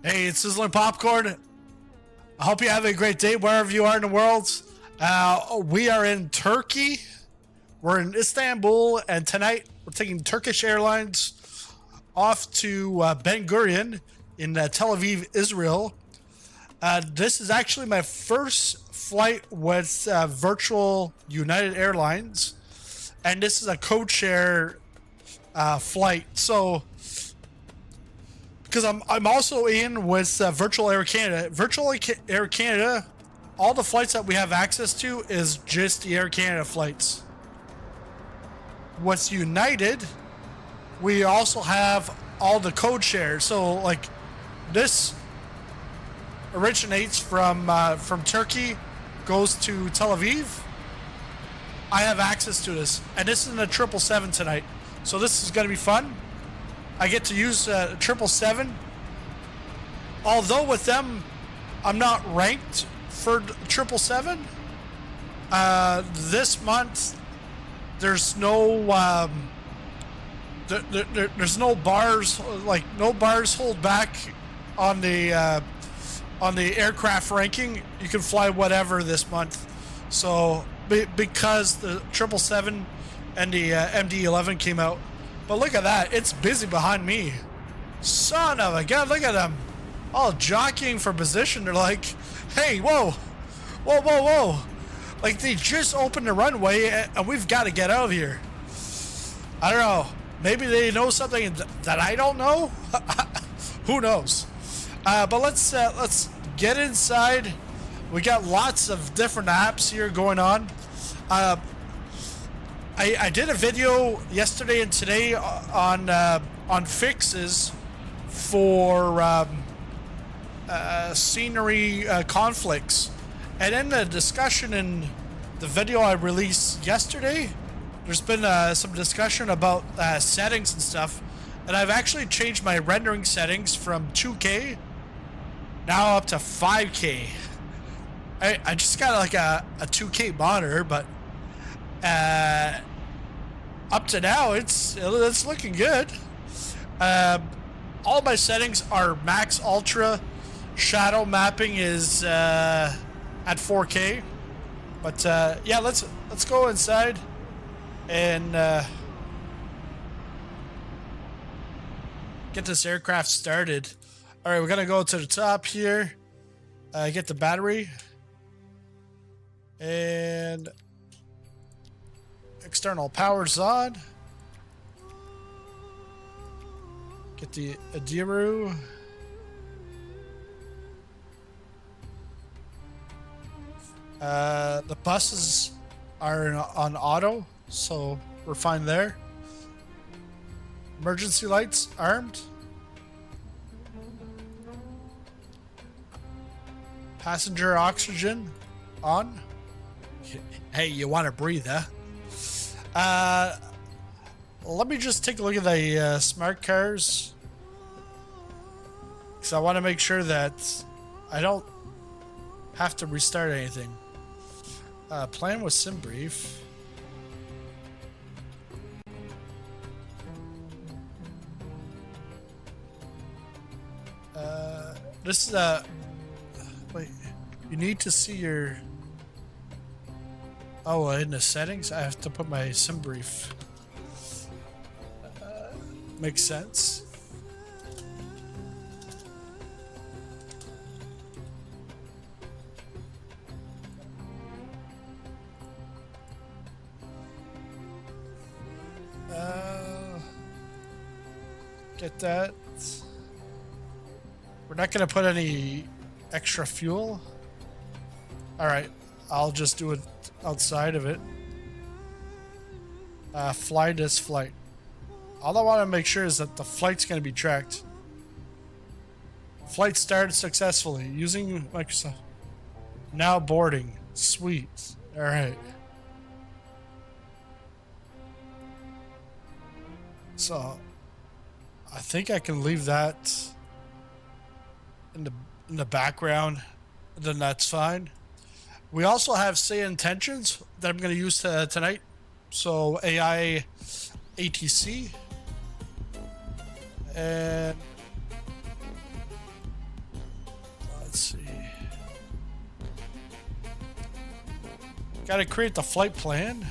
Hey, it's Sizzling Popcorn. I hope you have a great day wherever you are in the world. We are in Turkey. We're in Istanbul, and tonight we're taking Turkish Airlines off to Ben Gurion in Tel Aviv, Israel. This is actually my first flight with virtual United Airlines, and this is a code share flight. So, because I'm also in with Virtual Air Canada. Virtual Air Canada, all the flights that we have access to is just the Air Canada flights. With United, we also have all the code shares. So like this originates from Turkey, goes to Tel Aviv. I have access to this, and this is in a 777 tonight. So this is going to be fun. I get to use 777. Although with them, I'm not ranked for 777. This month, there's no there's no bars, like no bars hold back on the aircraft ranking. You can fly whatever this month. So because the 777 and the MD-11 came out. But look at that. It's busy behind me. Son of a gun. Look at them. All jockeying for position. They're like, hey, whoa. Whoa, whoa, whoa. Like, they just opened the runway, and we've got to get out of here. I don't know. Maybe they know something that I don't know? Who knows? But let's get inside. We got lots of different apps here going on. I did a video yesterday and today on fixes for scenery conflicts, and in the discussion in the video I released yesterday, there's been some discussion about settings and stuff, and I've actually changed my rendering settings from 2K now up to 5K. I just got like a 2K monitor, but up to now it's looking good. All my settings are max ultra. Shadow mapping is at 4K. But yeah, let's go inside and get this aircraft started. All right, we're gonna go to the top here. Get the battery and external power's on. Get the Adiru. The buses are on auto, so we're fine there. Emergency lights armed. Passenger oxygen on. Hey, you want to breathe, huh? Let me just take a look at the smart cars, because I want to make sure that I don't have to restart anything. Plan with SimBrief. This is wait, you need to see your... Oh, in the settings, I have to put my SimBrief. Makes sense. Get that. We're not going to put any extra fuel. All right, I'll just do it outside of it. Fly this flight. All I want to make sure is that the flight's going to be tracked. Flight started successfully using Microsoft. Now boarding. Sweet. All right. So I think I can leave that in the background. Then that's fine. We also have say intentions that I'm going to use tonight. So AI ATC and let's see. Gotta create the flight plan.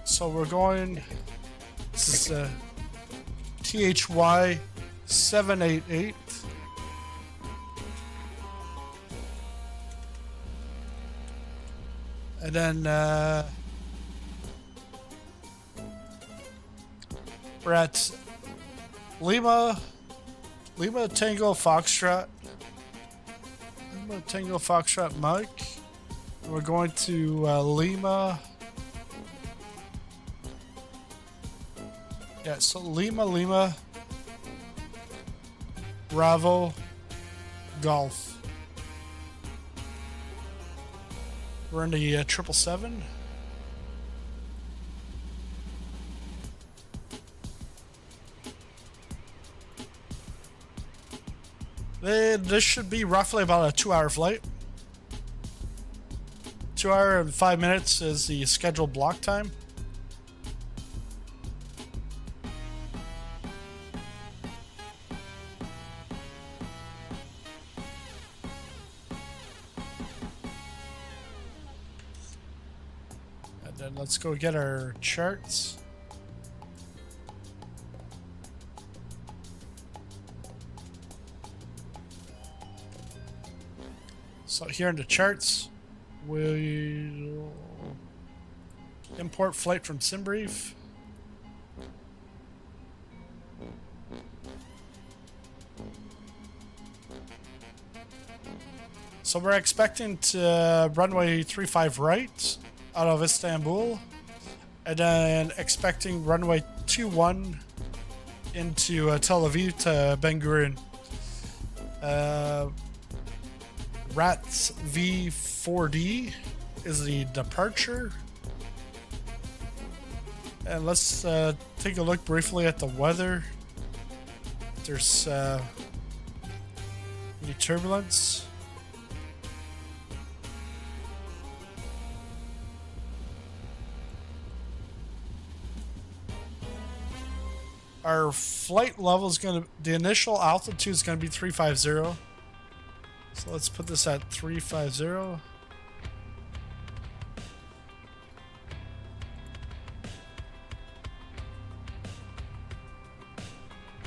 So we're going, this is THY 788. And then we're at Lima Tango Foxtrot. Lima Tango Foxtrot Mike. And we're going to Lima. Yeah, so Lima Bravo Golf. We're in the 777. This should be roughly about a 2-hour flight. 2 hours and 5 minutes is the scheduled block time. And then let's go get our charts. So here in the charts, we'll import flight from SimBrief. So we're expecting to runway 35 right out of Istanbul, and then expecting runway 21 into Tel Aviv to Ben Gurion. RATS V4D is the departure. And let's take a look briefly at the weather. There's any turbulence. Our flight level is going to, the initial altitude is going to be 350. So let's put this at 350.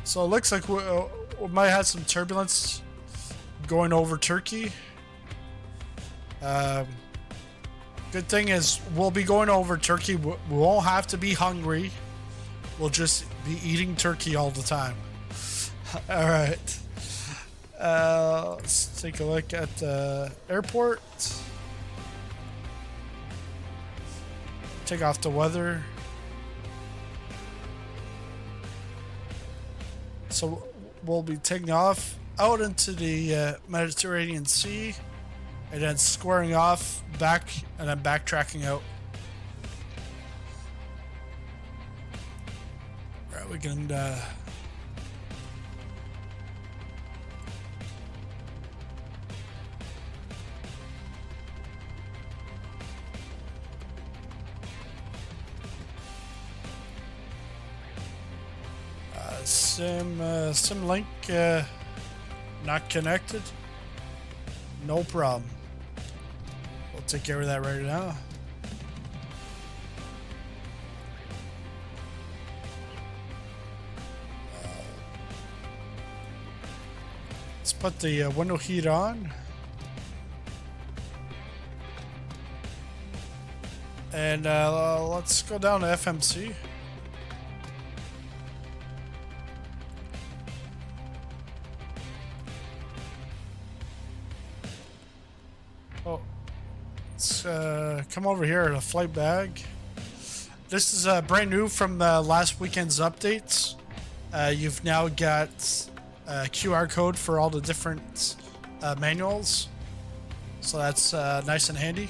So it looks like we might have some turbulence going over Turkey. Good thing is we'll be going over Turkey. We won't have to be hungry. We'll just be eating turkey all the time. All right. Let's take a look at the airport. Take off the weather. So we'll be taking off out into the Mediterranean Sea, and then squaring off back, and then backtracking out. All right, we can. Sim link not connected. No problem. We'll take care of that right now. Let's put the window heat on. And let's go down to FMC. Oh, let's come over here to flight bag. This is brand new from the last weekend's updates. You've now got a QR code for all the different manuals, so that's nice and handy.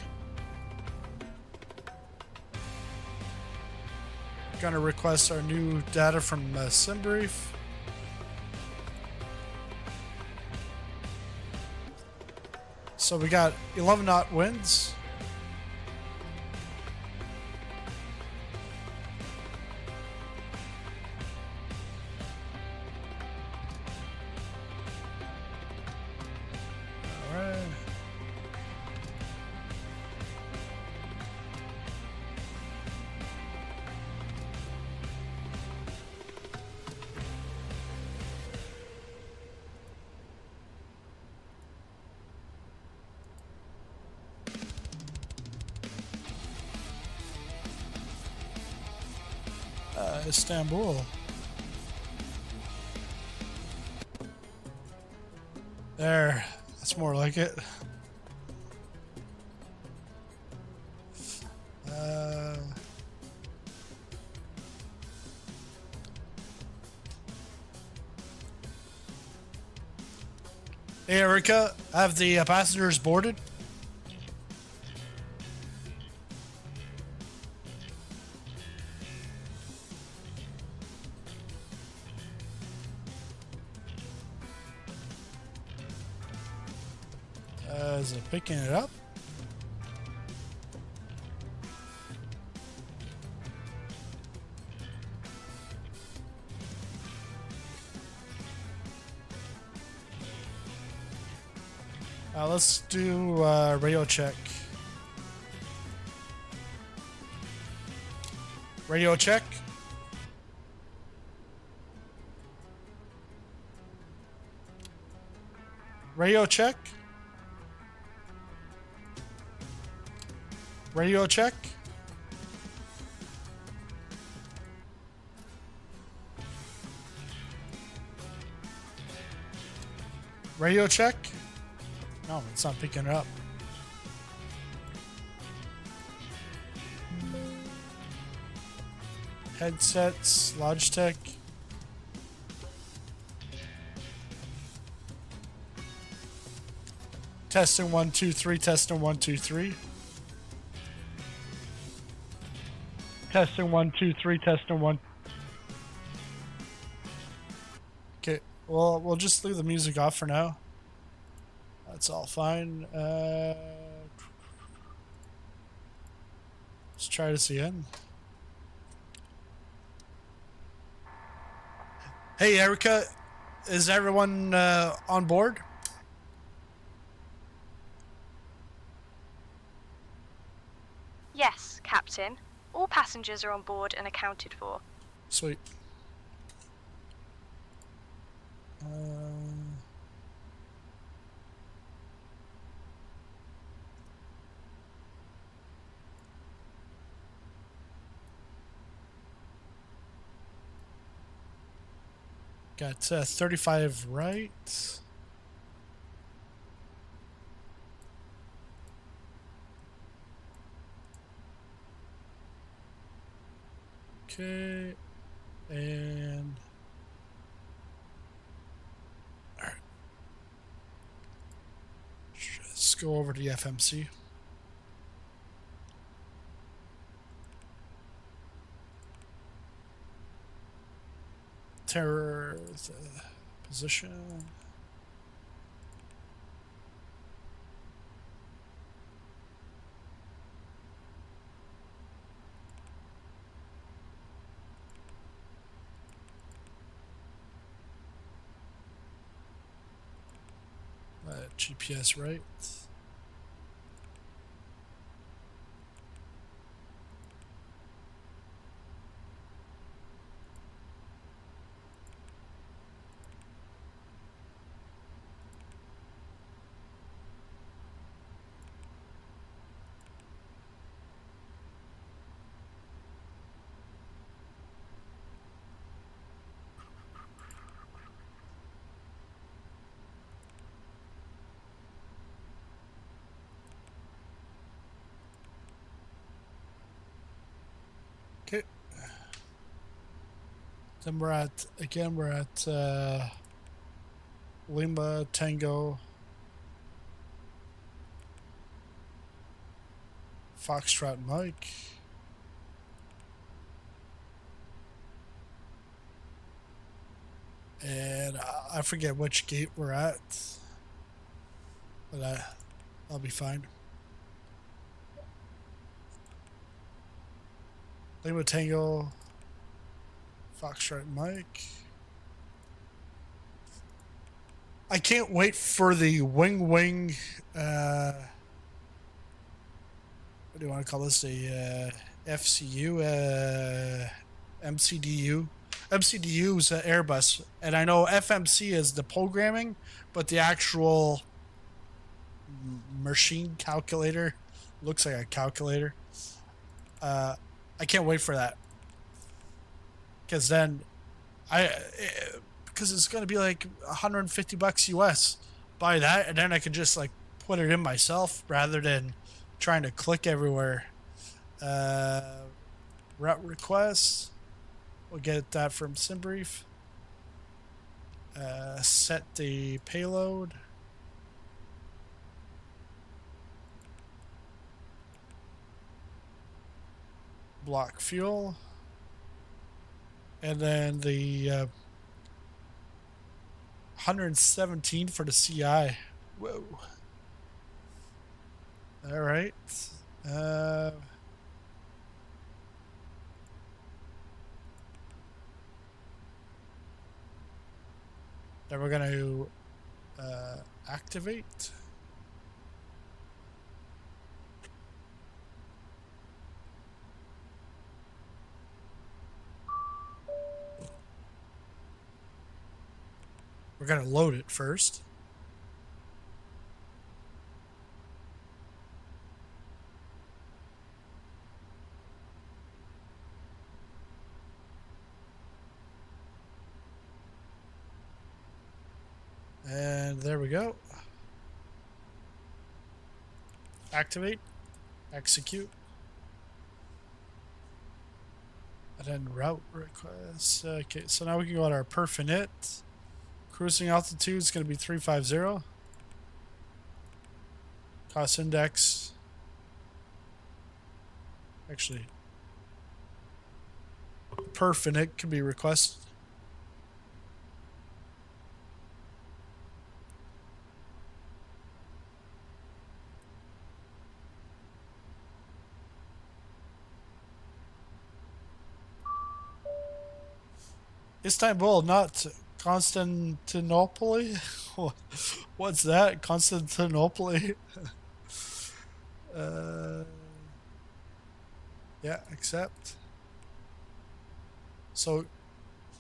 Gonna request our new data from SimBrief. So we got 11 knot winds. Istanbul. There, that's more like it. Hey Erica, have the passengers boarded? Is it picking it up? Let's do radio check. Radio check. Radio check. Radio check. Radio check. No, it's not picking it up. Headsets, Logitech. Testing 1 2 3. Testing 1 2 3. Testing 1 2 3. Testing 1. Okay, well, we'll just leave the music off for now. That's all fine. Let's try this again. Hey, Erica, is everyone on board? Yes, Captain. All passengers are on board and accounted for. Sweet. Got 35 right. Okay. And all right. Let's go over to the FMC. Terror position. GPS right. Okay. Then we're at Lima Tango Foxtrot Mike. And I forget which gate we're at, but I'll be fine. Lima Tango Foxtrot Mike. I can't wait for the wing what do you want to call this? A FCU, MCDU. MCDU is an Airbus, and I know FMC is the programming, but the actual machine calculator looks like a calculator. I can't wait for that. because then because it's going to be like $150 US. Buy that, and then I can just like put it in myself rather than trying to click everywhere. Route requests. We'll get that from SimBrief. Set the payload. Block fuel. And then the 117 for the CI. Whoa. All right. Then we're going to activate. We're going to load it first. And there we go. Activate, execute, and then route request. Okay, so now we can go on our perf init. Cruising altitude is going to be 350. Cost index. Actually, perf init can be requested. Istanbul, not Constantinople. What's that? Constantinople. Yeah, accept. So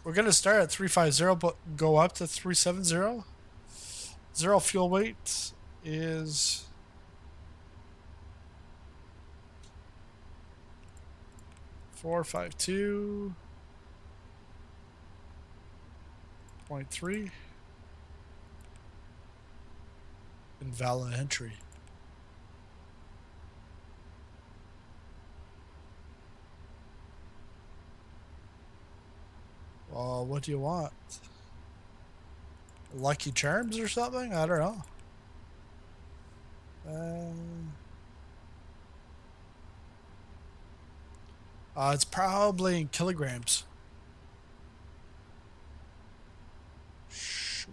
we're gonna start at 350, but go up to 370. Zero fuel weight is 452. 0.3. Invalid entry. Well, what do you want? Lucky Charms or something? I don't know. It's probably in kilograms. Shoot.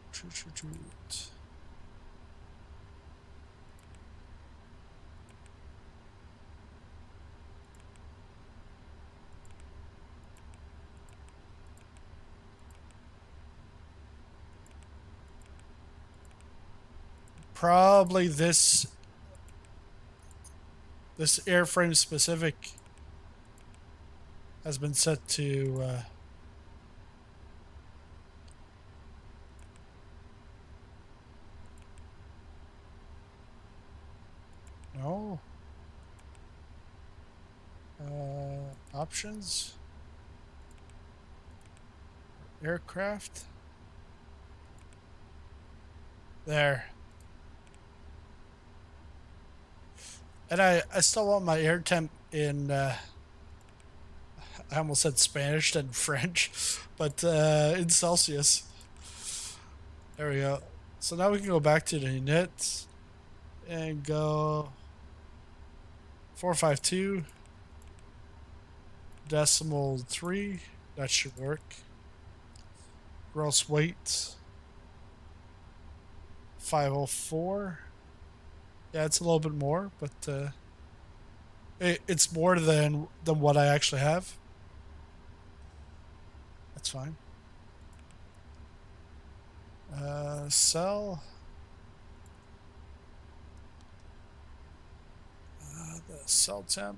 Probably this airframe specific has been set to no. Options. Aircraft. There. And I still want my air temp in, I almost said Spanish and French, but in Celsius. There we go. So now we can go back to the init and go 452 decimal 3. That should work. Gross weight 504. Yeah, it's a little bit more, but it's more than what I actually have. That's fine. Sell. The cell temp.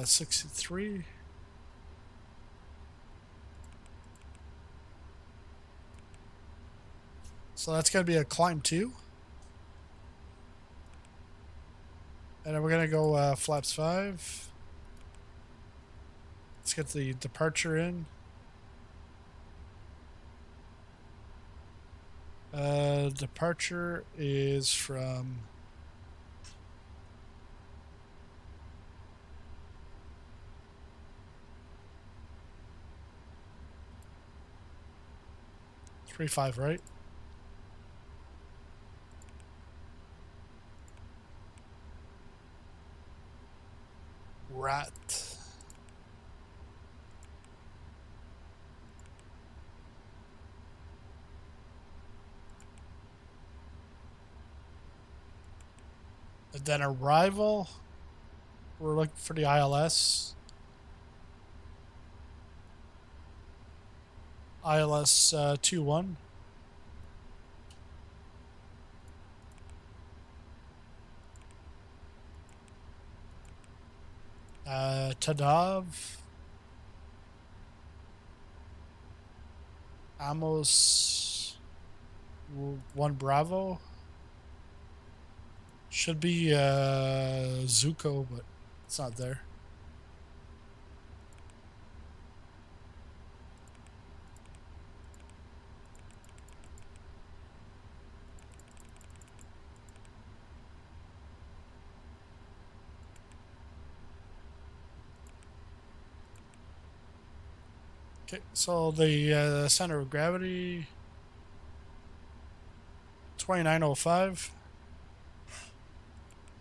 63. So that's going to be a climb 2. And then we're gonna go flaps 5. Let's get the departure in. Departure is from three five, right? Rat. And then arrival. We're looking for the ILS. ILS 21. Tadav. Amos 1 Bravo. Should be Zuko, but it's not there. Okay, so the center of gravity 2905.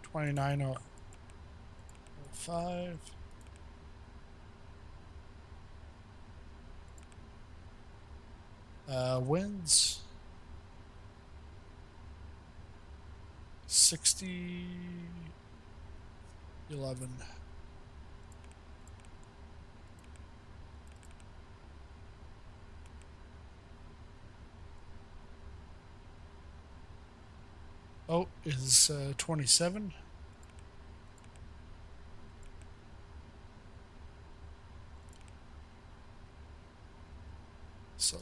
2905. Winds 60 11. Oh, is 27. So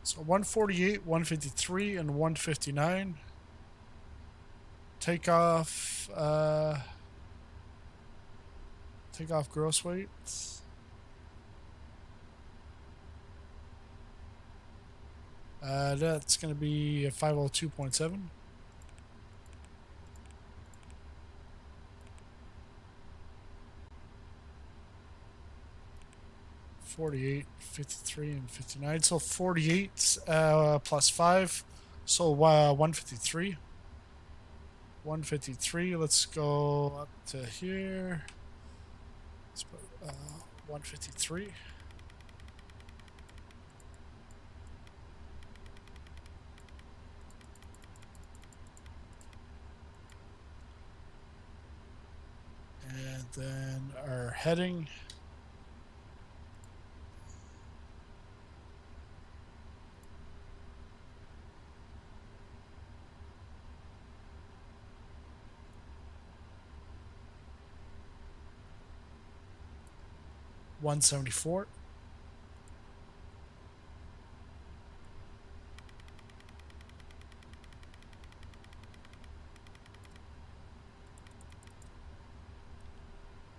so 148, 153, and 159. Takeoff gross weight. That's going to be a 502.7. $48, $53, and $59. So 48 plus 5. So 153. 153. Let's go up to here. Let's put 153. And then our heading. $174.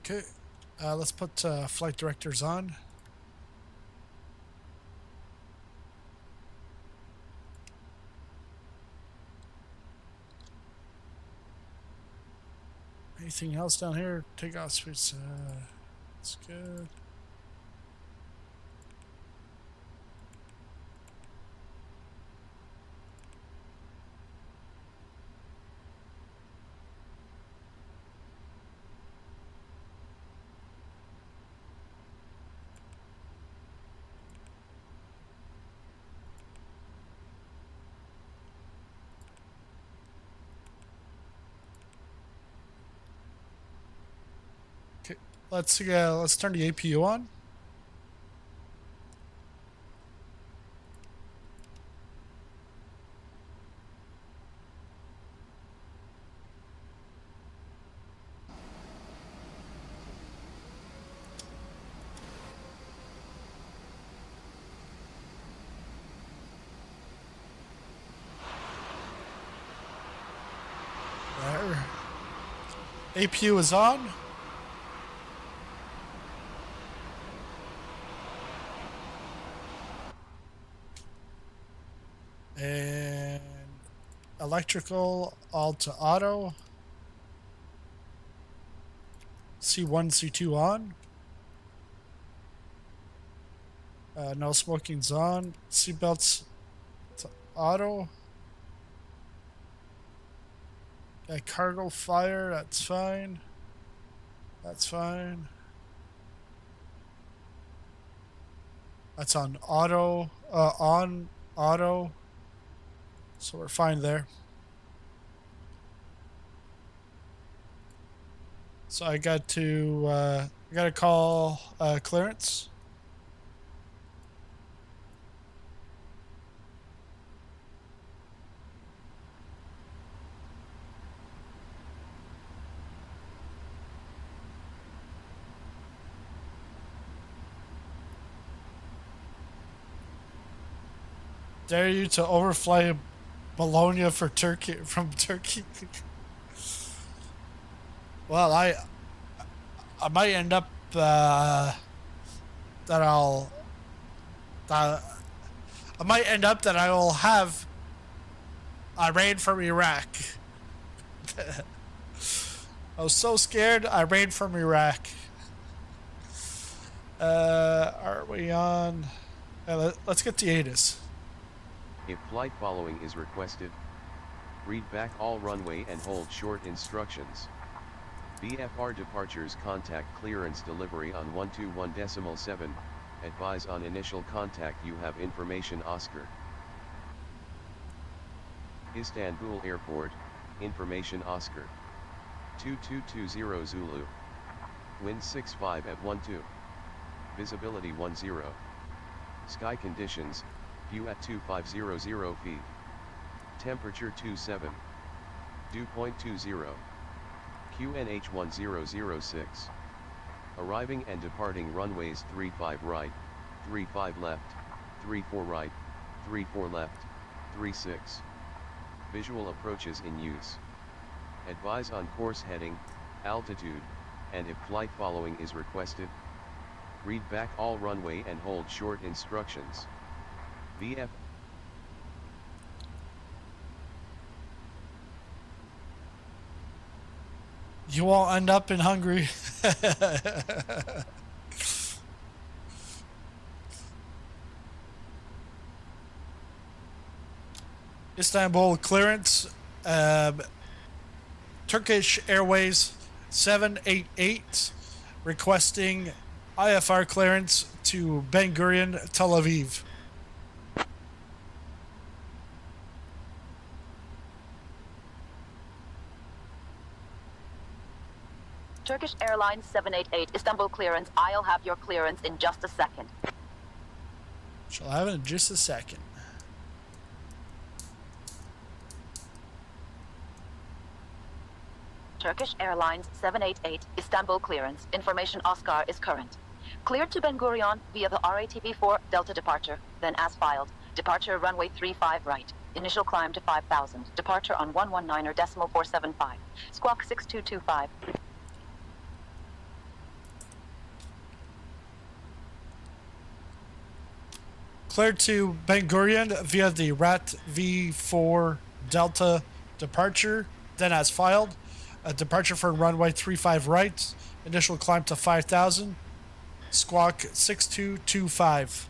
Okay, let's put flight directors on. Anything else down here? Takeoff speeds. That's good. Let's turn the APU on. APU is on. And electrical all to auto. C1, C2 on. No smoking's on. Seatbelts to auto. Got cargo fire, that's fine. That's fine. That's on auto, on auto. So we're fine there. So I got to call clearance. Dare you to overfly Bologna for Turkey from Turkey? Well, I might end up that I might end up that I will have Iran from Iraq. I was so scared. I ran from Iraq. Are we on? Let's get the ATIS. If flight following is requested, read back all runway and hold short instructions. VFR departures contact clearance delivery on 121.7. Advise on initial contact you have information Oscar. Istanbul Airport, information Oscar. 2220 Zulu. Wind 65 at 12. Visibility 10. Sky conditions, view at 2500 feet. Temperature 27. Dew point 20. QNH 1006. Arriving and departing runways 35 right, 35 left, 34 right, 34 left, 36. Visual approaches in use. Advise on course heading, altitude, and if flight following is requested. Read back all runway and hold short instructions. VF. You won't end up in Hungary. Istanbul clearance. Turkish Airways 788 requesting IFR clearance to Ben Gurion, Tel Aviv. Turkish Airlines 788 Istanbul clearance. I'll have your clearance in just a second. Shall have it in just a second. Turkish Airlines 788 Istanbul clearance. Information Oscar is current. Cleared to Ben Gurion via the RATB4 Delta departure, then as filed. Departure runway 35 right. Initial climb to 5,000. Departure on 119.475. Squawk 6225. Cleared to Ben Gurion via the RAT V4 Delta departure, then as filed. A departure for runway 35 right. Initial climb to 5,000. Squawk 6225.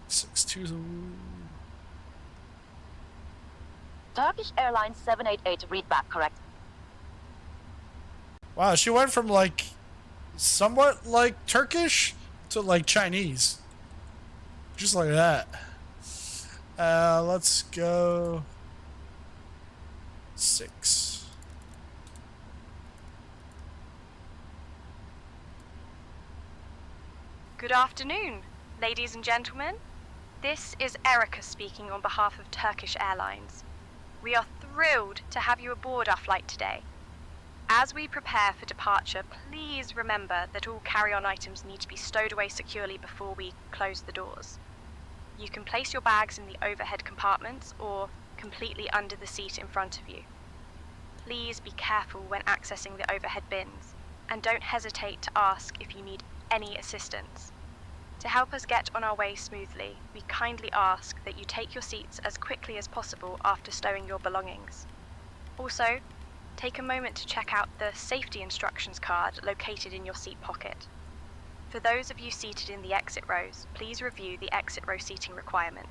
62. Turkish Airlines 788 read back correct. Wow, she went from like somewhat like Turkish to like Chinese. Just like that. Let's go 6. Good afternoon, ladies and gentlemen. This is Erica speaking on behalf of Turkish Airlines. We are thrilled to have you aboard our flight today. As we prepare for departure, please remember that all carry-on items need to be stowed away securely before we close the doors. You can place your bags in the overhead compartments or completely under the seat in front of you. Please be careful when accessing the overhead bins, and don't hesitate to ask if you need any assistance. To help us get on our way smoothly, we kindly ask that you take your seats as quickly as possible after stowing your belongings. Also, take a moment to check out the safety instructions card located in your seat pocket. For those of you seated in the exit rows, please review the exit row seating requirements.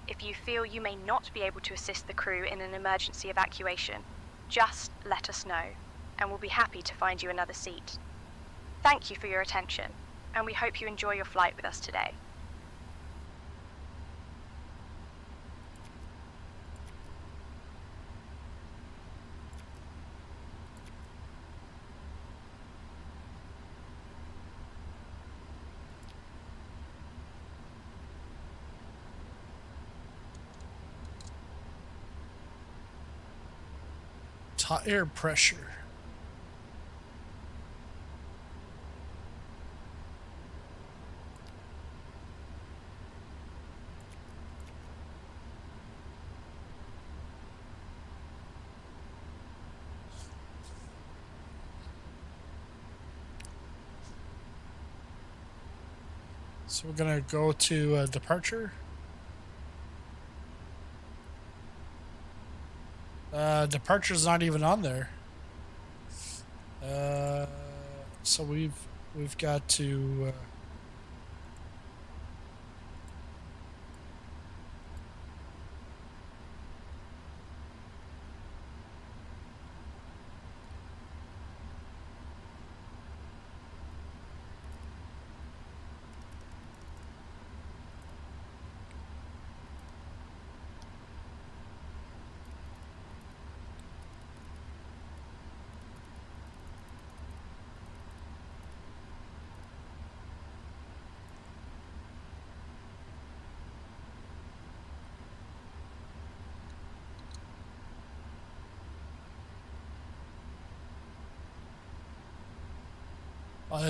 If you feel you may not be able to assist the crew in an emergency evacuation, just let us know, and we'll be happy to find you another seat. Thank you for your attention, and we hope you enjoy your flight with us today. Tire pressure. So we're gonna go to departure. Departure's not even on there. So we've got to.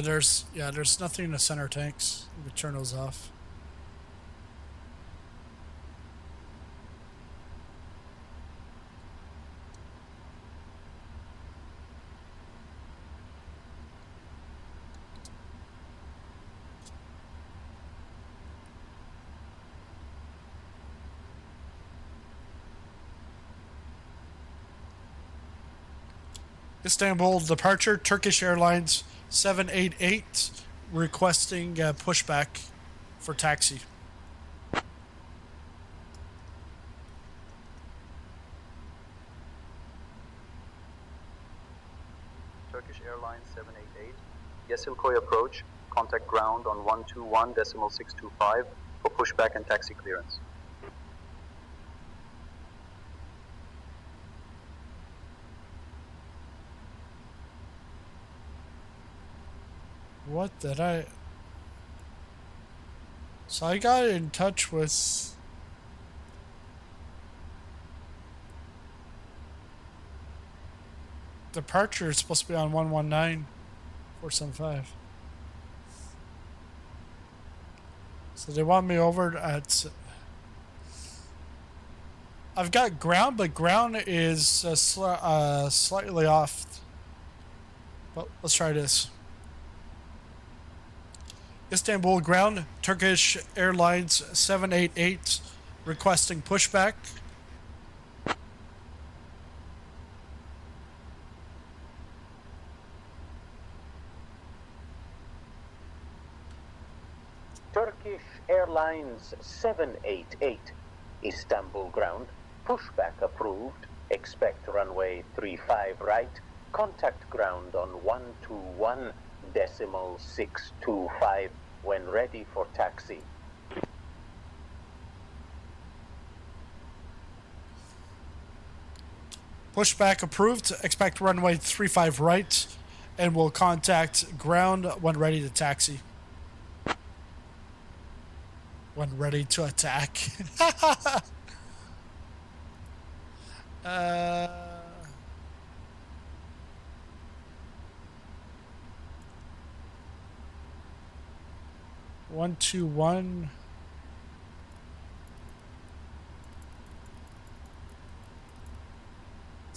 There's nothing in the center tanks. We can turn those off. Istanbul departure, Turkish Airlines 788 requesting pushback for taxi. Turkish Airlines 788, Yeşilköy approach, contact ground on 121.625 for pushback and taxi clearance. What did I... So I got in touch with... Departure is supposed to be on 119.475. So they want me over at... I've got ground, but ground is slightly off. But let's try this. Istanbul ground, Turkish Airlines 788 requesting pushback. Turkish Airlines 788, Istanbul ground, pushback approved, expect runway 35 right, contact ground on 121.625 when ready for taxi. Pushback approved, expect runway 35 right, and will contact ground when ready to taxi. When ready to attack. 121.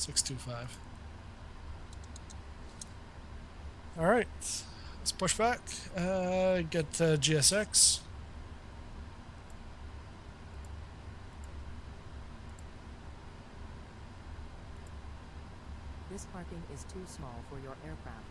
625. All right, let's push back. Get GSX. This parking is too small for your aircraft.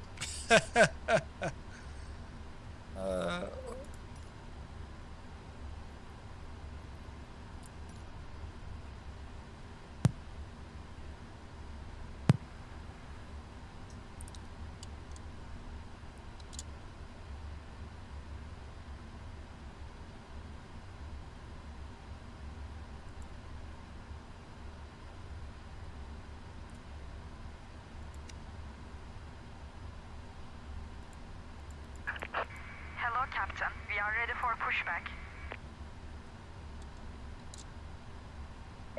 Hello, Captain. We are ready for pushback.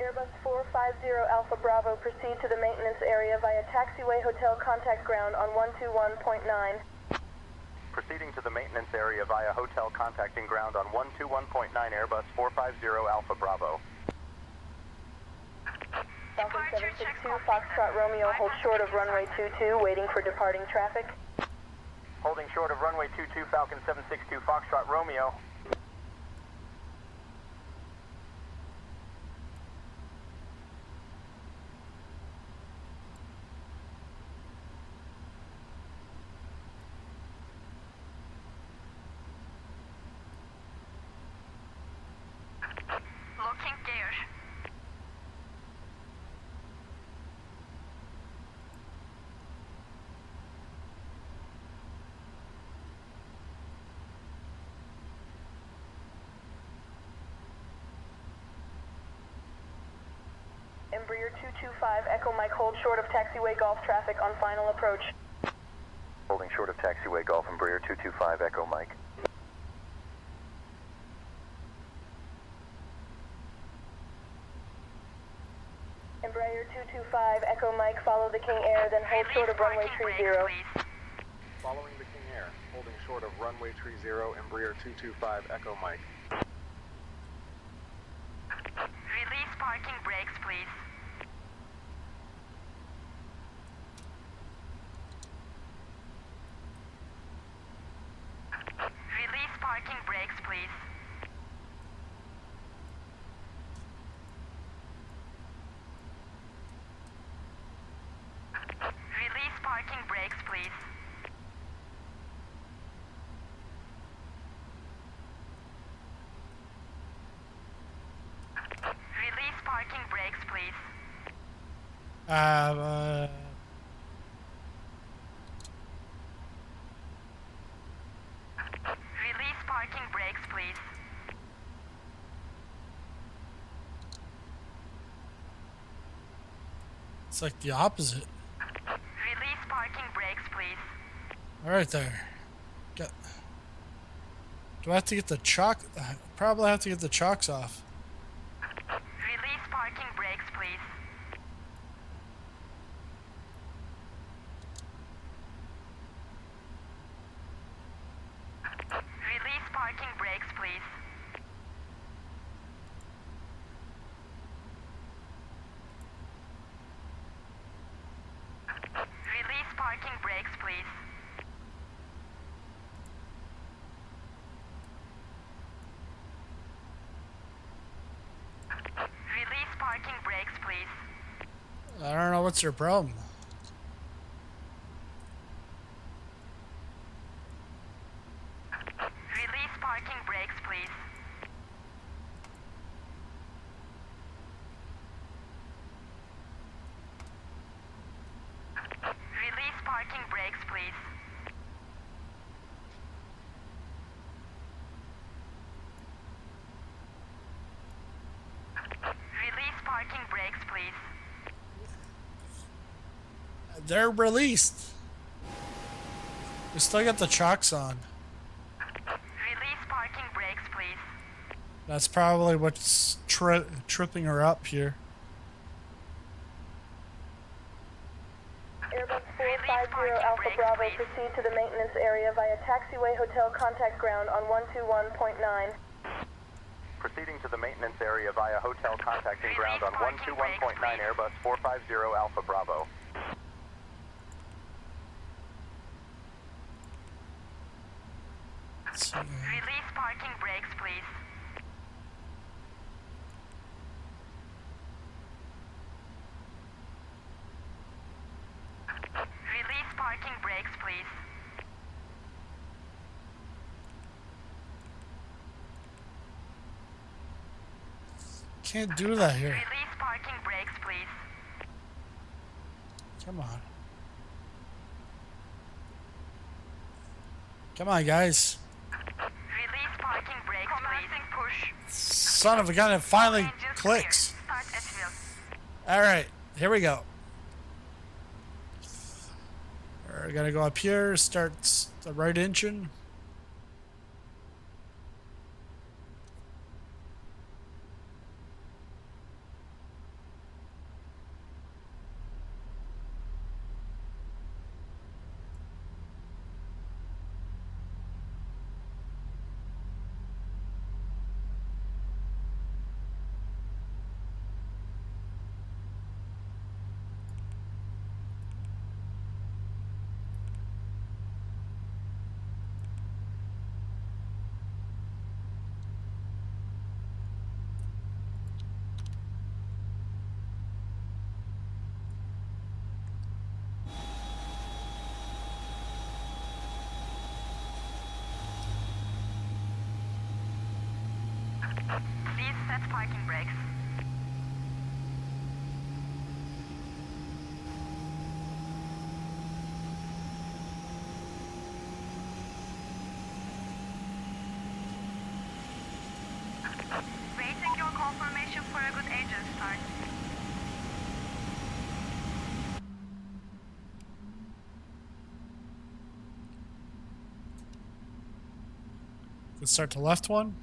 Airbus 450 Alpha Bravo, proceed to the maintenance area via taxiway hotel contact ground on 121.9. Proceeding to the maintenance area via hotel contacting ground on 121.9 Airbus 450 Alpha Bravo. Falcon 762 Foxtrot Romeo, hold short of runway 22, waiting for departing traffic. Holding short of runway 22 Falcon 762 Foxtrot Romeo. Locking gear. Embraer 225 Echo Mike, hold short of taxiway Golf traffic on final approach. Holding short of taxiway Golf Embraer 225 Echo Mike. Embraer 225 Echo Mike, follow the King Air, then hold short of runway 30. Following the King Air, holding short of runway 30, Embraer 225 Echo Mike. Release parking brakes, please. Release parking brakes, please. Release parking brakes, please. Release parking brakes, please. Release parking brakes, please. It's like the opposite. Release parking brakes, please. All right, there. Do I have to get the chalk? Probably have to get the chocks off. Release parking brakes, please. Release parking brakes, please. Release parking brakes, please. Release parking brakes, please. I don't know what's your problem. Release parking brakes, please. Release parking brakes, please. Release parking brakes, please. They're released. We still got the chocks on. Release parking brakes, please. That's probably what's tripping her up here. Airbus 450 Alpha Bravo, proceed to the maintenance area via taxiway hotel contact ground on 121.9. Proceeding to the maintenance area via hotel contacting ground on 121.9 Airbus 450 Alpha Bravo. Release parking brakes, please. Release parking brakes, please. Can't do that here. Release parking brakes, please. Come on. Come on, guys. Release parking brakes, please. Push. Son of a gun, it finally clicks. Start at will. Alright, here we go. We're gonna go up here, start the right engine. Please set parking brakes. Waiting your confirmation for a good engine start. Let's start the left one.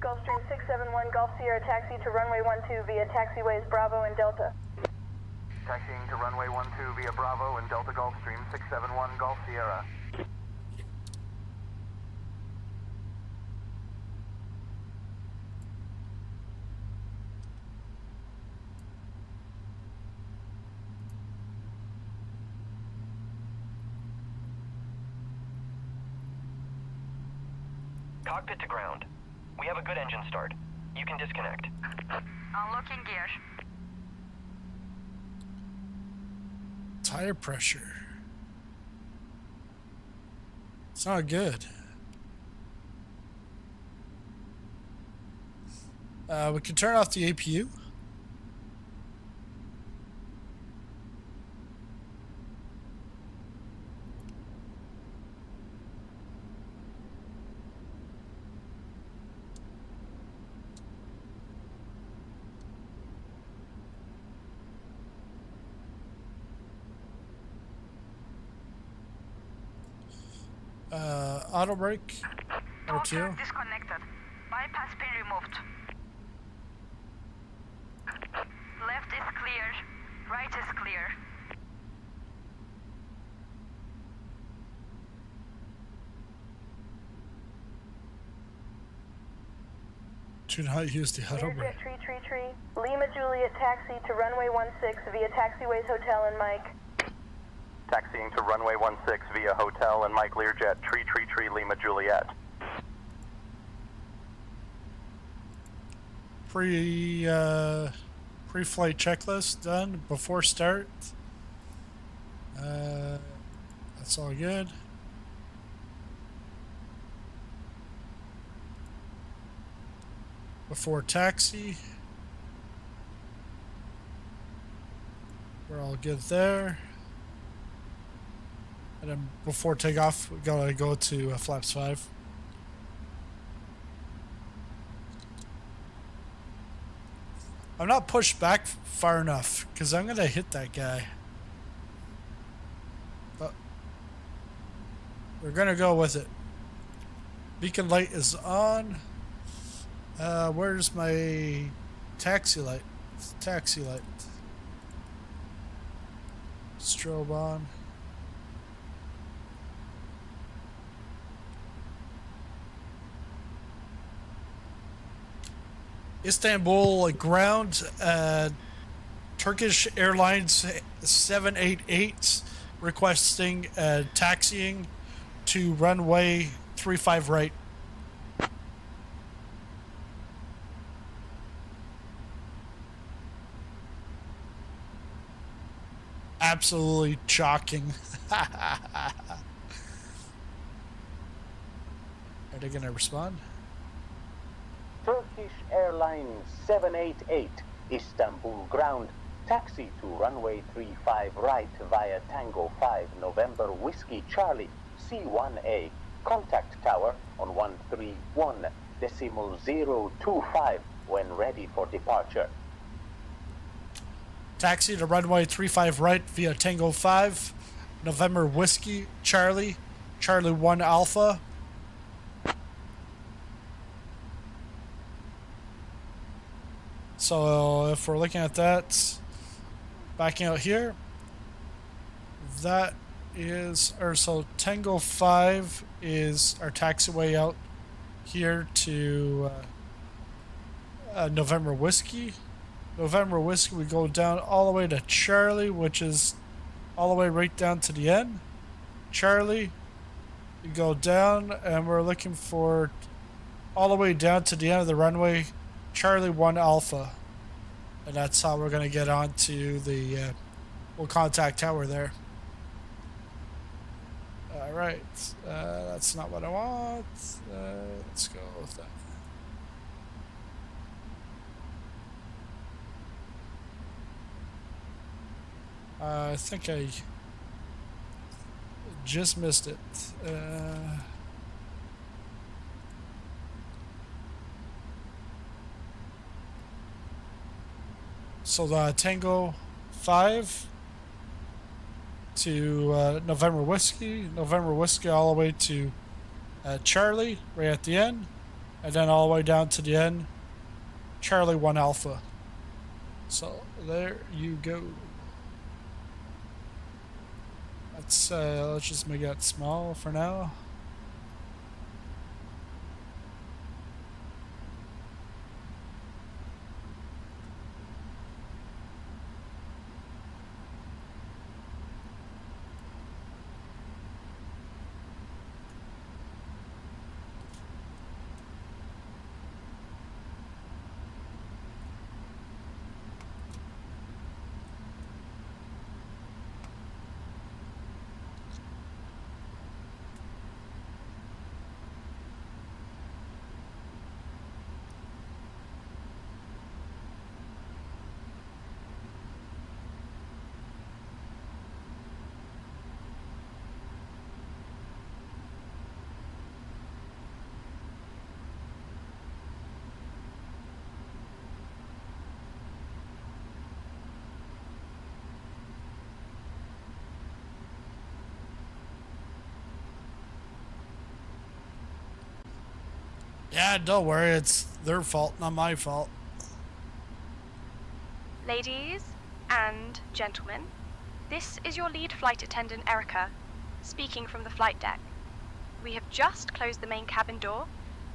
Gulfstream 671 Golf Sierra taxi to runway 12 via taxiways Bravo and Delta. Taxiing to runway 12 via Bravo and Delta Gulfstream 671 Golf Sierra. Cockpit to ground. We have a good engine start. You can disconnect. Unlocking gear. Tire pressure. It's not good. We can turn off the APU. Auto brake. Torque disconnected. Bypass pin removed. Left is clear. Right is clear. Do not use the auto brake. Tree. Lima Juliet taxi to runway 16 via taxiways Hotel and Mike. Taxiing to runway 16 via Hotel and Mike Learjet, Tree, Lima Juliet. Pre-flight checklist done before start. That's all good. Before taxi. We're all good there. And then before takeoff, we gotta go to flaps 5. I'm not pushed back far enough because I'm gonna hit that guy. But we're gonna go with it. Beacon light is on. Where's my taxi light? Taxi light. Strobe on. Istanbul ground, Turkish Airlines 788 requesting taxiing to runway 35 right. Absolutely shocking. Are they gonna respond? Turkish Airlines 788, Istanbul ground, taxi to runway 35 right via Tango 5 November Whiskey Charlie, C1A, contact tower on 131.025 when ready for departure. Taxi to runway 35 right via Tango 5 November Whiskey Charlie, Charlie 1 Alpha. So if we're looking at that, backing out here, that is, or so Tango 5 is our taxiway out here to November Whiskey. November Whiskey, we go down all the way to Charlie, which is all the way right down to the end. Charlie, we go down and we're looking for all the way down to the end of the runway, Charlie 1 Alpha. And that's how we're going to get onto the we'll contact tower there. Alright, that's not what I want. Let's go with that. I think I just missed it. So the Tango 5 to November Whiskey all the way to Charlie, right at the end, and then all the way down to the end, Charlie 1 Alpha. So there you go. Let's just make that small for now. Yeah, don't worry, it's their fault, not my fault. Ladies and gentlemen, this is your lead flight attendant Erica, speaking from the flight deck. We have just closed the main cabin door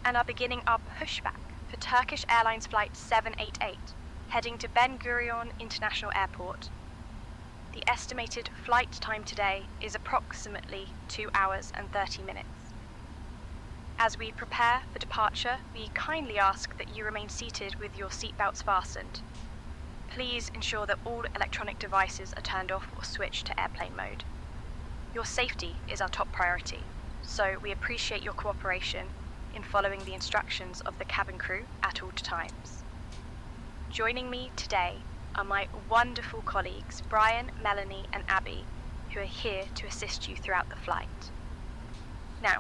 and are beginning our pushback for Turkish Airlines Flight 788, heading to Ben Gurion International Airport. The estimated flight time today is approximately 2 hours and 30 minutes. As we prepare for departure, we kindly ask that you remain seated with your seatbelts fastened. Please ensure that all electronic devices are turned off or switched to airplane mode. Your safety is our top priority, so we appreciate your cooperation in following the instructions of the cabin crew at all times. Joining me today are my wonderful colleagues Brian, Melanie and Abby, who are here to assist you throughout the flight. Now,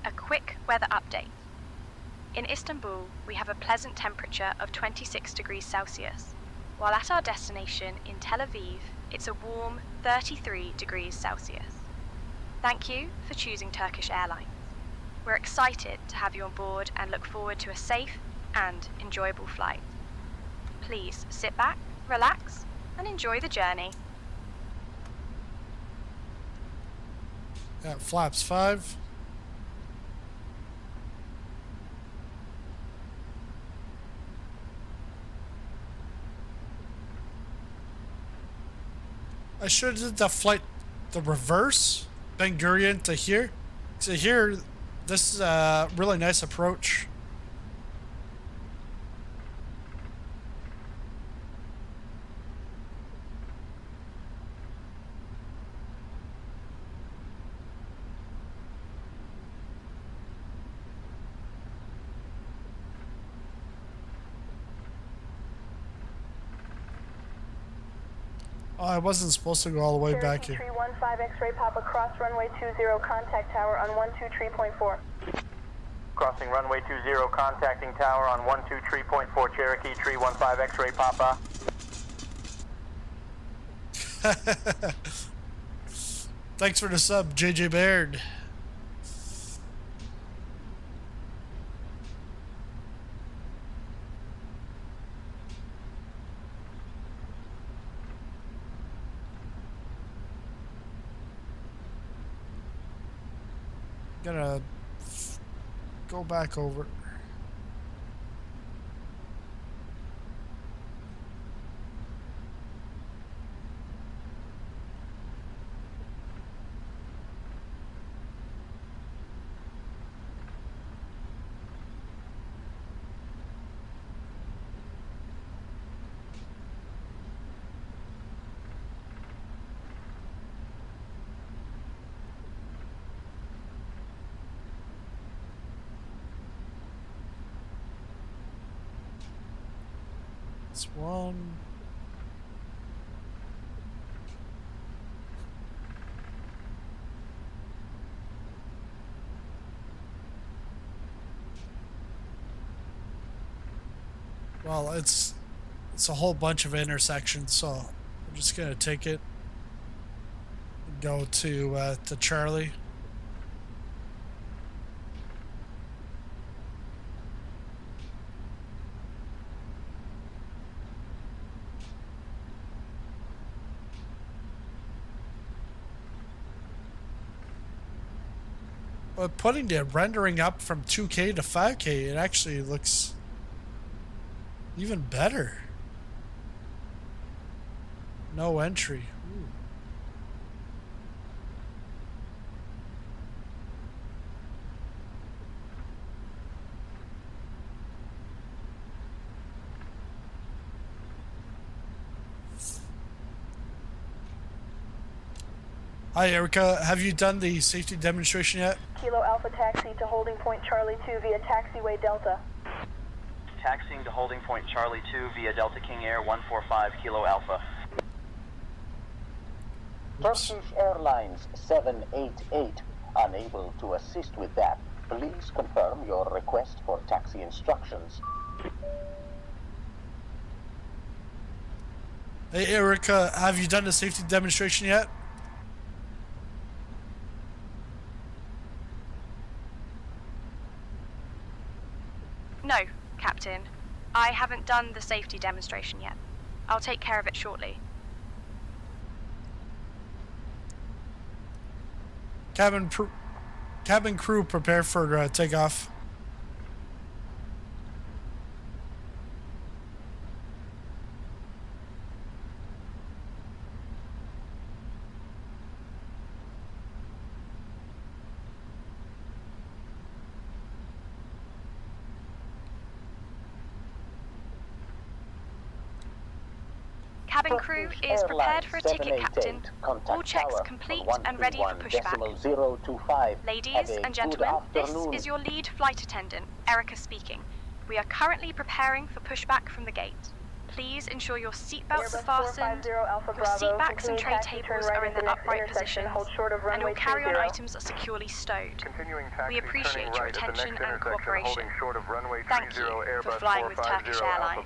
a quick weather update. In Istanbul, we have a pleasant temperature of 26 degrees Celsius while at our destination in Tel Aviv, it's a warm 33 degrees Celsius. Thank you for choosing Turkish Airlines. We're excited to have you on board and look forward to a safe and enjoyable flight. Please sit back, relax, and enjoy the journey. Got flaps 5. I should have did the flight the reverse, Ben Gurion to here. So here, this is a really nice approach. Oh, I wasn't supposed to go all the way back here. 315 X-ray Papa, cross runway 20, contact tower on 123.4. Crossing runway 20, contacting tower on 123.4 Cherokee 315 X-ray Papa. Thanks for the sub, JJ Baird. Gonna go back over. One. Well, it's a whole bunch of intersections, so I'm just gonna take it and go to Charlie. But putting the rendering up from 2K to 5K, it actually looks even better. No entry. Ooh. Hi Erica, have you done the safety demonstration yet? Kilo Alpha taxi to holding point Charlie 2 via taxiway Delta. Taxiing to holding point Charlie 2 via Delta King Air 145 Kilo Alpha. Turkish Airlines 788, unable to assist with that. Please confirm your request for taxi instructions. Hey Erica, have you done the safety demonstration yet? No, Captain. I haven't done the safety demonstration yet. I'll take care of it shortly. Cabin crew, prepare for takeoff. Cabin crew is prepared for a ticket, Captain. All checks complete and ready for pushback. Ladies and gentlemen, this is your lead flight attendant, Erica speaking. We are currently preparing for pushback from the gate. Please ensure your seatbelts are fastened, your seat backs and tray tables are in their upright positions, and all carry-on items are securely stowed. We appreciate your attention and cooperation. Thank you for flying with Turkish Airlines.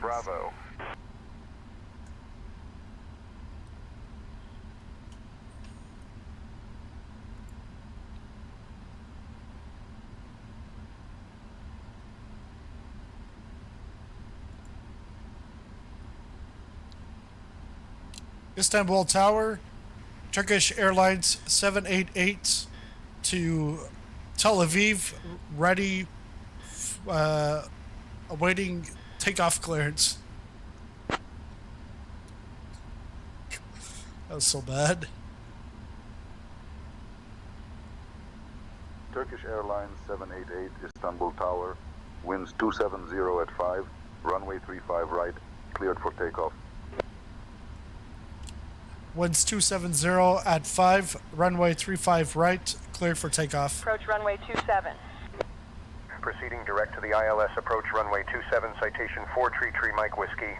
Istanbul Tower, Turkish Airlines 788 to Tel Aviv, ready, awaiting takeoff clearance. That was so bad. Turkish Airlines 788 Istanbul Tower, winds 270 at 5, runway 35 right, cleared for takeoff. Winds 270 at 5, runway 35 right, cleared for takeoff. Approach runway 27. Proceeding direct to the ILS, approach runway 27, citation 4 Tree Mike Whiskey.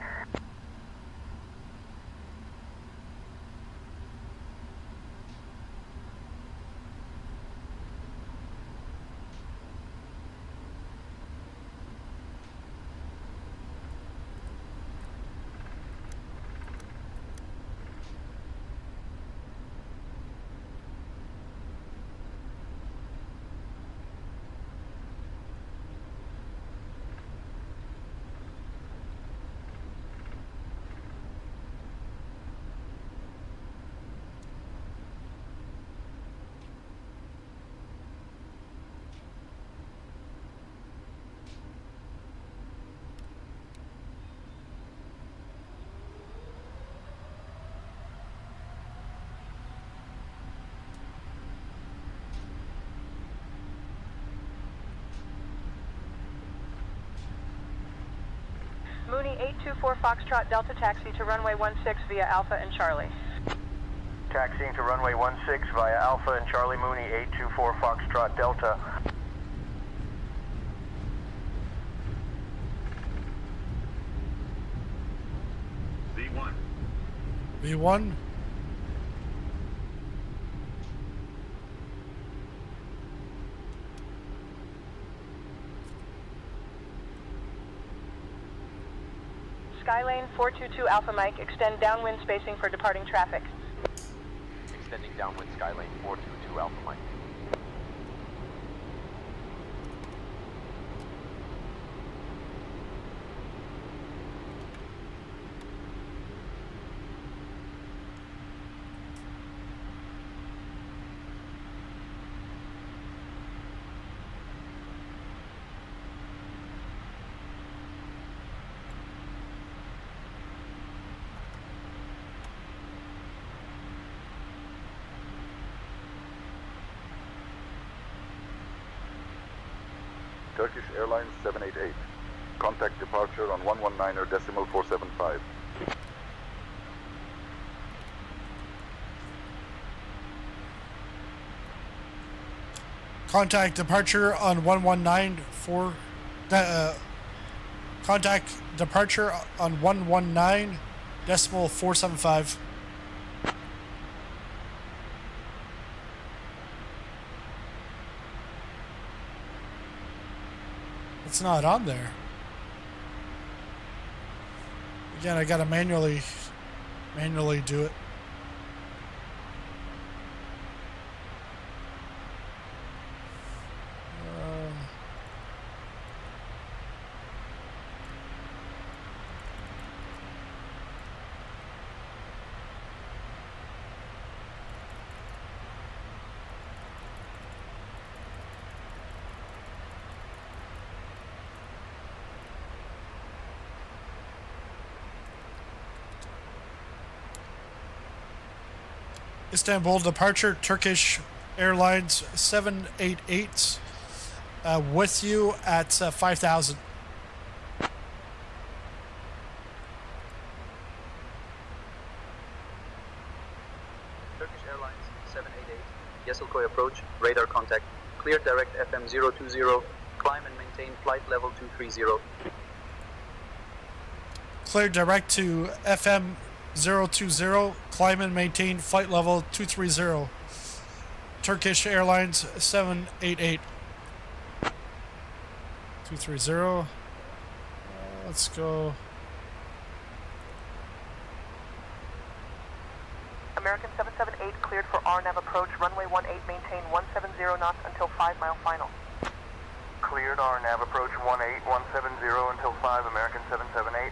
Mooney 824 Foxtrot Delta taxi to runway 16 via Alpha and Charlie. Taxiing to runway 16 via Alpha and Charlie Mooney 824 Foxtrot Delta. V1. V1. Skylane 422 Alpha Mike, extend downwind spacing for departing traffic. Extending downwind Skylane 422 Alpha Mike. Turkish Airlines 788. Contact departure on 119er decimal 475. Contact departure on 1194. Contact departure on 119 decimal 475. It's not on there. Again, I gotta manually do it. Istanbul departure, Turkish Airlines 788, with you at 5,000. Turkish Airlines 788, Yesilkoy approach, radar contact, clear direct FM 020, climb and maintain flight level 230. Clear direct to FM 020, climb and maintain flight level 230. Turkish Airlines 788. 230. Let's go. American 778 cleared for RNAV approach, runway 18, maintain 170 knots until 5 mile final. Cleared RNAV approach 18, 170 until 5, American 778.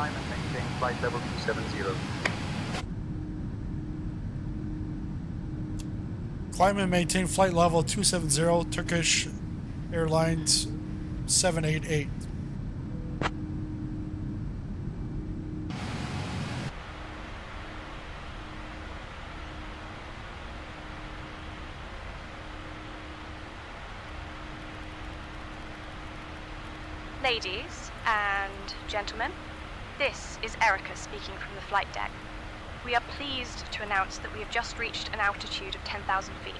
Climb and maintain flight level 270. Climb and maintain flight level 270, Turkish Airlines 788. Ladies and gentlemen, this is Erica speaking from the flight deck. We are pleased to announce that we have just reached an altitude of 10,000 feet.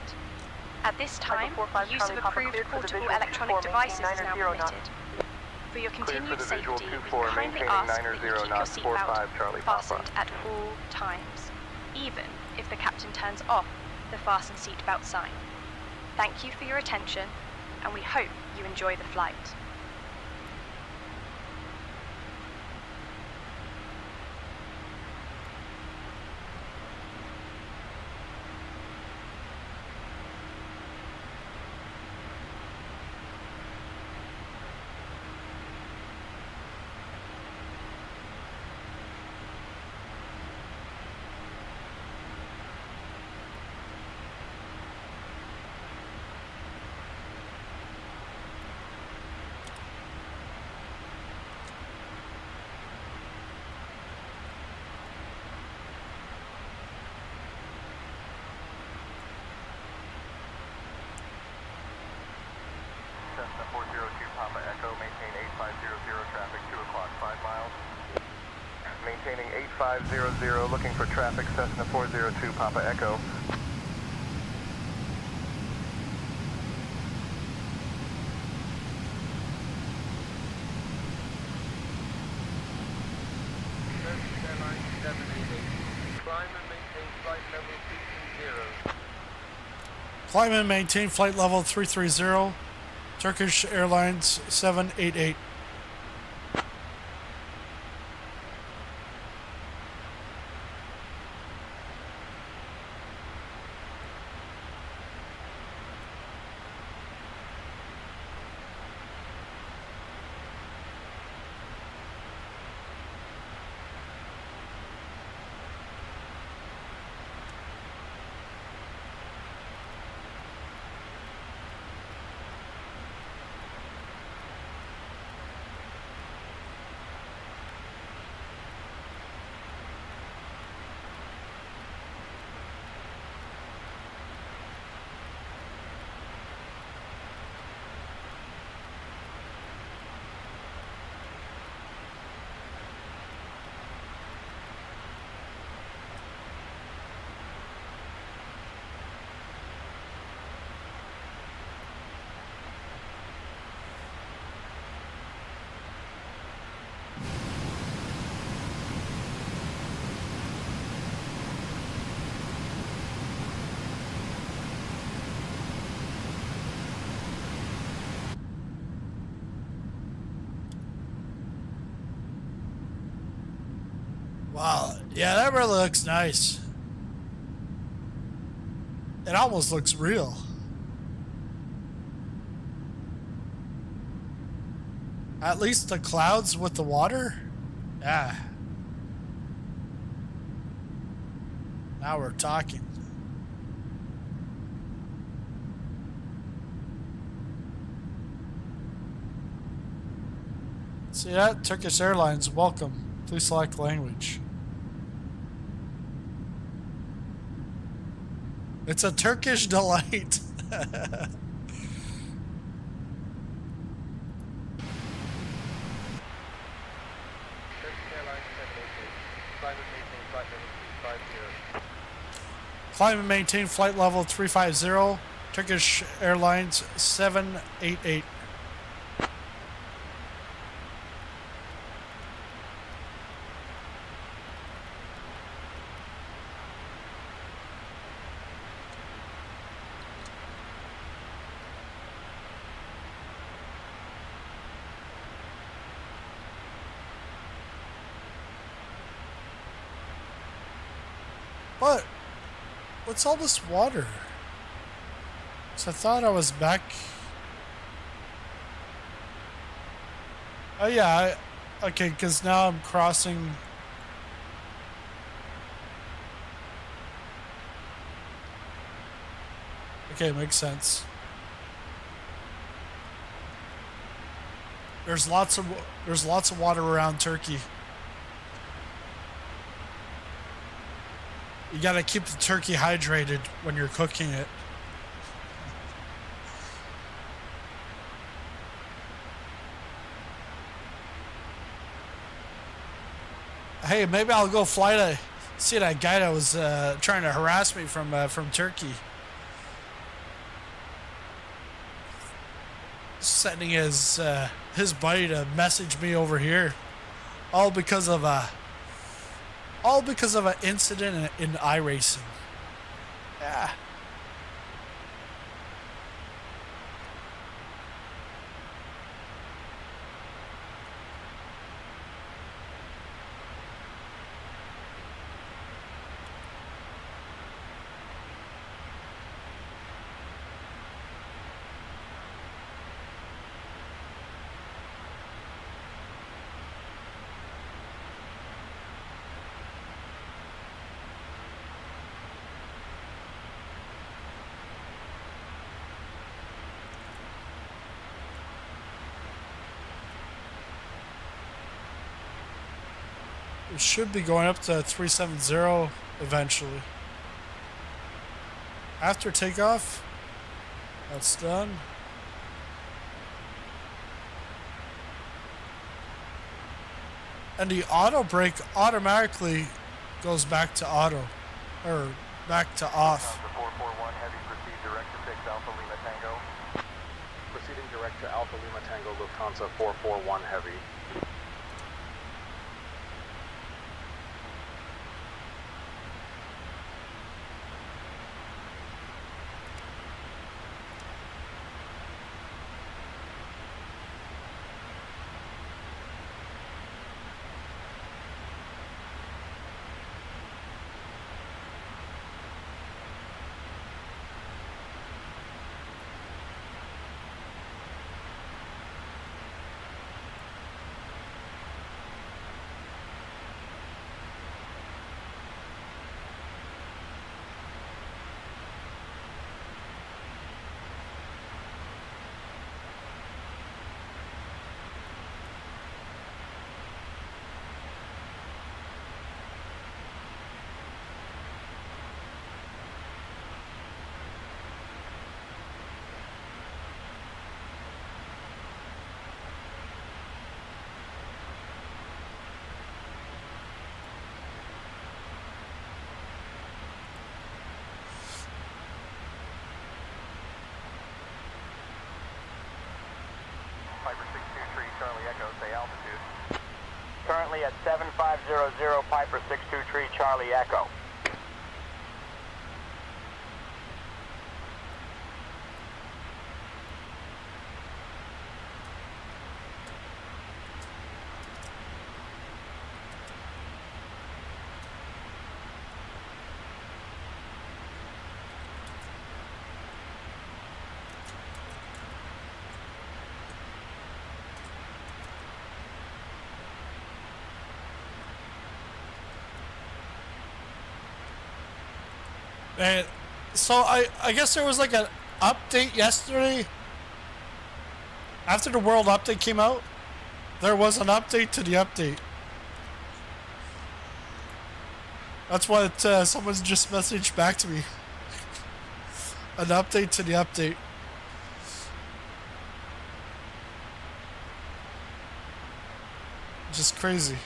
At this time, the use of approved portable electronic devices is now permitted. For your continued safety, we kindly ask that you keep your seatbelt fastened at all times, even if the captain turns off the fasten seatbelt sign. Thank you for your attention, and we hope you enjoy the flight. Cessna 402 Papa Echo, maintain 8500 traffic, 2 o'clock, 5 miles. Maintaining 8500, looking for traffic, Cessna 402 Papa Echo. Turkish Airlines 788, climb and maintain flight level 330. Climb and maintain flight level 330, Turkish Airlines 788. Wow, yeah, that really looks nice. It almost looks real. At least the clouds with the water? Yeah. Now we're talking. See that? Turkish Airlines, welcome. Please select language. It's a Turkish delight. Climb and maintain flight level 350, Turkish Airlines 788. What? What's all this water? So I thought I was back. Oh yeah, Okay, because now I'm crossing. Okay, makes sense. There's lots of water around Turkey. You gotta keep the turkey hydrated when you're cooking it. Hey, maybe I'll go fly to see that guy that was trying to harass me from Turkey. Sending his buddy to message me over here, all because of an incident in iRacing. Yeah. We should be going up to 370 eventually. After takeoff, that's done. And the auto brake automatically goes back to auto, or back to off. 441 Heavy, proceed direct to 6 Alpha Lima Tango. Proceeding direct to Alpha Lima Tango, Lufthansa 441 Heavy. Currently at 7500 Piper 623 Charlie Echo. And so I guess there was like an update yesterday. After the world update came out, there was an update to the update. That's what someone's just messaged back to me. An update to the update. Just crazy.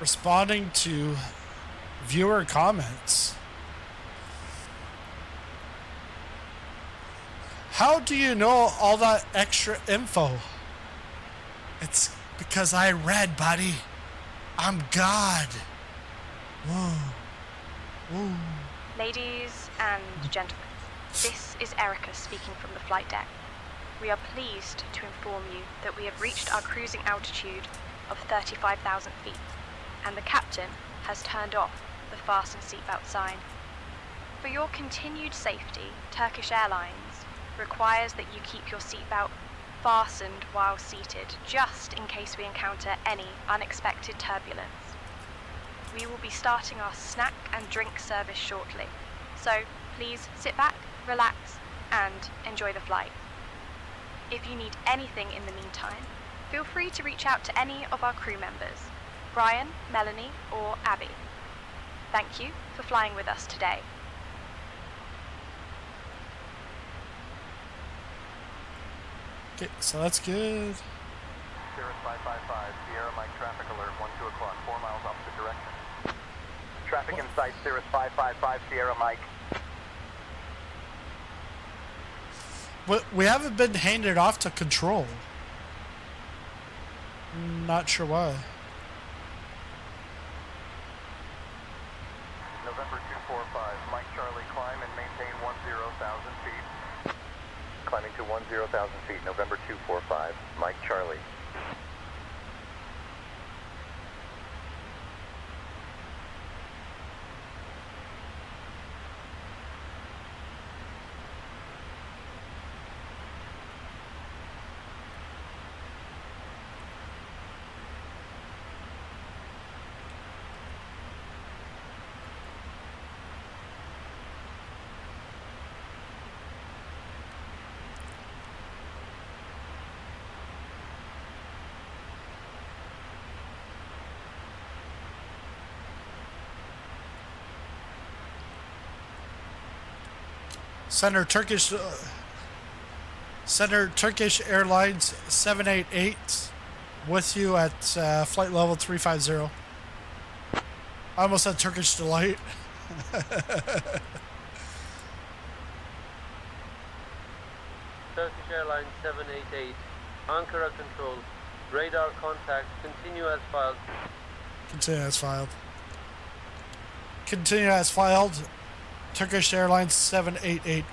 Responding to viewer comments. How do you know all that extra info? It's because I read, buddy. I'm God. Whoa. Ooh. Ladies and gentlemen, this is Erica speaking from the flight deck. We are pleased to inform you that we have reached our cruising altitude of 35,000 feet, and the captain has turned off the fasten seatbelt sign. For your continued safety, Turkish Airlines requires that you keep your seatbelt fastened while seated, just in case we encounter any unexpected turbulence. We will be starting our snack and drink service shortly, so please sit back, relax, and enjoy the flight. If you need anything in the meantime, feel free to reach out to any of our crew members, Brian, Melanie, or Abby. Thank you for flying with us today. Okay, so that's good. Cirrus 555, Sierra Mike traffic alert, 1-2 o'clock, 4 miles opposite direction. Traffic in sight, Cirrus 555, Sierra Mike. But we haven't been handed off to control. Not sure why. November 245, Mike Charlie, climb and maintain 10,000 feet. Climbing to 10,000 feet, November 245, Mike Charlie. Center Turkish Airlines 788 with you at flight level 350. I almost said Turkish Delight. Turkish Airlines 788, Ankara control, radar contact, continue as filed. Continue as filed. Continue as filed. Turkish Airlines 788.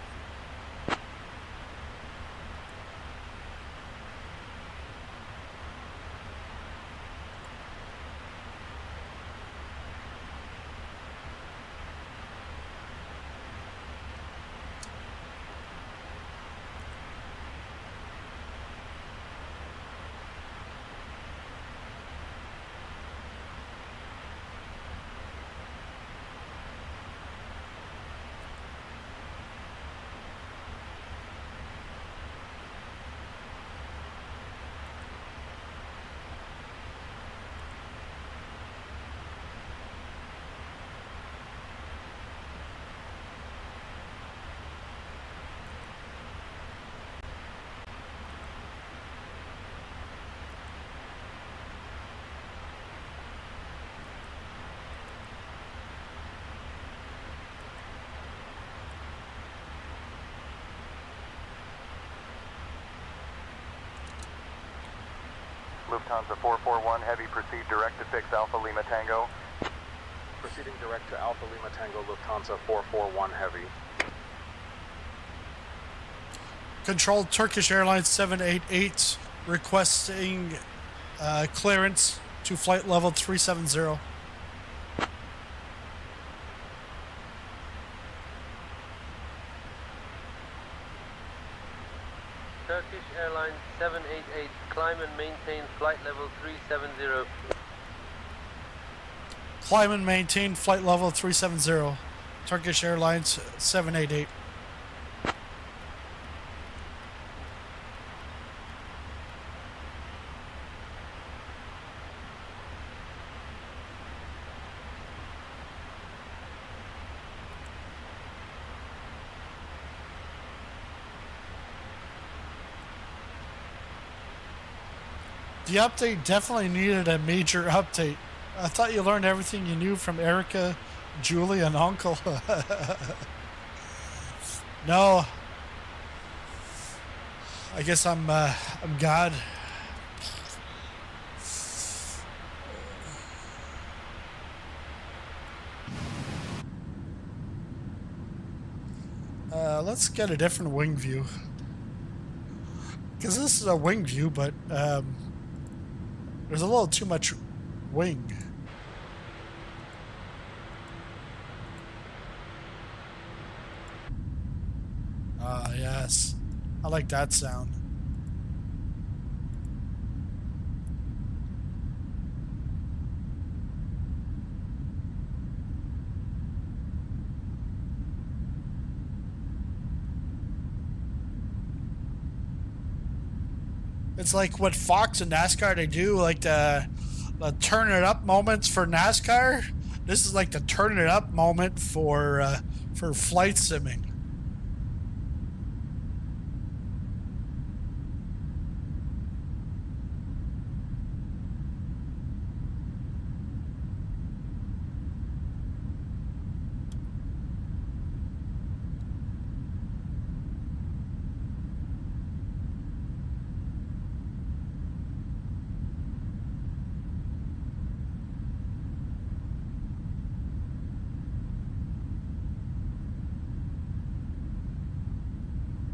Lufthansa 441 Heavy, proceed direct to 6 Alpha Lima Tango. Proceeding direct to Alpha Lima Tango, Lufthansa 441 Heavy. Control Turkish Airlines 788 requesting clearance to flight level 370. Turkish Airlines 788, climb and maintain flight level 370. Climb and maintain flight level 370. Turkish Airlines 788. The update definitely needed a major update. I thought you learned everything you knew from Erica, Julie, and Uncle. No. I guess I'm God. Let's get a different wing view. Because this is a wing view, but there's a little too much wing. Ah, yes. I like that sound. It's like what Fox and NASCAR they do, like the turn it up moments for NASCAR. This is like the turn it up moment for flight simming.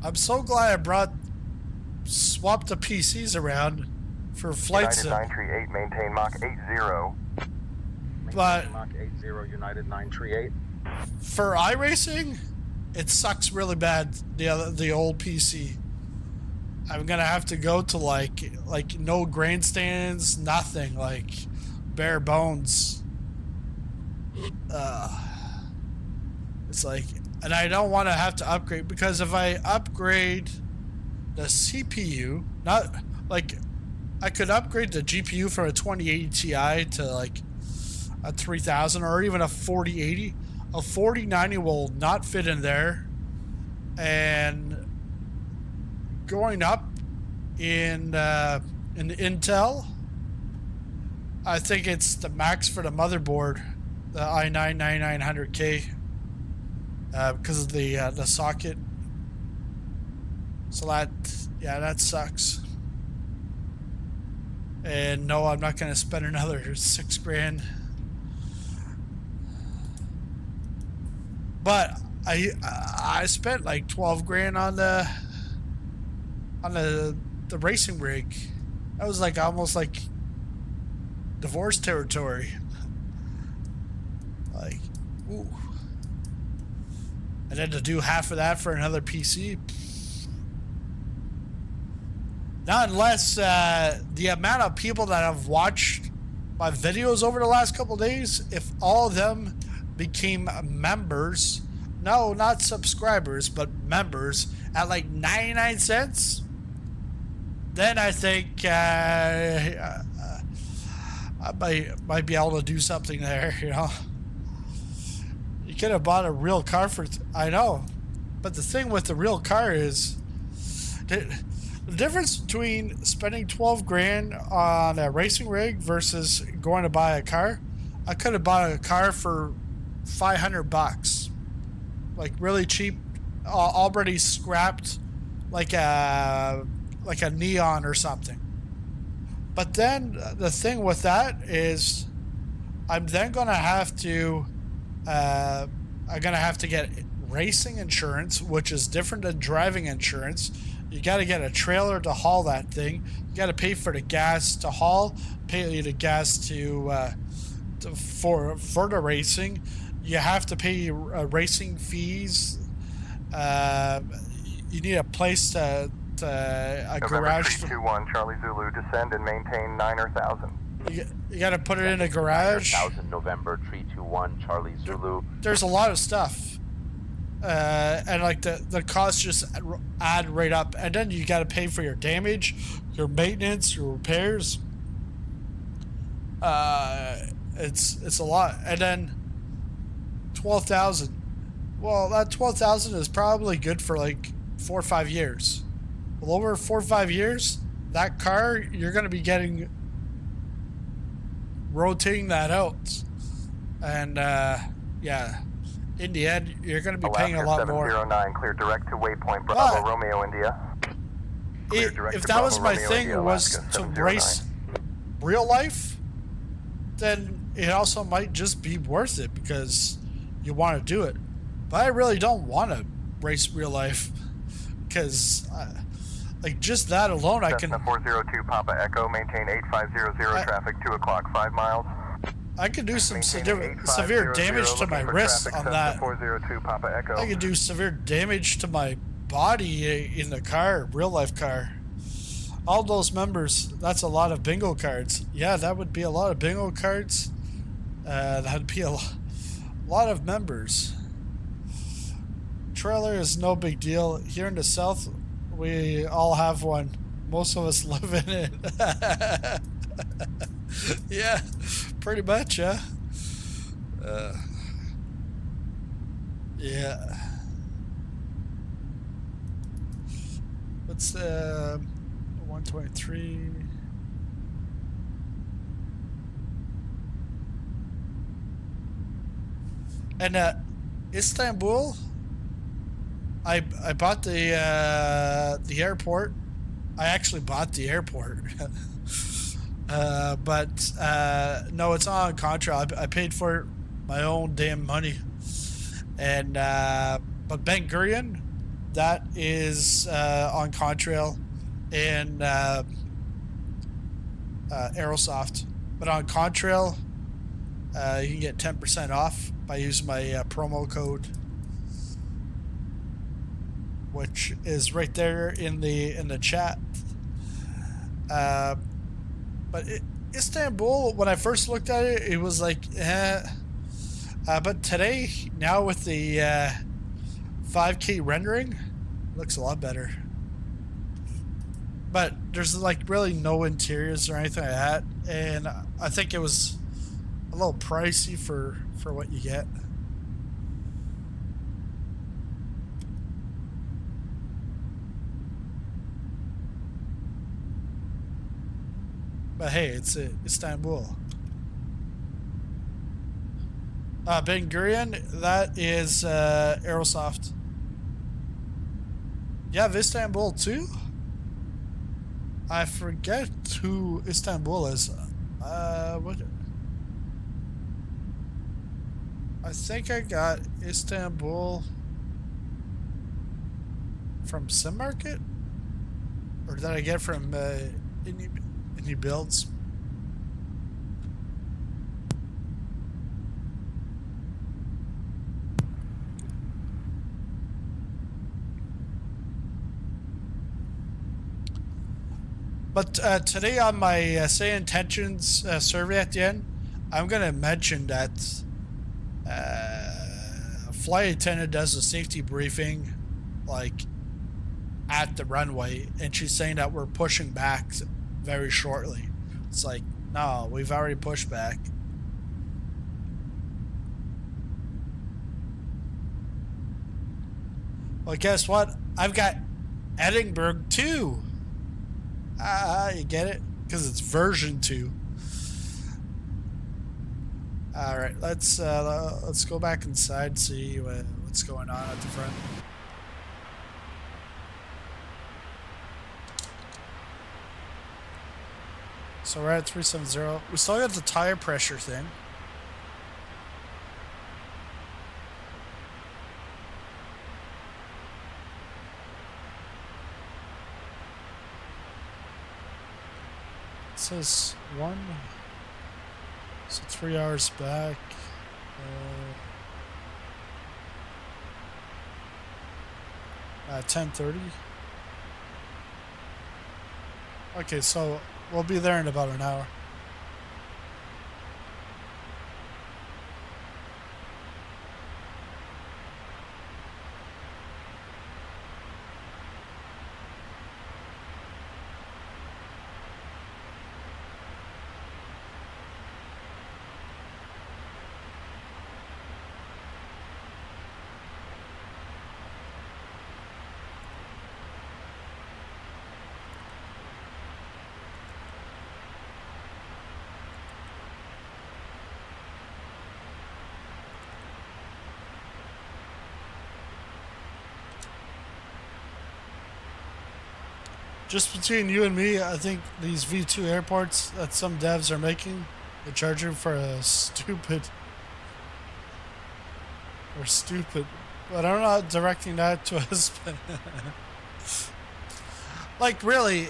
I'm so glad I swapped the PCs around for flight sim. United 938, maintain Mach 80. But Mach 80, United 938. For iRacing, it sucks really bad. The old PC. I'm gonna have to go to like no grandstands, nothing, like bare bones. It's like. And I don't want to have to upgrade, because if I upgrade the CPU, not like I could upgrade the GPU from a 2080 Ti to like a 3000 or even a 4080. A 4090 will not fit in there. And going up in Intel, I think it's the max for the motherboard, the i9-9900K. Because of the socket. So that sucks. And no, I'm not going to spend another $6,000. But I spent like $12,000 on the racing rig. That was like almost like divorce territory. Like, ooh. And then to do half of that for another PC. Not unless the amount of people that have watched my videos over the last couple of days, if all of them became members, no, not subscribers, but members at like 99 cents, then I think I might be able to do something there, you know. You could have bought a real car for... I know. But the thing with the real car is... The difference between spending $12,000 on a racing rig versus going to buy a car... I could have bought a car for $500. Like, really cheap. Already scrapped. Like a Neon or something. But then, the thing with that is... I'm then going to have to... I'm gonna have to get racing insurance, which is different than driving insurance. You got to get a trailer to haul that thing. You got to pay for the gas to haul, pay the gas for the racing. You have to pay racing fees. You need a place to a November garage. 321, Charlie Zulu, descend and maintain 9,000. You got to put it in a garage. 9,000 November 321 Charlie Zulu. There's a lot of stuff, and like the costs just add right up, and then you got to pay for your damage, your maintenance, your repairs. It's a lot, and then 12,000. Well, that 12,000 is probably good for like 4 or 5 years. Well, over 4 or 5 years, that car you're going to be getting. Rotating that out, and yeah, in the end, you're going to be paying a lot more. 709, clear direct to waypoint Bravo But Romeo India. If that was my thing, was to race real life, then it also might just be worth it because you want to do it. But I really don't want to race real life, because like just that alone, I can. Cessna 402 Papa Echo, maintain 8500 traffic 2 o'clock 5 miles. I could do some severe damage to my wrists on that. 402 Papa Echo. I could do severe damage to my body in the car, real life car. All those members, that's a lot of bingo cards. Yeah, that would be a lot of bingo cards. That'd be a lot of members. Trailer is no big deal. Here in the south, we all have one. Most of us live in it. Yeah, pretty much, yeah. Yeah. What's 123? And Istanbul, I bought the airport. I actually bought the airport. But no, it's not on contract. I paid for it my own damn money. And but Ben Gurion, that is on Contrail and Aerosoft. But on Contrail, you can get 10% off by using my promo code, which is right there in the chat. But Istanbul, when I first looked at it, it was like, but today, now with the 5K rendering, looks a lot better. But there's like really no interiors or anything like that, and I think it was a little pricey for what you get. But hey, it's Istanbul. Ben Gurion, that is Aerosoft. You have Istanbul too? I forget who Istanbul is. What? I think I got Istanbul from Sim Market? Or did I get from Indie Builds? But today on my Say Intentions survey at the end, I'm going to mention that flight attendant does a safety briefing like at the runway, and she's saying that we're pushing back very shortly. It's like, no, we've already pushed back. Well, guess what? I've got Edinburgh too. You get it? Because it's version 2. All right, let's go back inside and see what's going on at the front. So we're at 370. We still got the tire pressure thing. It says 1. So 3 hours back. 10:30. Okay, so we'll be there in about an hour. Just between you and me, I think these V2 airports that some devs are making, they're charging for a stupid But I'm not directing that to us. Like, really,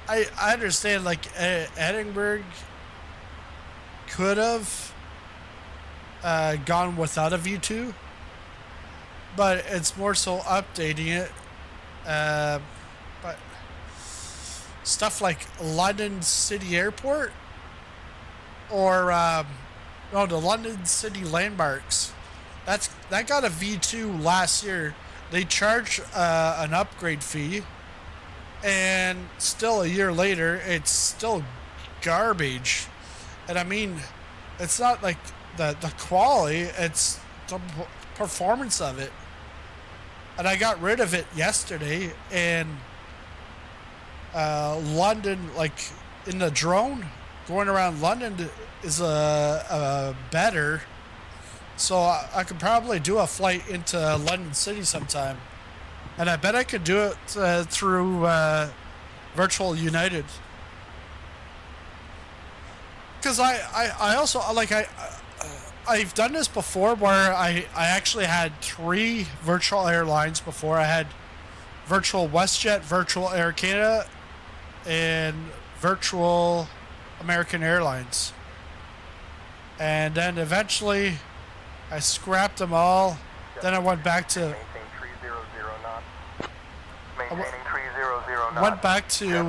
I understand, like, Edinburgh could have gone without a V2, but it's more so updating it. But stuff like London City Airport or no, the London City Landmarks, that got a V2 last year. They charge an upgrade fee, and still a year later, it's still garbage. And I mean, it's not like the quality, it's the performance of it. And I got rid of it yesterday, and London, like in the drone, going around London is better. So I could probably do a flight into London City sometime. And I bet I could do it through Virtual United. Because I also, like, I've done this before where I actually had 3 virtual airlines before. I had Virtual WestJet, Virtual Air Canada, and Virtual American Airlines. And then eventually I scrapped them all. Then I went back to went back to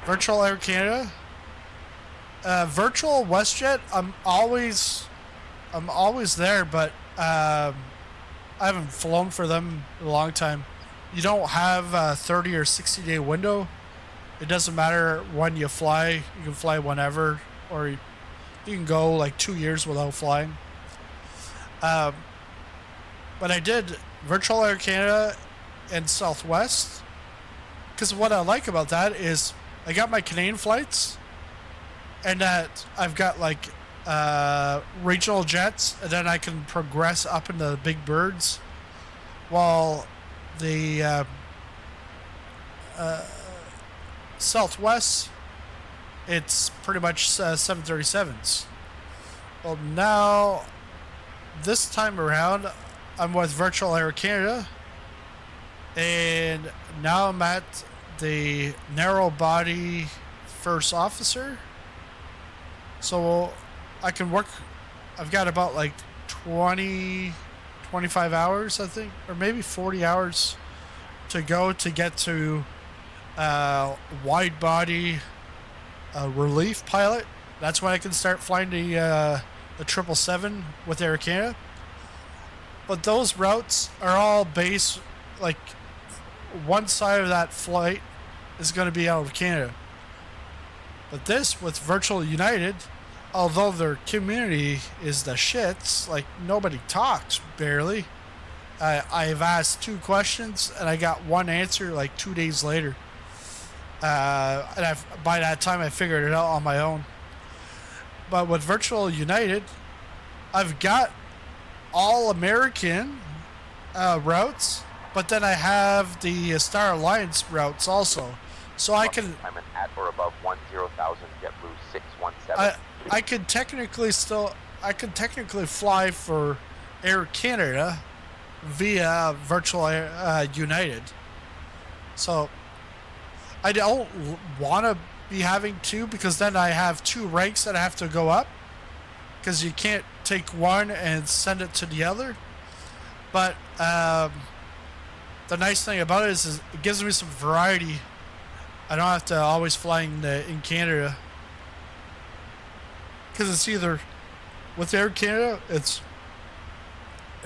Virtual Air Canada. Virtual WestJet, I'm always there, but I haven't flown for them in a long time. You don't have a 30 or 60 day window. It doesn't matter when you fly. You can fly whenever, or you can go like 2 years without flying. But I did Virtual Air Canada and Southwest, because what I like about that is I got my Canadian flights, and that I've got like regional jets, and then I can progress up into the big birds, while the Southwest, it's pretty much 737s. Well, now this time around I'm with Virtual Air Canada, and now I'm at the narrow body first officer. So I can work, I've got about like 25 hours, I think, or maybe 40 hours to go to get to wide body relief pilot. That's when I can start flying the 777 with Air Canada. But those routes are all based, like, one side of that flight is going to be out of Canada. But this, with Virtual United, although their community is the shits, like, nobody talks, barely. I've asked 2 questions, and I got 1 answer, like, 2 days later. And by that time, I figured it out on my own. But with Virtual United, I've got all American routes, but then I have the Star Alliance routes also. So I can... I'm an at or above 10,000, JetBlue 617. I could technically fly for Air Canada via Virtual United. So I don't want to be having 2, because then I have 2 ranks that I have to go up, because you can't take one and send it to the other. But the nice thing about it is it gives me some variety. I don't have to always fly in Canada, because it's either with Air Canada, it's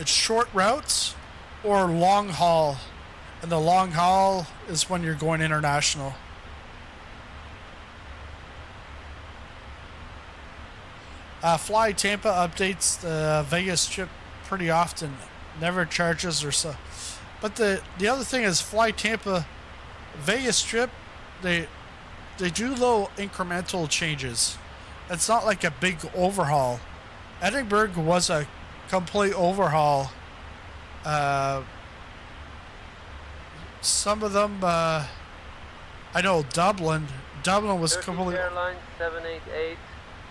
short routes or long haul, and the long haul is when you're going international. Fly Tampa updates the Vegas trip pretty often, never charges or so. But the other thing is, Fly Tampa Vegas trip, they do little incremental changes. It's not like a big overhaul. Edinburgh was a complete overhaul. Some of them, I know Dublin was Turkish completely... Airlines 788,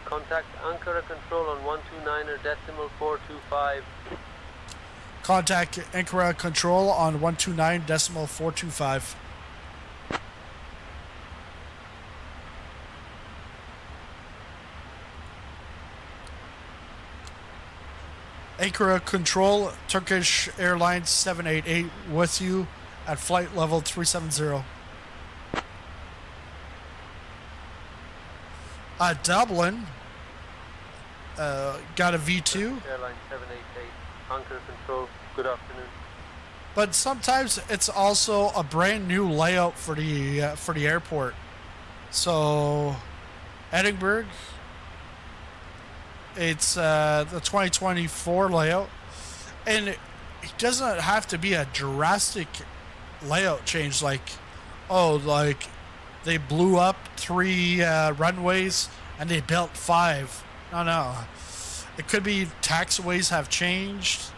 contact Ankara Control on 129er decimal 425. Contact Ankara Control on 129.425. Ankara Control, Turkish Airlines 788 with you at flight level 370. Dublin, got a V2. Airline 788, Ankara Control, good afternoon. But sometimes it's also a brand new layout for the airport. So, Edinburgh, it's the 2024 layout, and it doesn't have to be a drastic layout change. Like, like they blew up 3 runways and they built 5. No. It could be taxiways have changed.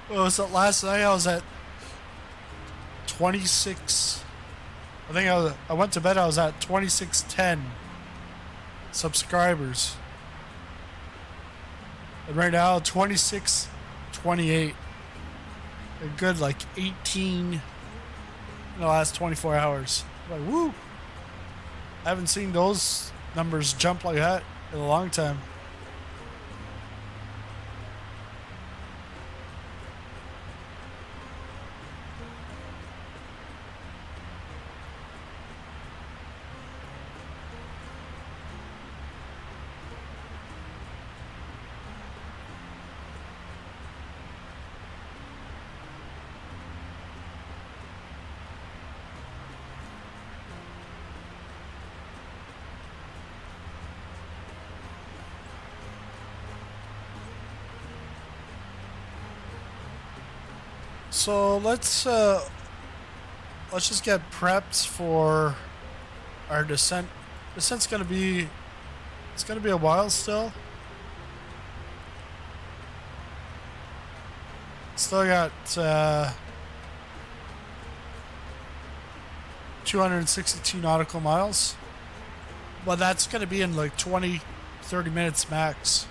What was it last night? I was at 26. I think I went to bed. I was at 2610 subscribers, and right now 2628. A good like 18 in the last 24 hours. Like woo! I haven't seen those numbers jump like that in a long time. So let's just get prepped for our descent. Descent's gonna be a while still. Still got 262 nautical miles, but that's gonna be in like 20-30 minutes max.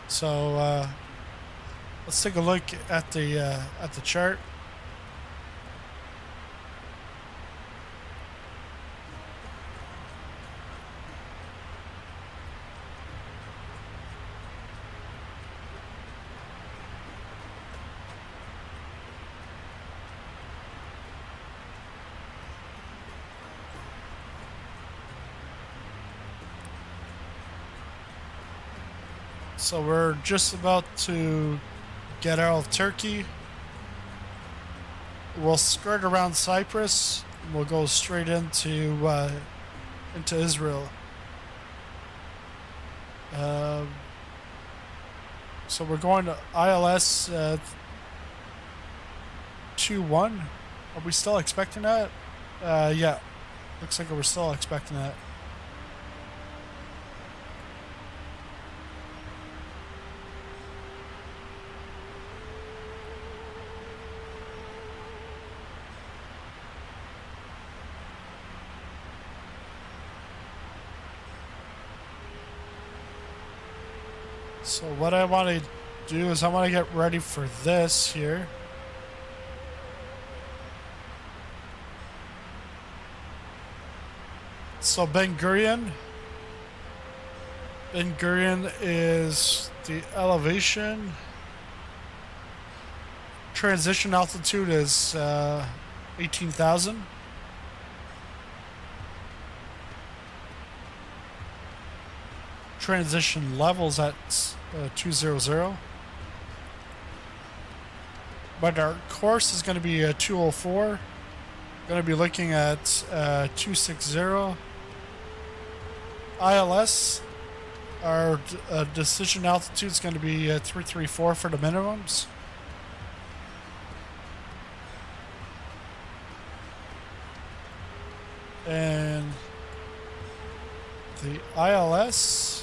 So let's take a look at the chart. So we're just about to get out of Turkey. We'll skirt around Cyprus and we'll go straight into Israel. So we're going to ILS 21. Are we still expecting that? Yeah, looks like we're still expecting that. So what I want to do is I want to get ready for this here. So Ben Gurion is the elevation. Transition altitude is 18,000. Transition levels at 200. But our course is going to be 204. Going to be looking at 260. ILS, our decision altitude is going to be 334 for the minimums. And the ILS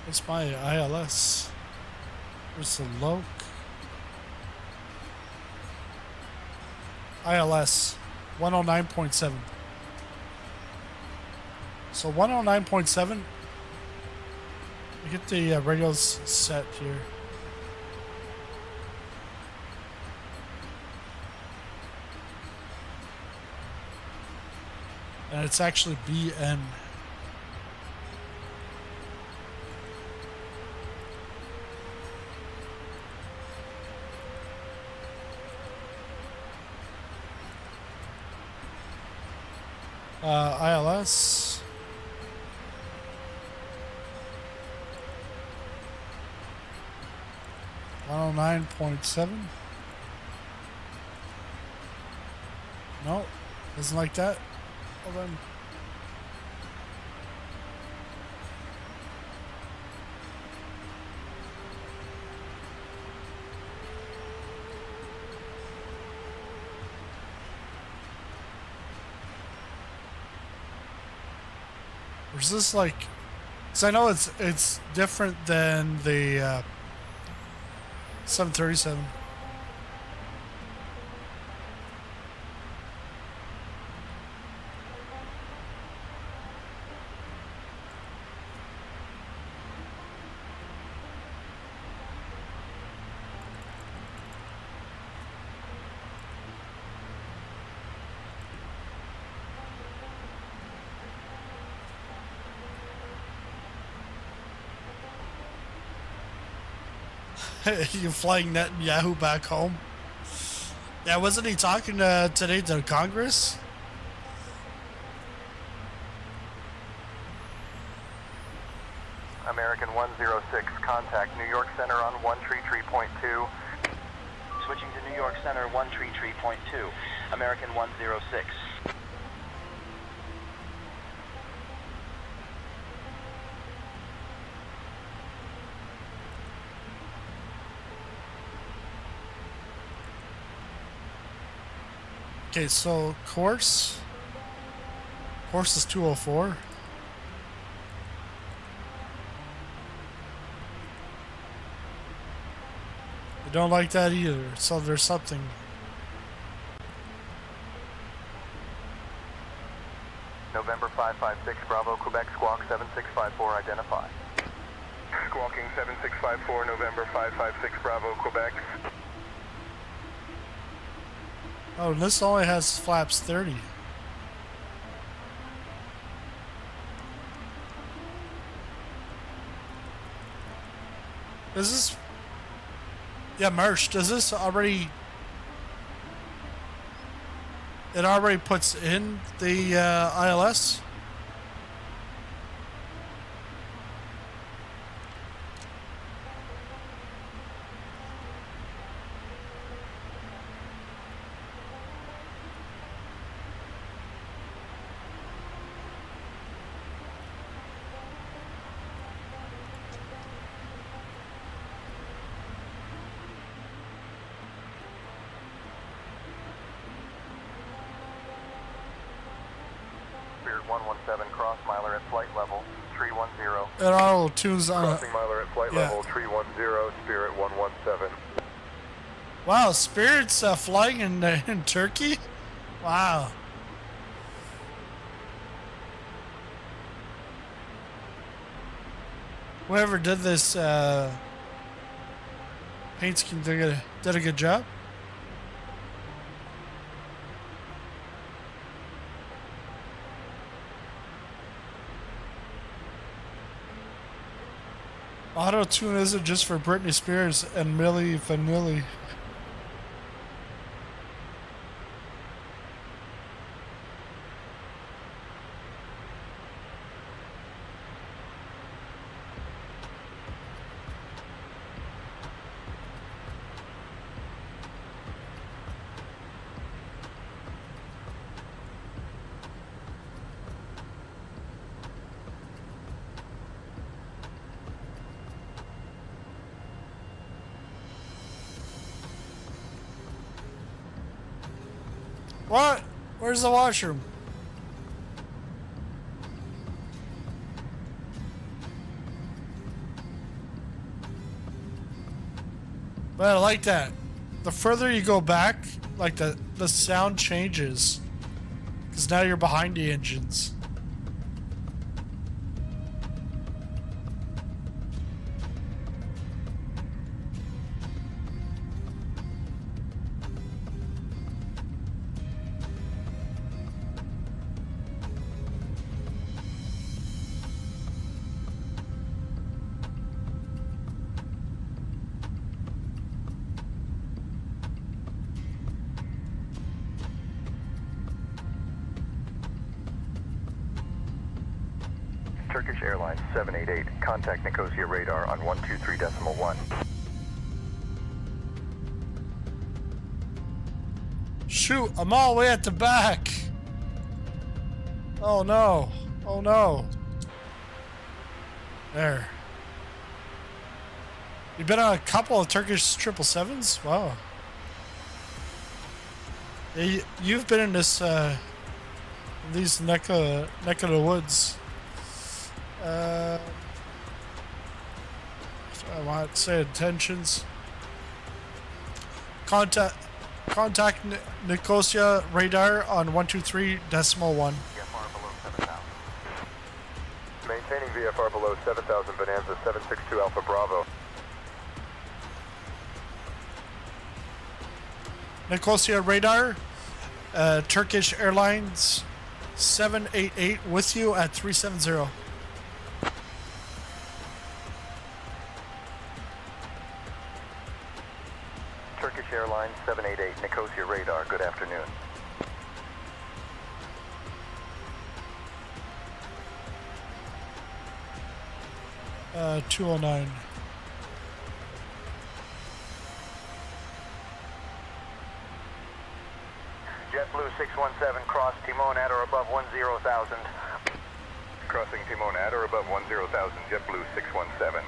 what's my ILS? Where's the Yoke? ILS 109.7. So 109.7. We get the radios set here. And it's actually BN. ILS 109.7. No, doesn't like that. Hold on. Or is this like, because I know it's different than the 737. You flying Netanyahu back home? Yeah, wasn't he talking today to Congress? American 106, contact New York Center on 133.2. Switching to New York Center 133.2. American 106. Okay, so course is 204. I don't like that either, so there's something. November 556, Bravo, Quebec, squawk 7654, identify. Squawking 7654, November 556, Bravo, Quebec. Oh, and this only has flaps 30. Is this... Yeah, Merch, does this already... It already puts in the ILS? 117, cross miler at flight level 310. It auto tunes on. Crossing miler at flight level 310, Spirit 117. Wow, Spirit's flying in Turkey? Wow. Whoever did this paint scheme did a good job. Auto-tune isn't just for Britney Spears and Milli Vanilli. What? Where's the washroom? But I like that. The further you go back, like the sound changes. Because now you're behind the engines. Turkish Airlines 788, contact Nicosia radar on 123.1. Shoot, I'm all the way at the back. Oh no. Oh no. There. You've been on a couple of Turkish 777s? Wow. Yeah, you've been in this, these neck of the woods. I want to say intentions. Contact Nicosia radar on 123.1. VFR below 7,000. Maintaining VFR below 7,000, Bonanza 762 Alpha Bravo. Nicosia radar, Turkish Airlines 788 with you at 370. Turkish Airlines 788, Nicosia radar, good afternoon. Uh, 209. JetBlue 617, cross Timon at or above 10,000. Crossing Timon at or above 10,000, JetBlue 617.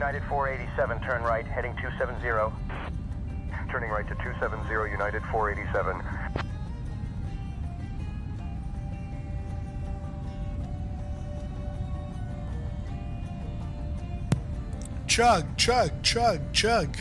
United 487, turn right, heading 270. Turning right to 270, United 487. chug, chug, chug, chug.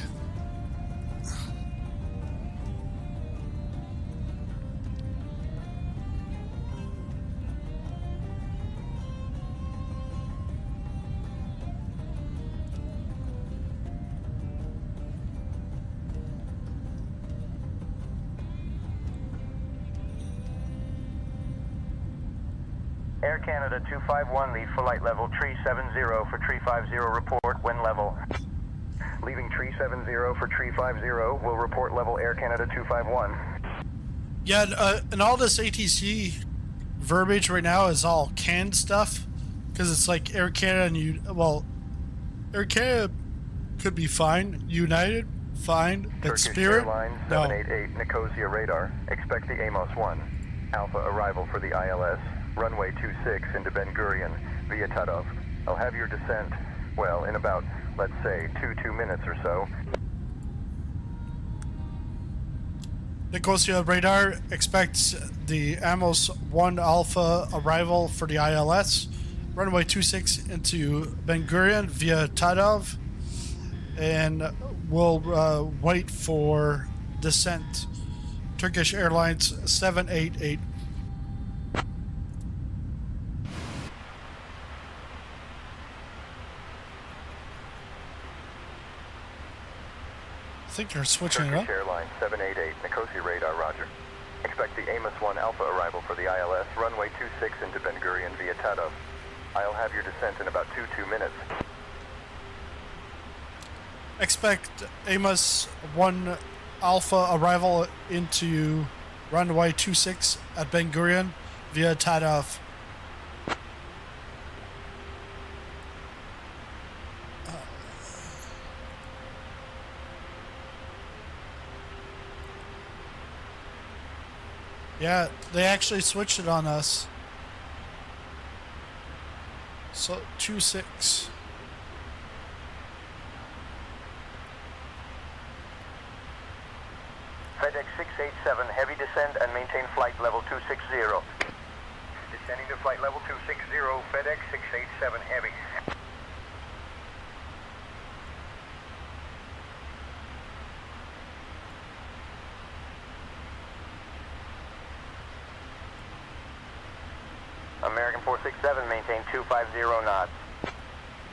Air Canada 251, leave flight level tree 70 for tree 50, report wind level. Leaving tree 70 for tree 50, will report level Air Canada 251. Yeah, and all this ATC verbiage right now is all canned stuff, because it's like Air Canada and Air Canada could be fine, United fine, but Turkish Spirit, Airlines no. 788 Nicosia radar. Expect the Amos 1. Alpha arrival for the ILS. Runway 26 into Ben Gurion via Tadov. I'll have your descent, well, in about, let's say, 2 minutes or so. Nicosia radar expects the Amos 1 Alpha arrival for the ILS. Runway 26 into Ben Gurion via Tadov. And we'll wait for descent. Turkish Airlines 788. I think you're switching it up. Turkish Airlines 788 Nicosia radar, roger. Expect the Amos 1 Alpha arrival for the ILS. Runway 26 into Ben Gurion via Tadov. I'll have your descent in about 2 minutes. Expect Amos 1 Alpha arrival into runway 26 at Ben Gurion via Tadov. Yeah, they actually switched it on us. So 26. FedEx 687, heavy descent and maintain flight level 260. Descending to flight level 260, FedEx 687, heavy. American 467, maintain 250 knots.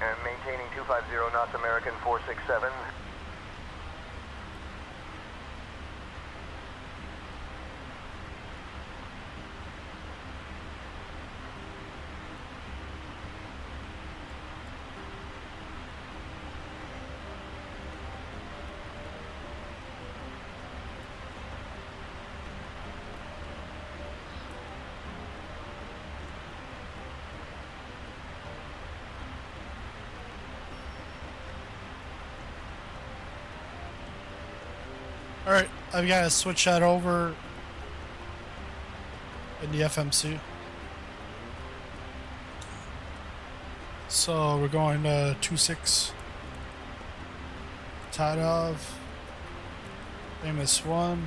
And maintaining 250 knots, American 467. Alright, I've got to switch that over in the FMC. So we're going to 26 Tadov, Amos 1.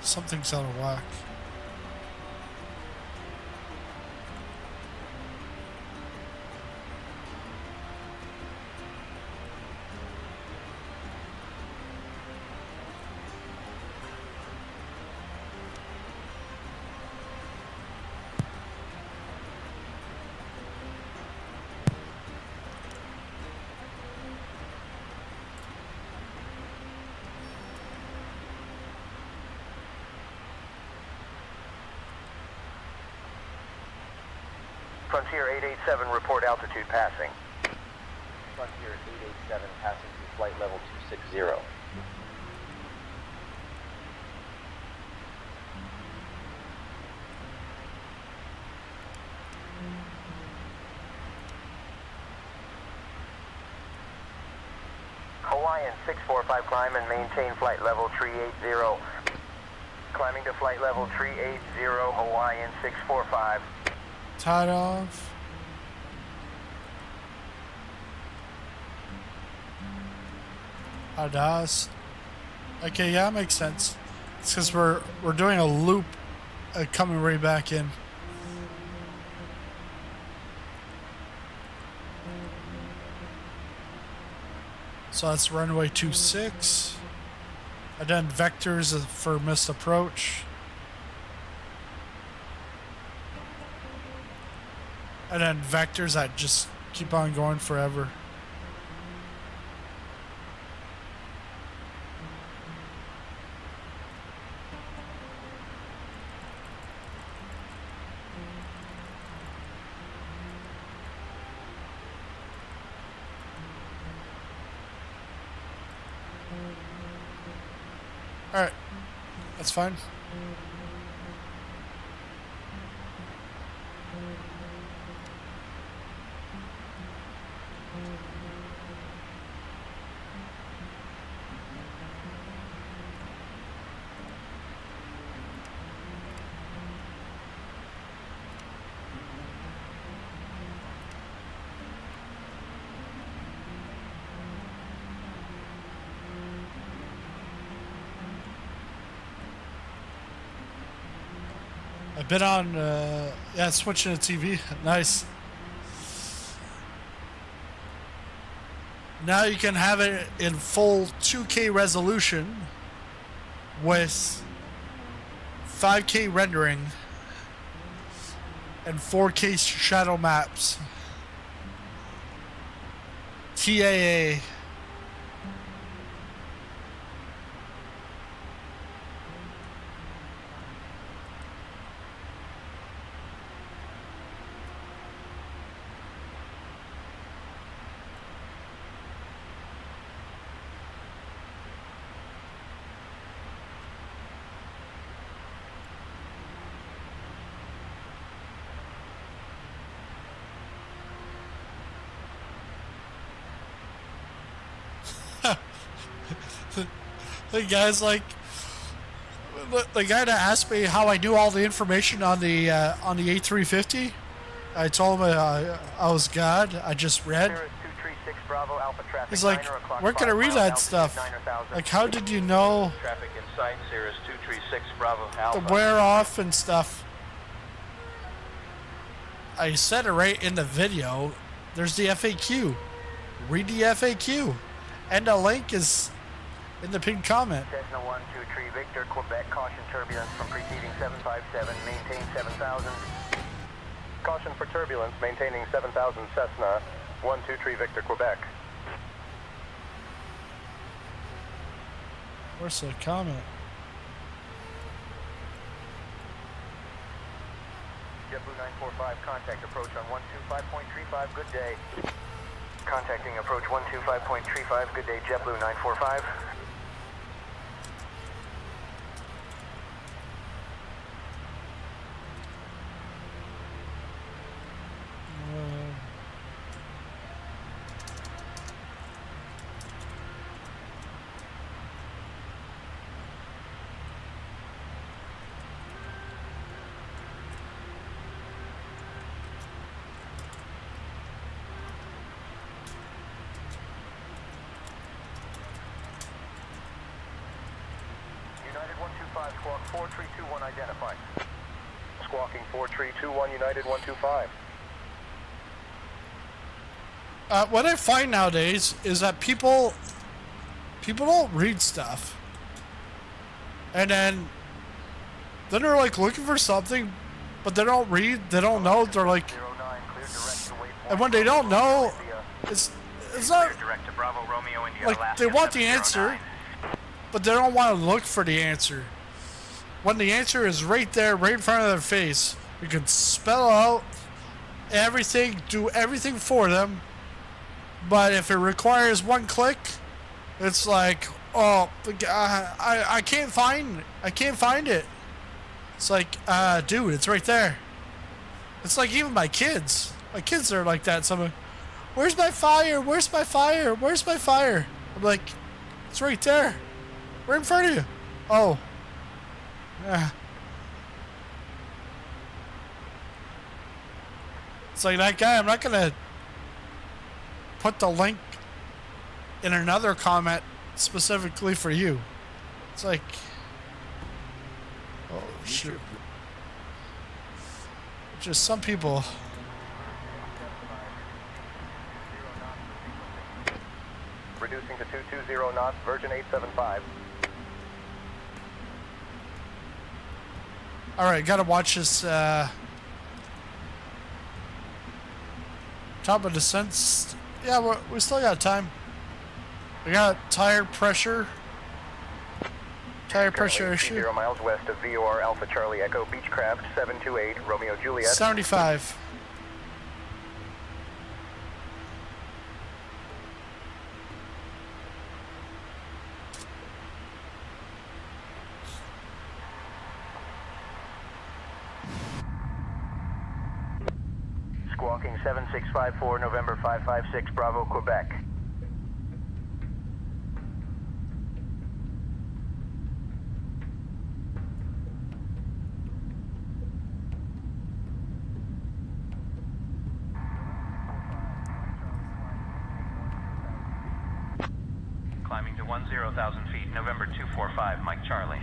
Something's out of whack. Frontier 887, report altitude passing. Frontier 887 passing through flight level 260. Hawaiian 645, climb and maintain flight level 380. Climbing to flight level 380, Hawaiian 645. Tied off. Adas. Okay, yeah, makes sense. It's because we're doing a loop coming right back in. So that's runway 26. And then vectors for missed approach. And then vectors that just keep on going forever. Alright, that's fine. I've been on, yeah, switching to TV. Nice. Now you can have it in full 2K resolution with 5K rendering and 4K shadow maps. TAA. The guy's like, the guy that asked me how I knew all the information on the A350. I told him I was God. I just read. He's like, where can I read that stuff? Like, how did you know Traffic in sight, Cirrus 236 Bravo Alpha. the wear off and stuff? I said it right in the video. There's the FAQ. Read the FAQ. And the link is in the pinned comment. Cessna 123 Victor, Quebec, caution turbulence from preceding 757, maintain 7000. Caution for turbulence, maintaining 7000 Cessna 123 Victor, Quebec. Where's the comment? JetBlue 945, contact approach on 125.35, good day. Contacting approach 125.35, good day, JetBlue 945. Squawk 4321 identified. Squawking 4321 United 125. What I find nowadays is that people don't read stuff, and then they're like looking for something, but they don't read, they don't know. They're like, and when they don't know, it's not like they want the answer, but they don't want to look for the answer. When the answer is right there, right in front of their face, you can spell out everything, do everything for them. But if it requires one click, it's like, oh, I can't find it. It's like, dude, it's right there. It's like even my kids are like that. Someone, where's my fire? Where's my fire? Where's my fire? I'm like, it's right there. Right in front of you. Oh. Yeah. It's like that guy, I'm not gonna put the link in another comment specifically for you. It's like, oh shoot. Just some people. Reducing to 220 knots, Virgin 875. Alright, gotta watch this, top of descent. Yeah, we still got time. We got tire pressure. Tire pressure issue. 0 miles west of VOR Alpha Charlie Echo Beechcraft 728 Romeo Juliet. 75. Squawking 7654 November 556 Bravo Quebec. Climbing to 10,000 feet, November 245, Mike Charlie.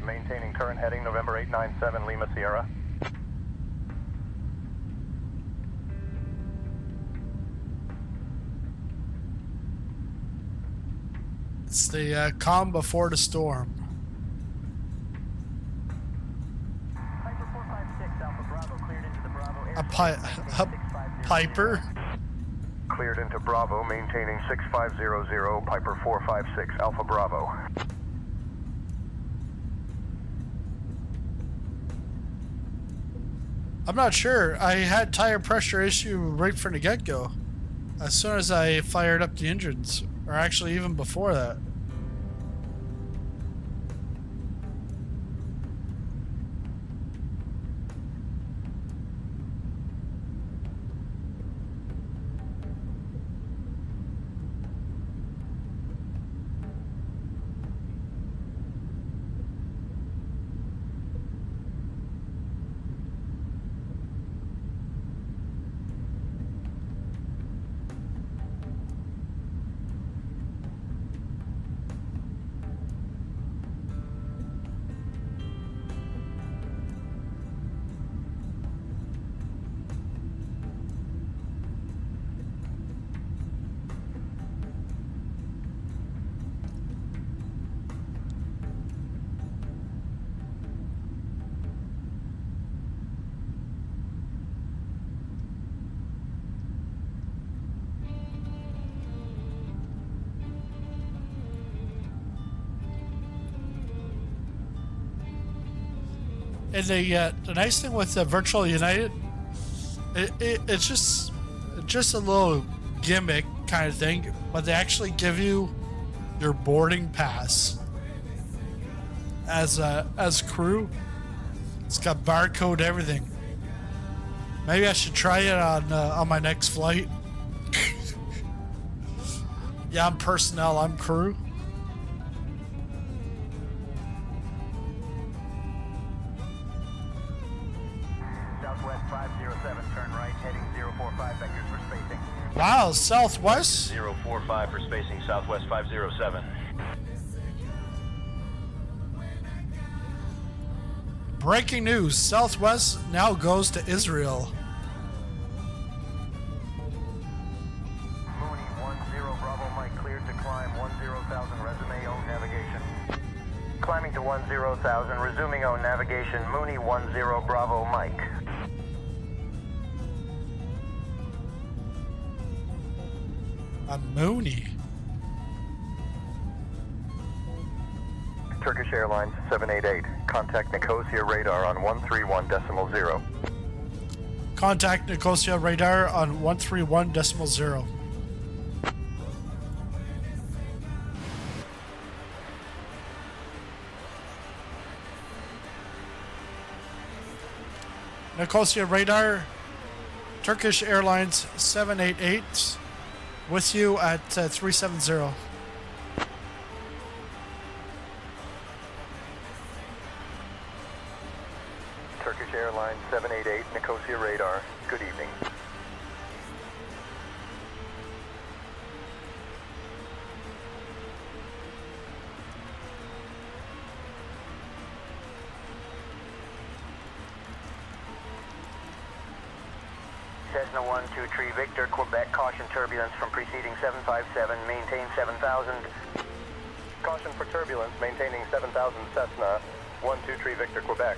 Maintaining current heading, November 897 Lima Sierra. It's the calm before the storm. Piper 456 Alpha Bravo cleared into the Bravo air. A Piper? Cleared into Bravo, maintaining 6500 Piper 456 Alpha Bravo. I'm not sure. I had tire pressure issue right from the get-go. As soon as I fired up the engines. Or actually even before that. And the nice thing with the Virtual United, it's just a little gimmick kind of thing, but they actually give you your boarding pass as crew. It's got barcode, everything. Maybe I should try it on my next flight. Yeah, I'm personnel, I'm crew. Southwest 507, turn right, heading 045 vectors for spacing. Wow, Southwest? 045 for spacing, Southwest 507. Breaking news, Southwest now goes to Israel. Mooney 10 Bravo Mike cleared to climb 10,000 resume own navigation. Climbing to 10,000, resuming own navigation, Mooney 10 Bravo Mike. A Mooney. Turkish Airlines 788. Contact Nicosia radar on 131.0. Contact Nicosia radar on 131.0. Nicosia radar, Turkish Airlines 788, with you at 370. Turkish Airlines 788, Nicosia radar. Good evening. Cessna 123 Victor, Quebec, caution turbulence from preceding 757, maintain 7,000. Caution for turbulence, maintaining 7,000 Cessna 123 Victor, Quebec.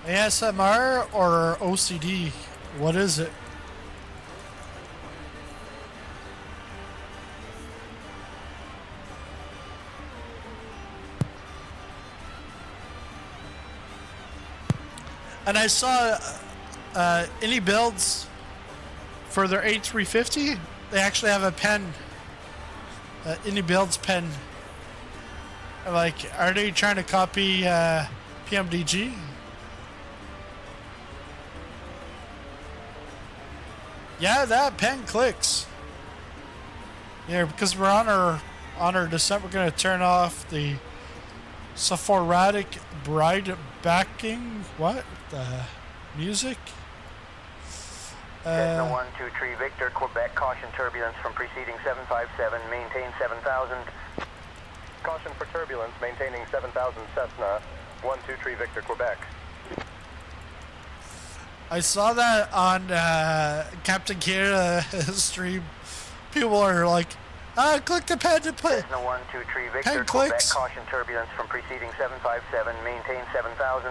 ASMR or OCD? What is it? And I saw any builds for their A350, they actually have a pen, any builds pen. Like, are they trying to copy PMDG? Yeah, that pen clicks. Yeah, because we're on our descent, we're gonna turn off the Sephoratic bride backing. What the music? Cessna 123 Victor, Quebec, caution turbulence from preceding 757, maintain 7,000. Caution for turbulence, maintaining 7,000 Cessna 123 Victor, Quebec. I saw that on Captain Canada stream. People are like, click the pen to play. Cessna 123 Victor, Pen Quebec, clicks. caution turbulence from preceding 757, maintain 7,000.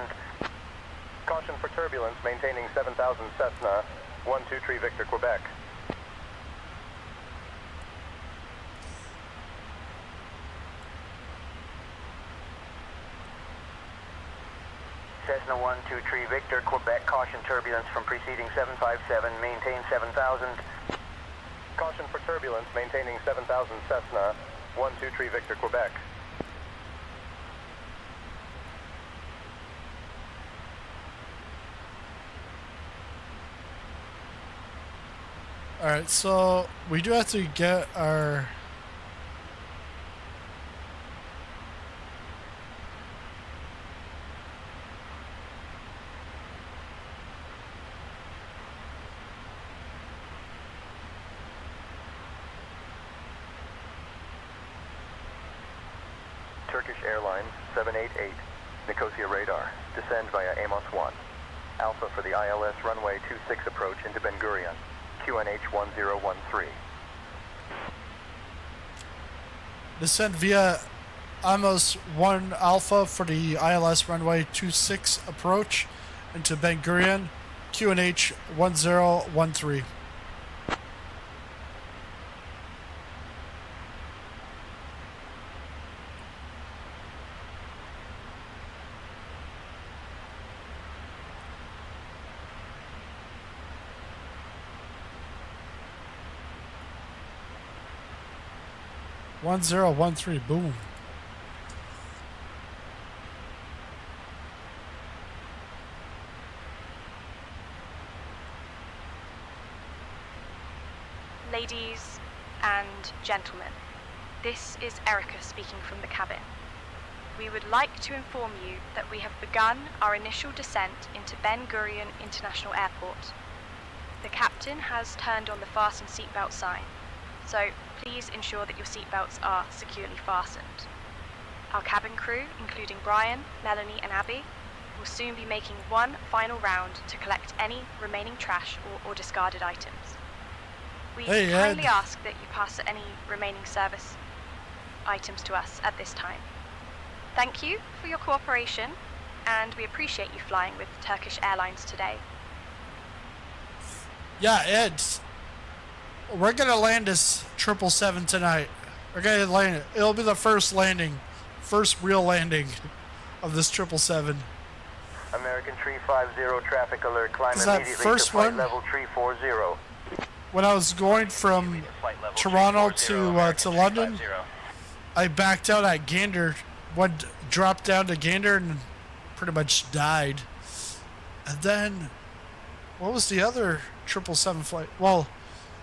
Caution for turbulence, maintaining 7,000 Cessna 123 Victor, Quebec. Cessna 123 Victor, Quebec, caution turbulence from preceding 757, maintain 7,000. Caution for turbulence, maintaining 7,000 Cessna 123 Victor, Quebec. Alright, so we do have to get our... Turkish Airlines 788, Nicosia radar. Descend via Amos 1. Alpha for the ILS runway 26 approach into Ben Gurion. QNH 1013. Descend via Amos 1 Alpha for the ILS runway 26 approach into Ben Gurion, QNH 1013. One zero one three, boom. Ladies and gentlemen, this is Erica speaking from the cabin. We would like to inform you that we have begun our initial descent into Ben Gurion International Airport. The captain has turned on the fasten seatbelt sign, so please ensure that your seatbelts are securely fastened. Our cabin crew, including Brian, Melanie and Abby, will soon be making one final round to collect any remaining trash or discarded items. We kindly ask that you pass any remaining service items to us at this time. Thank you for your cooperation, and we appreciate you flying with Turkish Airlines today. Yeah, Ed, we're gonna land this 777 tonight. We're gonna land it. It'll be the first real landing of this 777. American Tree 50 traffic alert. Climb Is that immediately first to flight one? level Tree 40. When I was going from Toronto to London, I backed out at Gander, dropped down to Gander and pretty much died. And then, what was the other 777 flight? Well,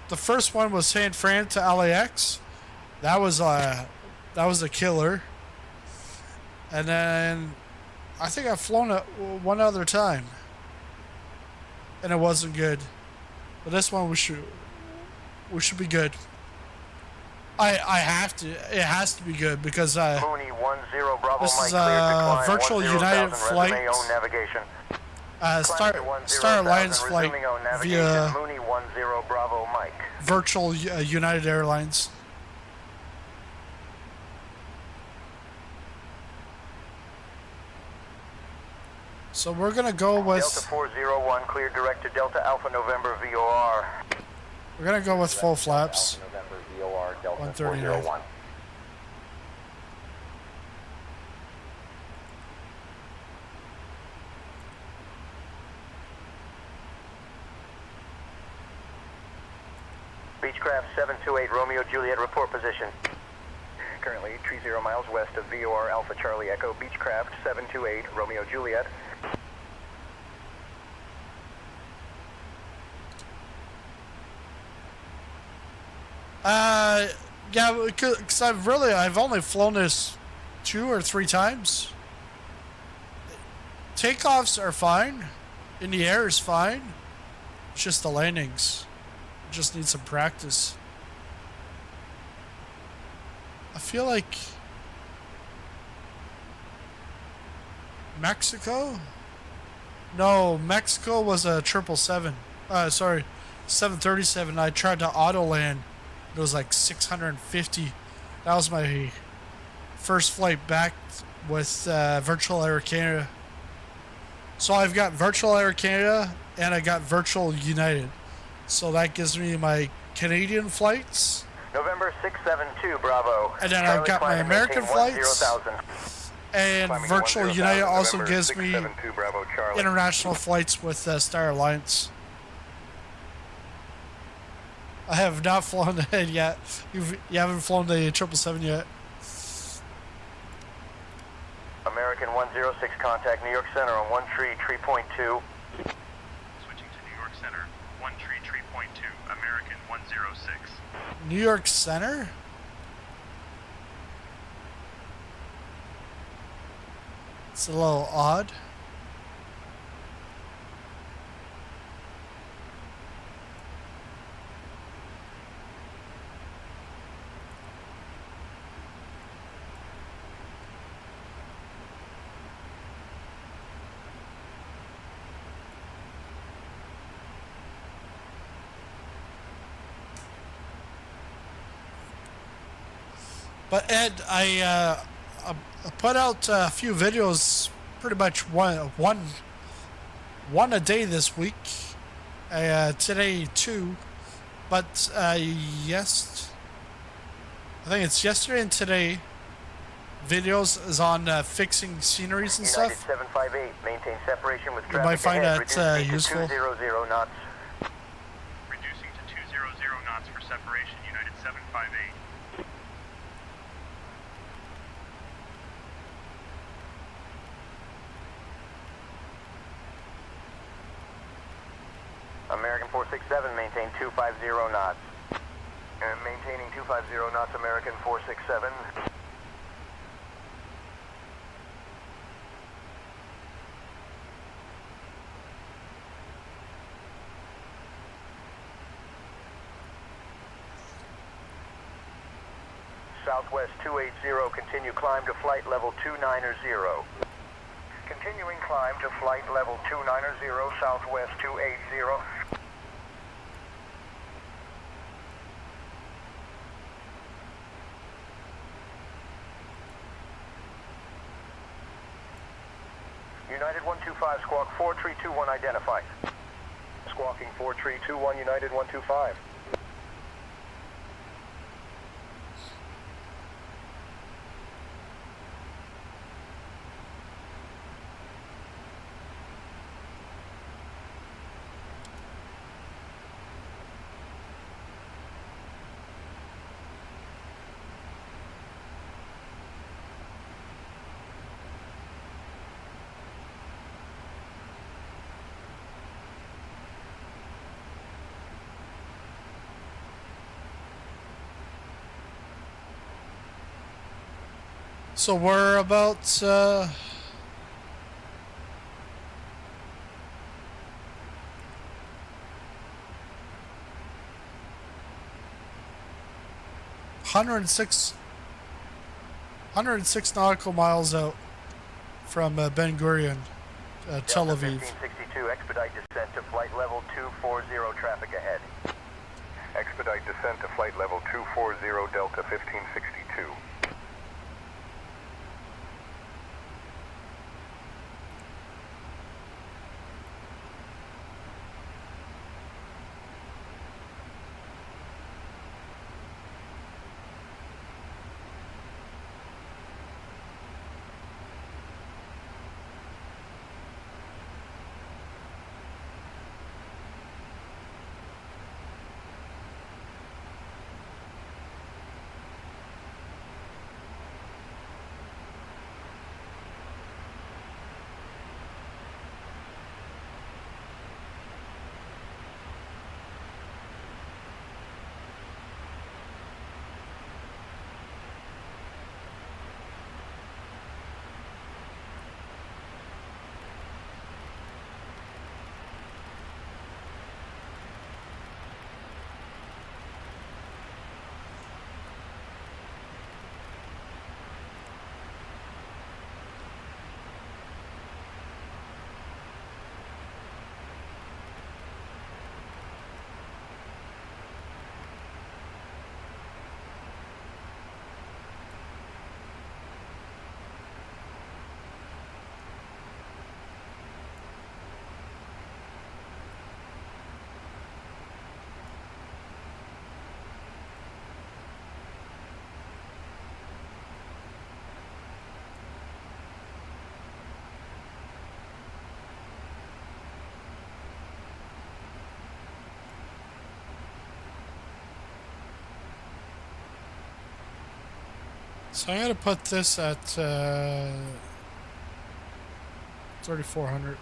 the first one was San Fran to LAX. That was a killer. And then I think I've flown it one other time, and it wasn't good. But this one we should be good. It has to be good because Mooney 10 Bravo this Mike, is cleared to climb virtual 10,000, United resume flight. own navigation. Star Alliance flight resuming own navigation. via Mooney 10 Bravo Mike. virtual United Airlines. So we're gonna go with Delta 401 cleared direct to Delta Alpha November VOR. We're gonna go with full flaps. November VOR Delta 139. 401. Beechcraft 728 Romeo Juliet, report position. Currently 30 miles west of VOR Alpha Charlie Echo. Beechcraft 728 Romeo Juliet. Yeah, because I've only flown this 2 or 3 times. Takeoffs are fine. In the air is fine. It's just the landings. Just need some practice. I feel like Mexico? No, Mexico was a 777. Sorry, 737. I tried to auto land. It was like 650. That was my first flight back with Virtual Air Canada. So I've got Virtual Air Canada and I got Virtual United. So that gives me my Canadian flights. November 672 Bravo. And then I've got my American flights. And Virtual United also gives me international flights with Star Alliance. I have not flown it yet. You haven't flown the 777 yet. American 106 contact New York Center on 1 tree 3.2. Switching to New York Center, 1 tree 3.2, American 106. New York Center? It's a little odd. But Ed, I put out a few videos, pretty much one a day this week. Today 2, but yes, I think it's yesterday and today. Videos is on fixing sceneries and United stuff. 758, maintain separation with You traffic might find ahead. that Reduce speed to useful. 200 knots. Reducing to 200 knots for separation, United 758. American 467, maintain 250 knots. And maintaining 250 knots, American 467. Southwest 280, continue climb to flight level 290. Continuing climb to flight level 290, Southwest 280. United 125, squawk 4321 identified. Squawking 4321, United 125. So we're about 106 nautical miles out from Ben Gurion, Tel Aviv. 1562, expedite descent to flight level 240, traffic ahead. Expedite descent to flight level 240, Delta 1562. So I'm gonna put this at 3,400.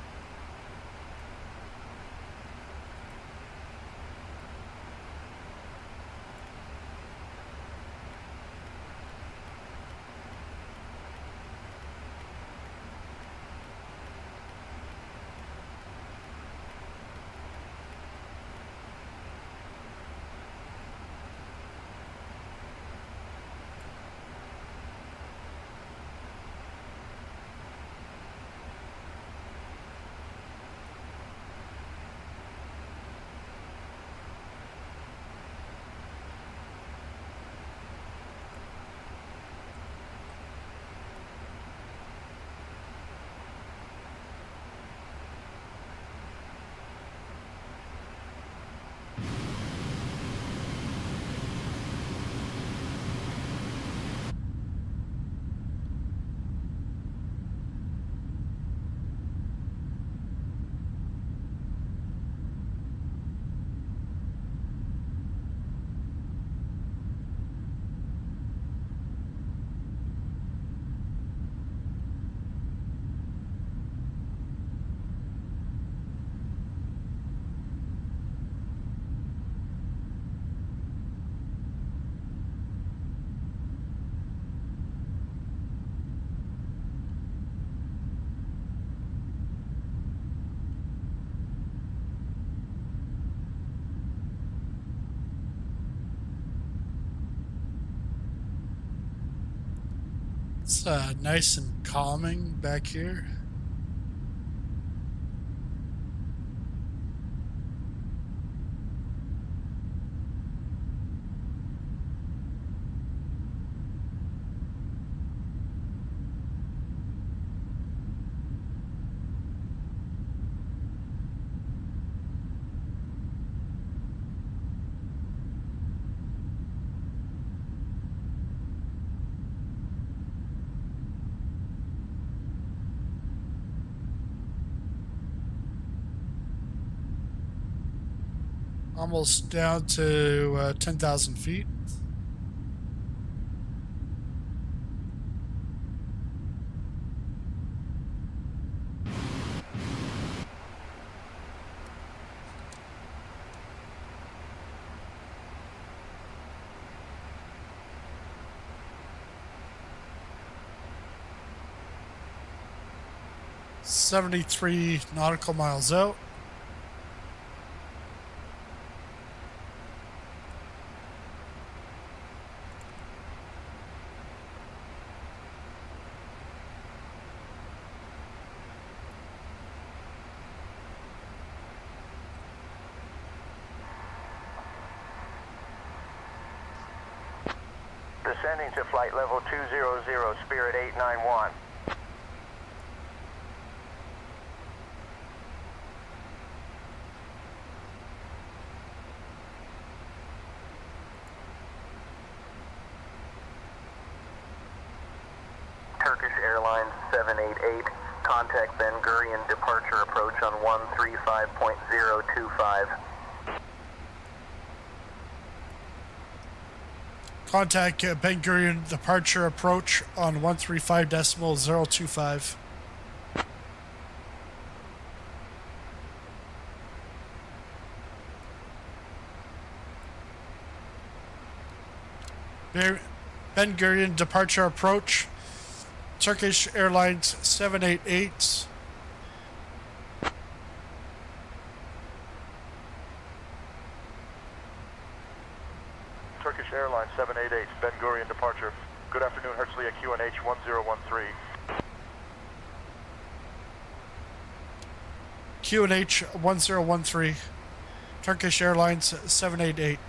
It's nice and calming back here. Almost down to 10,000 feet. $73 nautical miles out. Descending to flight level 200, Spirit 891. Turkish Airlines 788, contact Ben Gurion departure approach on 135.025. Contact Ben Gurion departure approach on 135.025. Ben Gurion departure approach. Turkish Airlines 788. Turkish Airlines 788, Ben Gurion departure. Good afternoon, Herzliya QNH 1013. QNH 1013. Turkish Airlines 788.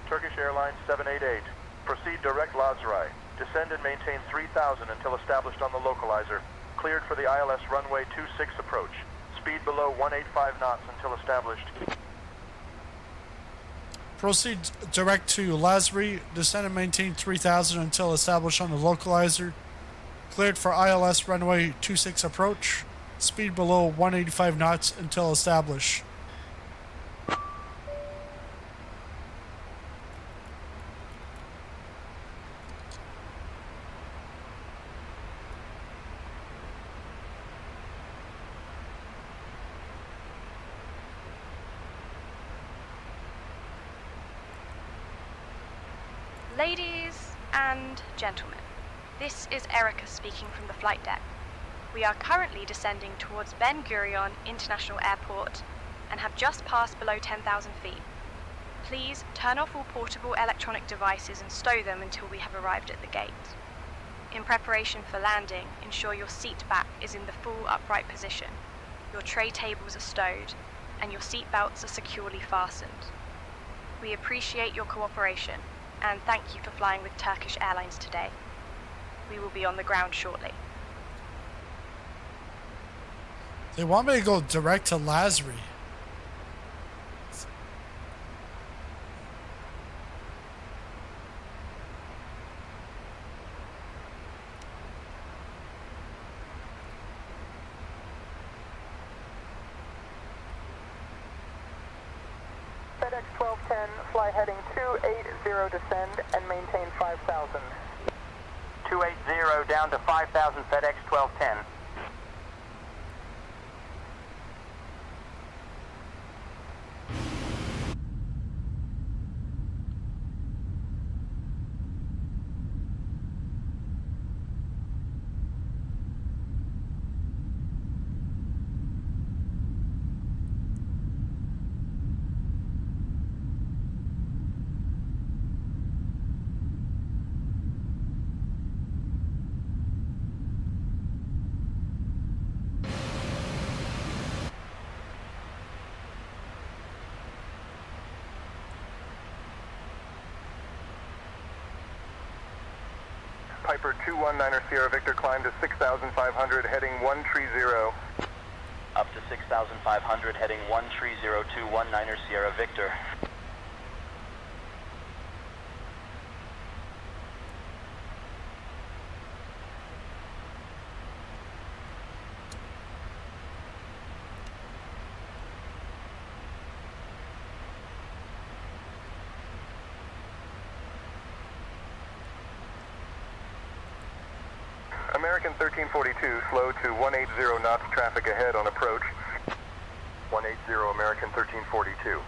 Turkish Airlines 788. Proceed direct Lazrai. Descend and maintain 3000 until established on the localizer. Cleared for the ILS runway 26 approach. Speed below 185 knots until established. Proceed direct to Lazari. Descend and maintain 3000 until established on the localizer. Cleared for ILS runway 26 approach. Speed below 185 knots until established. Ladies and gentlemen, this is Erica speaking from the flight deck. We are currently descending towards Ben Gurion International Airport and have just passed below 10,000 feet. Please turn off all portable electronic devices and stow them until we have arrived at the gate. In preparation for landing, ensure your seat back is in the full upright position, your tray tables are stowed, and your seat belts are securely fastened. We appreciate your cooperation and thank you for flying with Turkish Airlines today. We will be on the ground shortly. They want me to go direct to Lazari. FedEx 1210, fly heading 280, descend and maintain 5000. 280 down to 5000, FedEx 1210. Piper 219er Sierra Victor, climb to 6,500, heading 130. Up to 6,500, heading 130-219er Sierra Victor. American 1342, slow to 180 knots, traffic ahead on approach. 180 American 1342.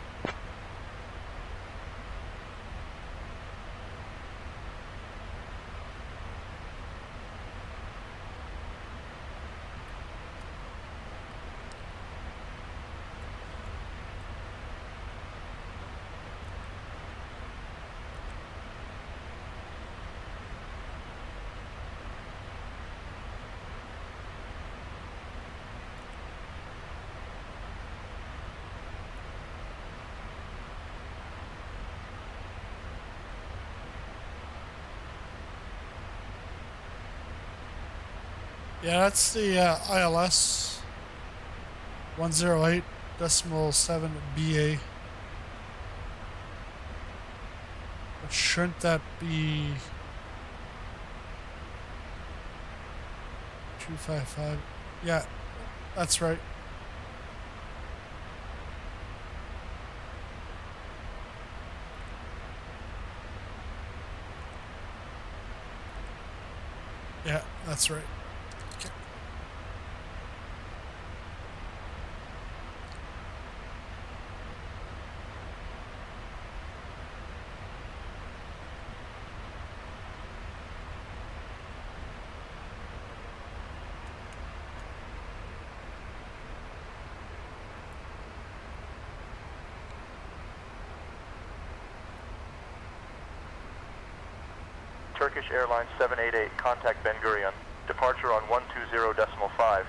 Yeah, that's the ILS 108.7 BA. Shouldn't that be 255? Yeah, that's right. Yeah, that's right. Okay. Turkish Airlines 788, contact Ben Gurion. Departure on 120.5.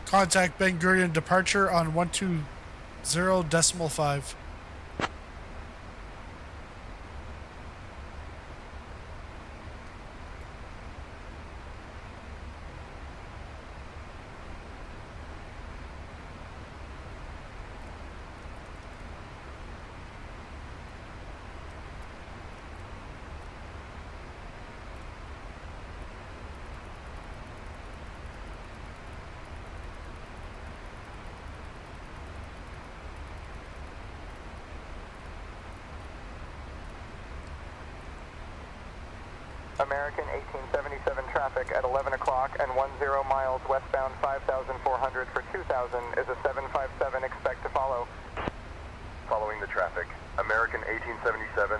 Contact Ben Gurion, departure on 120.5. American 1877 traffic at 11 o'clock and 10 miles westbound 5,400 for 2,000 is a 757, expect to follow. Following the traffic. American 1877.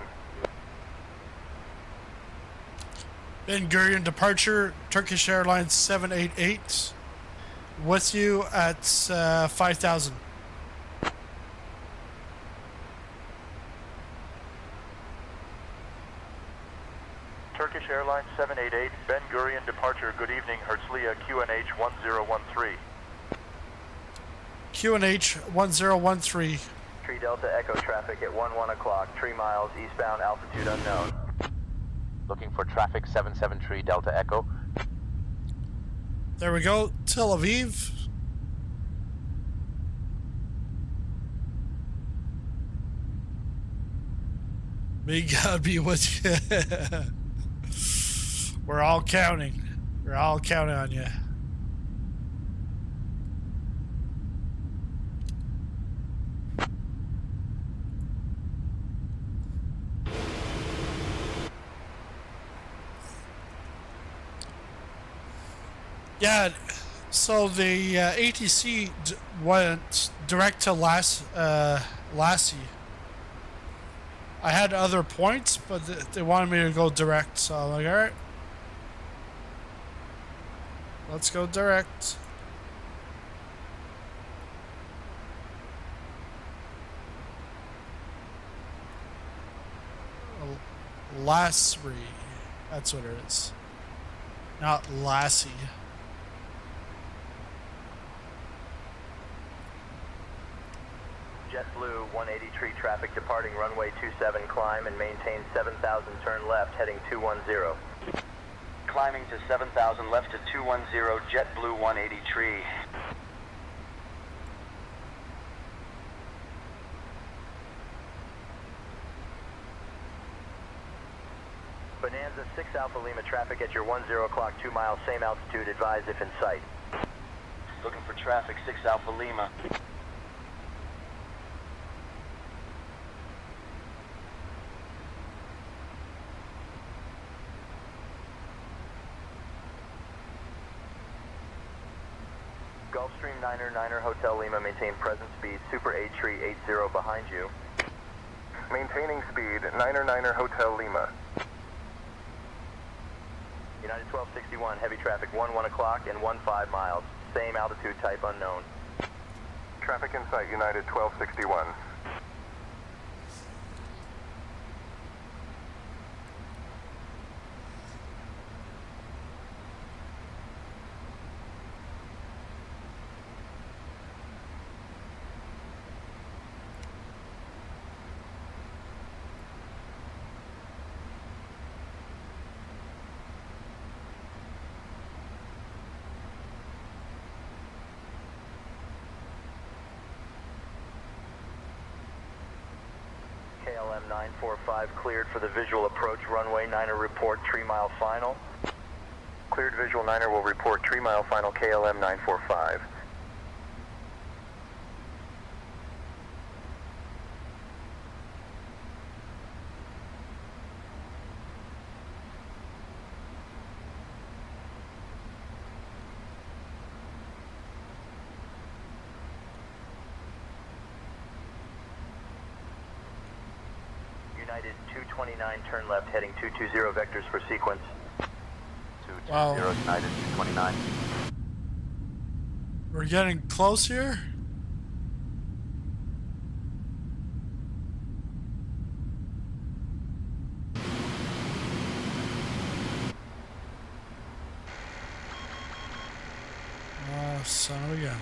Ben Gurion, departure, Turkish Airlines 788. With you at 5,000. Turkish Airlines 788, Ben Gurion departure, good evening, Herzliya, QNH 1013. QNH 1013. Tree Delta Echo traffic at 1 o'clock, 3 miles eastbound, altitude unknown. Looking for traffic 773 Delta Echo. There we go, Tel Aviv. May God be with you. We're all counting. We're all counting on you. Yeah, so the ATC went direct to Lassie. I had other points, but they wanted me to go direct, so I'm like, alright. Let's go direct. Lassie. That's what it is. Not Lassie. JetBlue 180 tree traffic departing runway 27, climb and maintain 7,000, turn left, heading 210. Climbing to 7,000, left to 210, JetBlue 180 tree. Bonanza 6 Alpha Lima traffic at your 10 o'clock, 2 miles, same altitude, advise if in sight. Looking for traffic, 6 Alpha Lima. Gulfstream 9er Hotel Lima, maintain present speed, Super 8 tree 80 behind you. Maintaining speed, 9er Hotel Lima. United 1261, heavy traffic 1 o'clock and 15 miles. Same altitude, type unknown. Traffic in sight, United 1261. KLM 945 cleared for the visual approach runway. 9er report 3 mile final. Cleared visual, 9er will report 3 mile final, KLM 945. United 229, turn left, heading 220 vectors for sequence. 220, Wow. United 229. We're getting close here. Oh, son of a gun.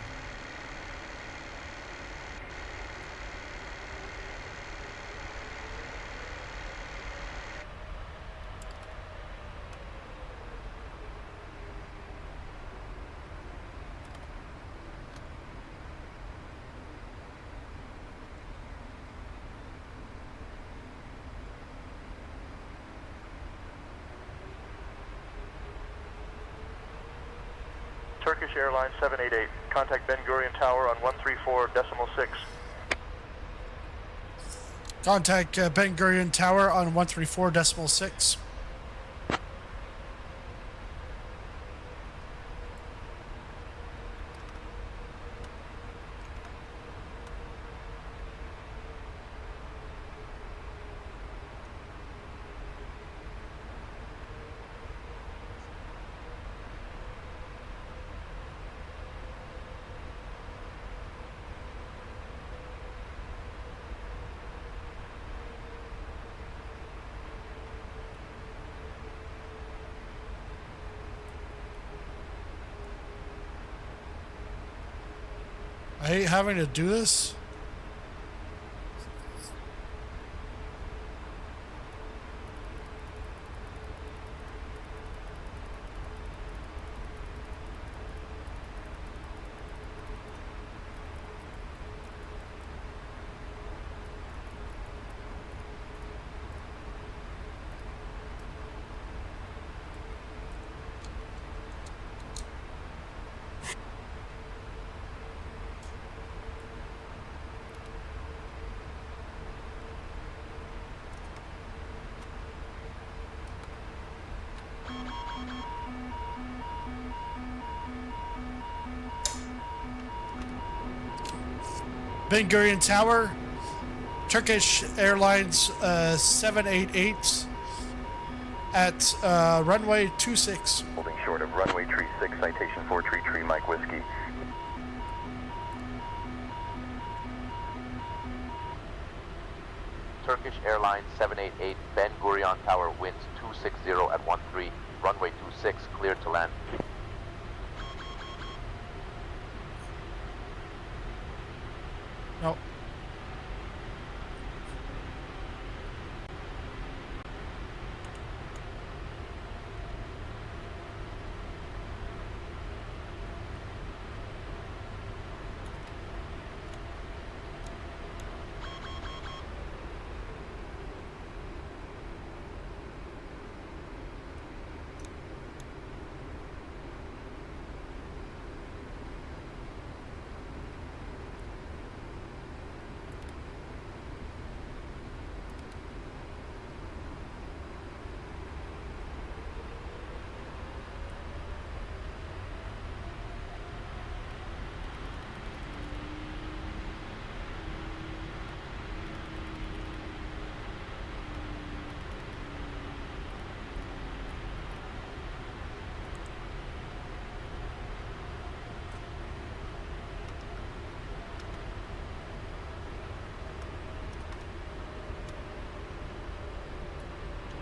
Turkish Airlines 788, contact Ben Gurion Tower on 134.6. Contact Ben Gurion Tower on 134.6. I hate having to do this. Ben Gurion Tower, Turkish Airlines 788 at runway 26. Holding short of runway tree 6, citation 433 Mike Whiskey. Turkish Airlines 788, Ben Gurion Tower, winds 260 at 13, runway 26, cleared to land. No.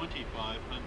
2500.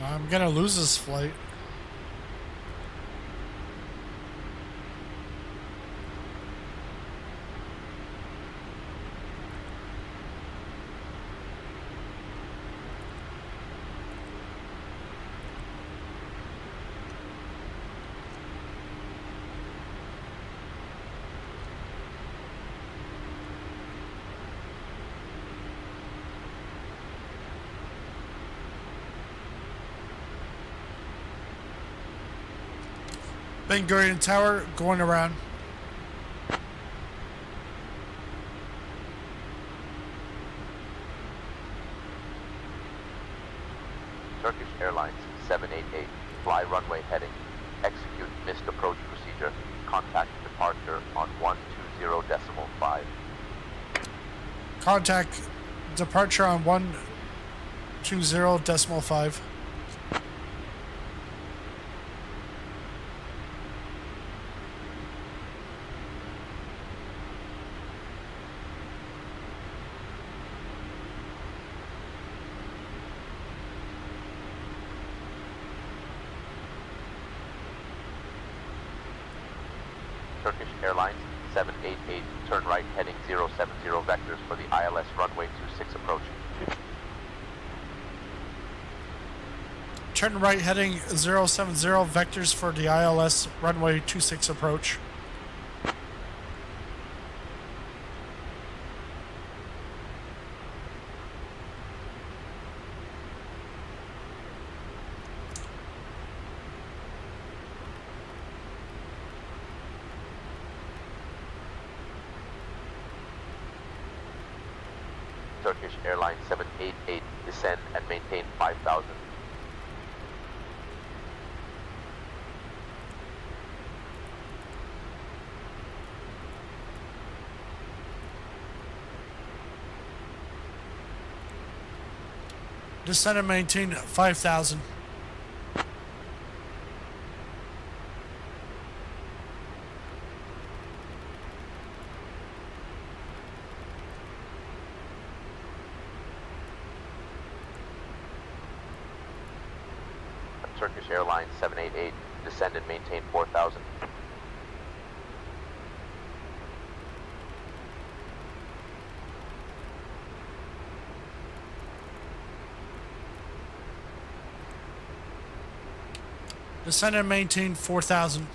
I'm gonna lose this flight. Ben Gurion Tower going around. Turkish Airlines 788, fly runway heading. Execute missed approach procedure. Contact departure on 120.5. Contact departure on 120.5. Turkish Airlines 788, turn right heading 070 vectors for the ILS runway 26 approach. Turn right heading 070 vectors for the ILS runway 26 approach. Turkish Airlines 788, descend and maintain 5,000. Descend and maintain 5,000. Turkish Airlines 788, descend and maintain 4,000. Descend and maintain 4,000.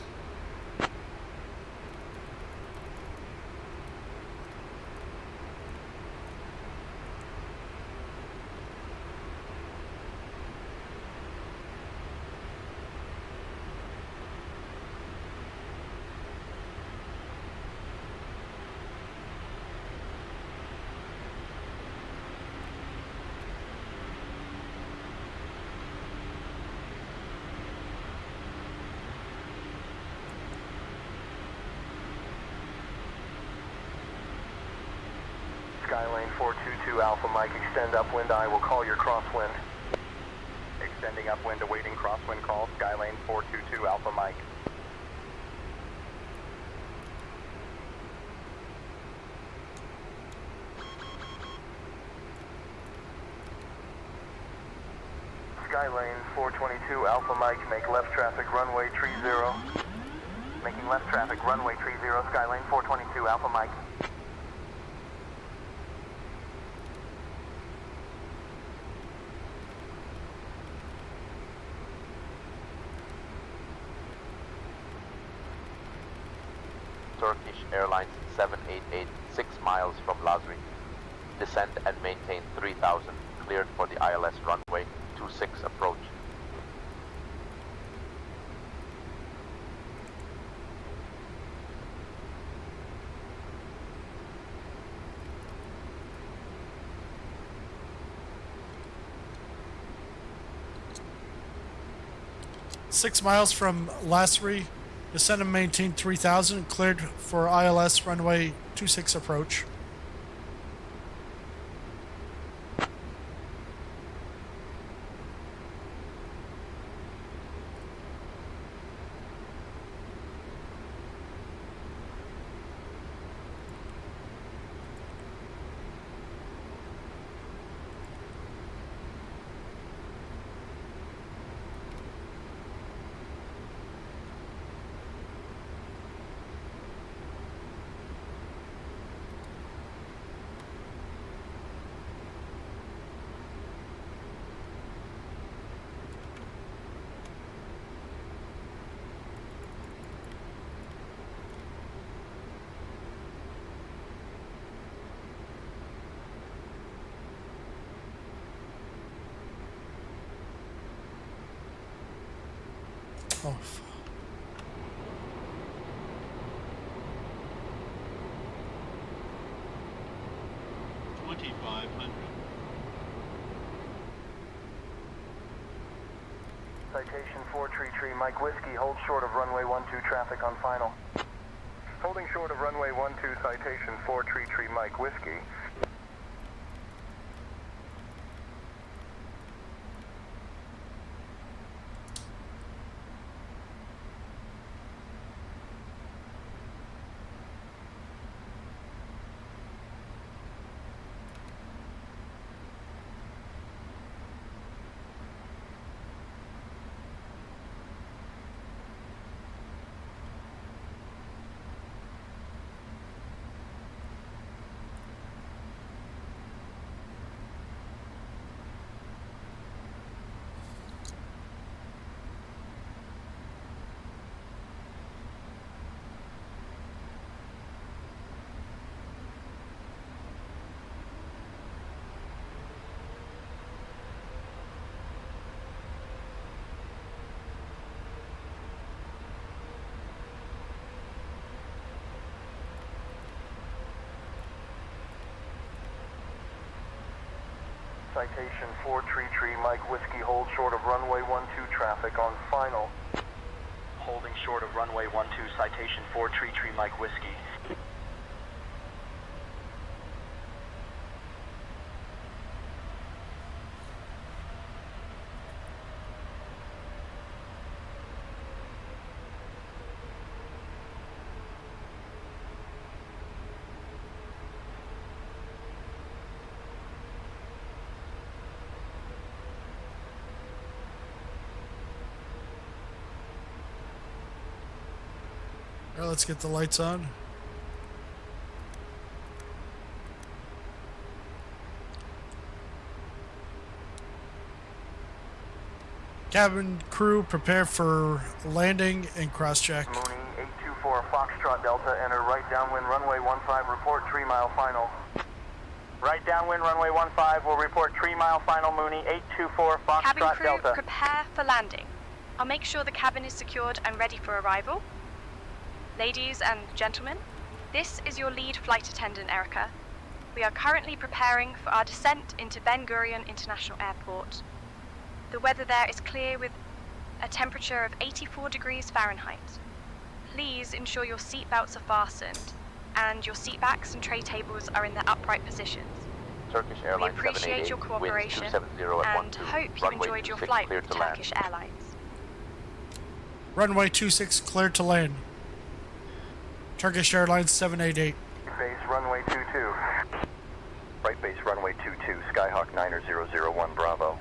Skylane 422 Alpha Mike, extend upwind, I will call your crosswind. Extending upwind, awaiting crosswind call, Skylane 422 Alpha Mike. Skylane 422 Alpha Mike, make left traffic runway 30. Making left traffic runway 30, Skylane 422 Alpha Mike. Turkish Airlines 788, 6 miles from Lazri. Descend and maintain 3000, cleared for the ILS runway 26 approach. Six miles from Lassery, descend and maintain 3000, cleared for ILS runway 26 approach. Oh, 2500. Citation 433 Mike Whiskey, hold short of runway 12 traffic on final. Holding short of runway 12, citation 433 Mike Whiskey. Citation 433 Mike Whiskey, hold short of runway 12 traffic on final. Holding short of runway 12, citation 433 Mike Whiskey. All right, let's get the lights on. Cabin crew, prepare for landing and cross-check. Mooney 824 Foxtrot Delta, enter right downwind runway 15, report 3 mile final. Right downwind runway 15, will report 3 mile final Mooney 824 Foxtrot Cabin crew, Delta. prepare for landing. I'll make sure the cabin is secured and ready for arrival. Ladies and gentlemen, this is your lead flight attendant, Erica. We are currently preparing for our descent into Ben Gurion International Airport. The weather there is clear with a temperature of 84 degrees Fahrenheit. Please ensure your seat belts are fastened and your seat backs and tray tables are in their upright positions. Turkish We Airlines appreciate your 788, cooperation winds 270 at and 12, hope you runway enjoyed your 26 flight cleared with to land. Turkish Airlines. Runway 26 cleared to land. Turkish Airlines 788. Base runway 22. Right base runway 22, Skyhawk 9er 001 Bravo.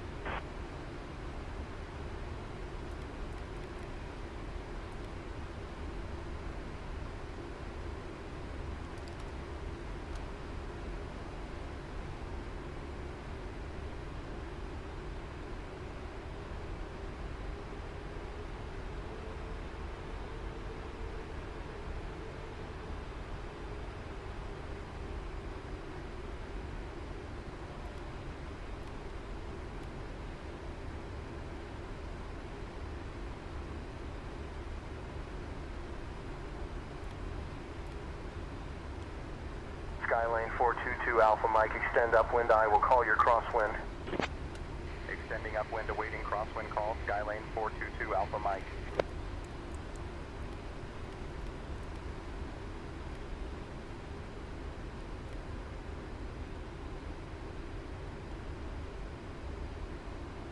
Skylane 422 Alpha Mike, extend upwind. I will call your crosswind. Extending upwind, awaiting crosswind call. Skylane 422 Alpha Mike.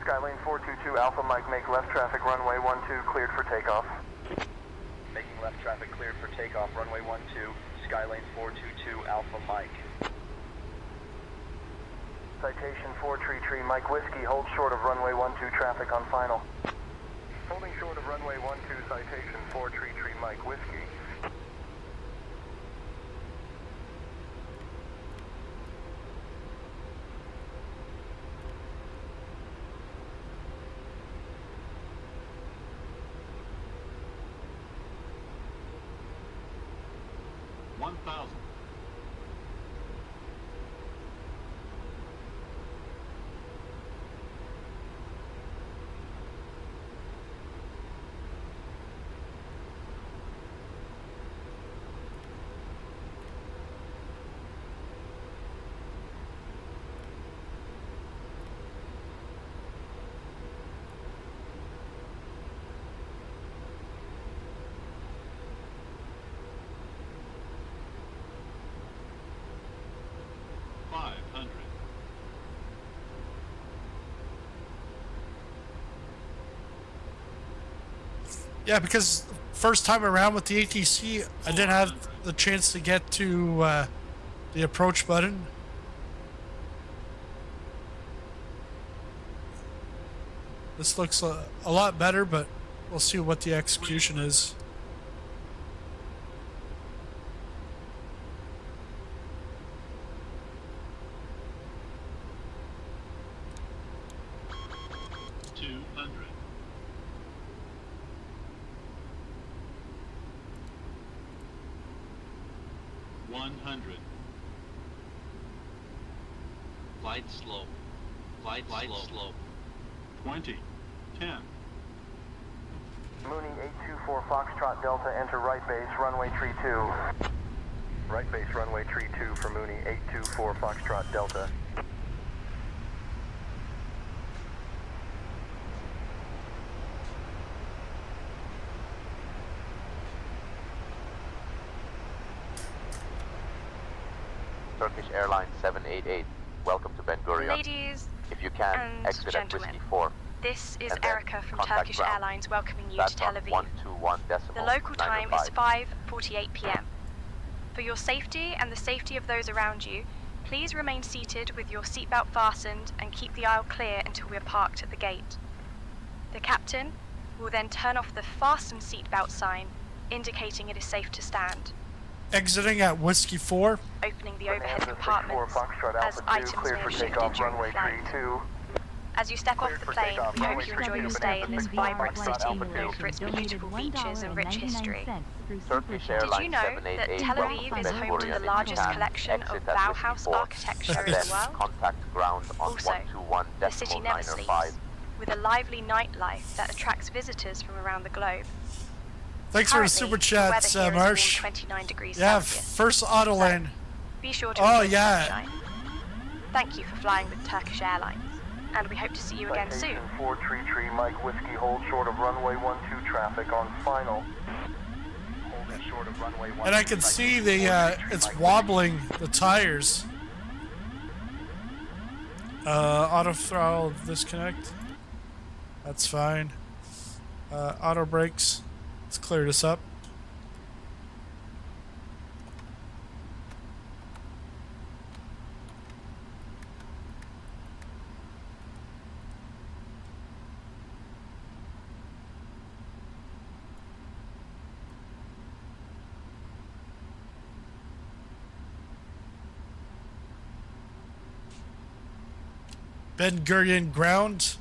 Skylane 422 Alpha Mike, make left traffic runway 12 cleared for takeoff. Making left traffic cleared for takeoff, runway 12, Skylane 422 Alpha Mike. Citation 4 Tree Mike Whiskey, hold short of runway 12 traffic on final. Holding short of runway 12, citation 4 Tree Mike Whiskey. Yeah, because first time around with the ATC, I didn't have the chance to get to the approach button. This looks a lot better, but we'll see what the execution is. Flight slow. 20. 10. Mooney 824 Foxtrot Delta, enter right base, runway tree 2. Right base, runway tree 2 for Mooney 824 Foxtrot Delta. Turkish Airlines 788. Welcome to Ben Gurion. Ladies if you can, and exit at gentlemen, Whiskey 4. this is And then Erica from contact Turkish ground. Airlines welcoming you That's to Tel on Aviv. 121 decimal The local time is 905. 5:48 p.m. For your safety and the safety of those around you, please remain seated with your seatbelt fastened and keep the aisle clear until we are parked at the gate. The captain will then turn off the fasten seatbelt sign, indicating it is safe to stand. Exiting at Whiskey 4. Opening the overhead compartments as items may have shifted during the flight. As you step off the plane, we hope you enjoy your stay in this vibrant city known for its beautiful beaches and rich history. Turkish Did Airlines you know that 788 Tel welcome Aviv is Ben home to the Gurion. largest If you can, collection of exit at Bauhaus Whiskey 4. architecture And in then the world? contact ground on Also, 121 the city decimal never 905. sleeps, with a lively nightlife that attracts visitors from around the globe. Thanks for the Currently, super the chats, weather here is Marsh. warm 29 degrees Yeah, Celsius. first auto lane. Be sure to Oh, enjoy the yeah. sunshine. Thank you for flying with Turkish Airlines, and we hope to see you again soon. Citation 4 Tree Mike Whiskey, hold short of runway 12 traffic on final. Holding short of runway 12. And I can see the it's wobbling the tires. Auto throttle disconnect. That's fine. Auto brakes. Let's clear this up. Ben Gurion ground.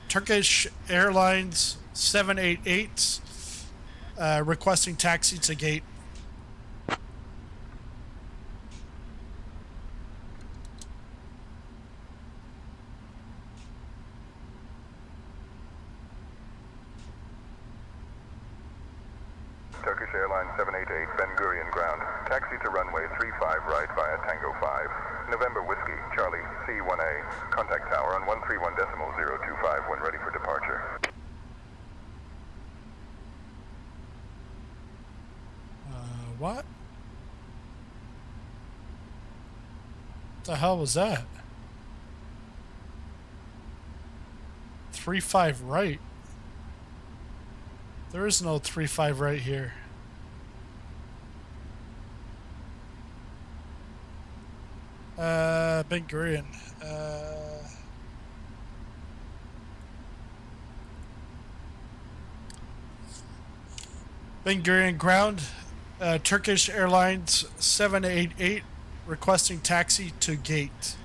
Turkish Airlines 788 requesting taxi to gate. Turkish Airlines 788 Ben Gurion ground. Taxi to runway 35 right via Tango 5. November Whiskey, Charlie, C1A. Contact tower on 131.025 when ready for departure. What? The hell was that? 35 right. There is no 35 right here. Ben Gurion. Ben Gurion ground. Turkish Airlines 788 requesting taxi to gate.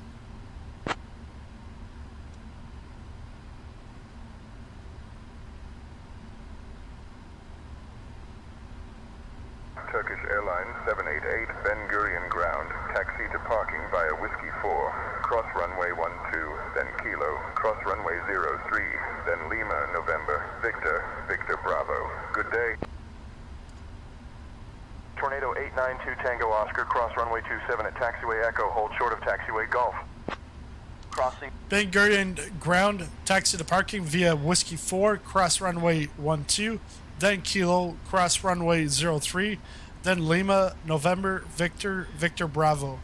Turkish Airlines 788 Ben Gurion ground. Taxi to parking via Whiskey 4. Cross runway 12, then Kilo. Cross runway 03, then Lima, November. Victor, Victor Bravo. Good day. Tornado 892 Tango Oscar, cross runway 27 at taxiway Echo, hold short of taxiway Golf. Crossing. Ben Gurion ground, taxi to parking via Whiskey 4, cross runway 12, then Kilo, cross runway 03, then Lima, November, Victor, Victor Bravo.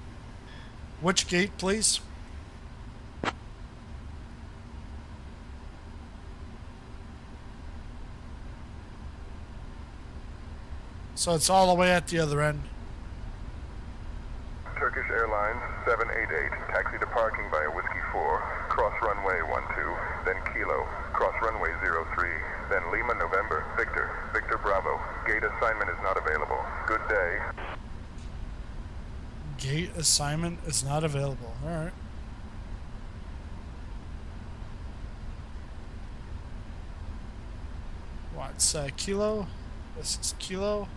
Which gate, please? So it's all the way at the other end. Turkish Airlines 788, taxi to parking via Whiskey 4, cross runway 12, then Kilo, cross runway 03, then Lima, November, Victor, Victor Bravo. Gate assignment is not available. Good day. Gate assignment is not available. All right. What's Kilo? This is Kilo.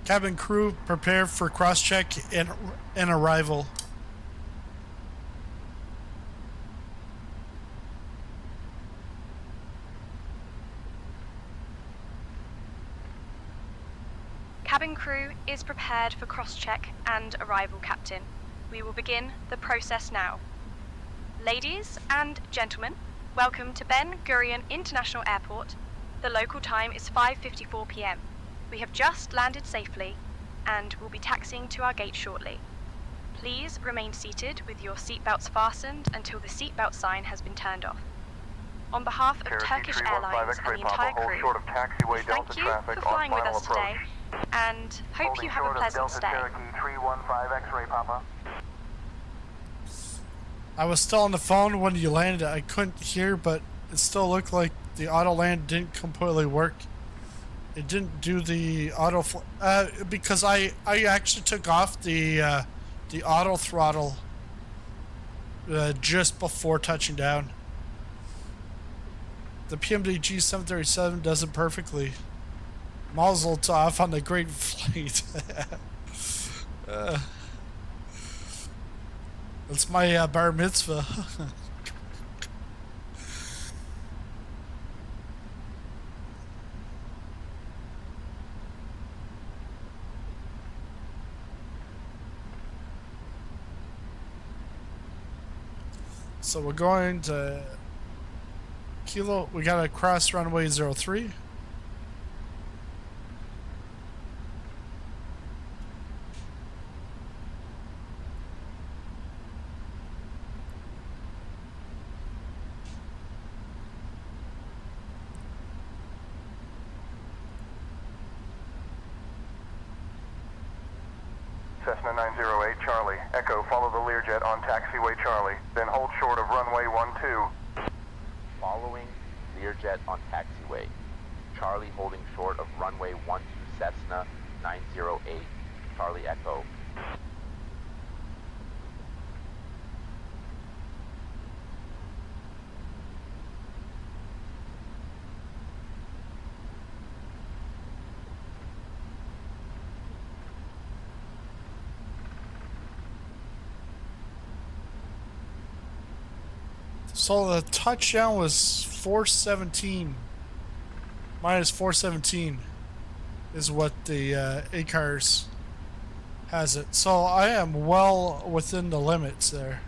Cabin crew, prepare for cross-check and arrival. Cabin crew is prepared for cross-check and arrival, Captain. We will begin the process now. Ladies and gentlemen, welcome to Ben Gurion International Airport. The local time is 5:54 p.m. We have just landed safely and will be taxiing to our gate shortly. Please remain seated with your seatbelts fastened until the seatbelt sign has been turned off. On behalf of Turkish Airlines and the entire crew, we thank you for flying with us today and hope you have a pleasant stay. I was still on the phone when you landed. I couldn't hear, but it still looked like the auto land didn't completely work. It didn't do the auto because I actually took off the auto throttle just before touching down. The PMDG 737 does it perfectly. Mazel tov on the great flight. That's my bar mitzvah. So we're going to Kilo. We got to cross runway 03. Cessna 908 Charlie, Echo, follow the Learjet on taxiway Charlie, then hold short of runway 12. Following Learjet on taxiway. Charlie holding short of runway 12 Cessna 908, Charlie Echo. So the touchdown was 417. Minus 417 is what the ACARS has it. So I am well within the limits there.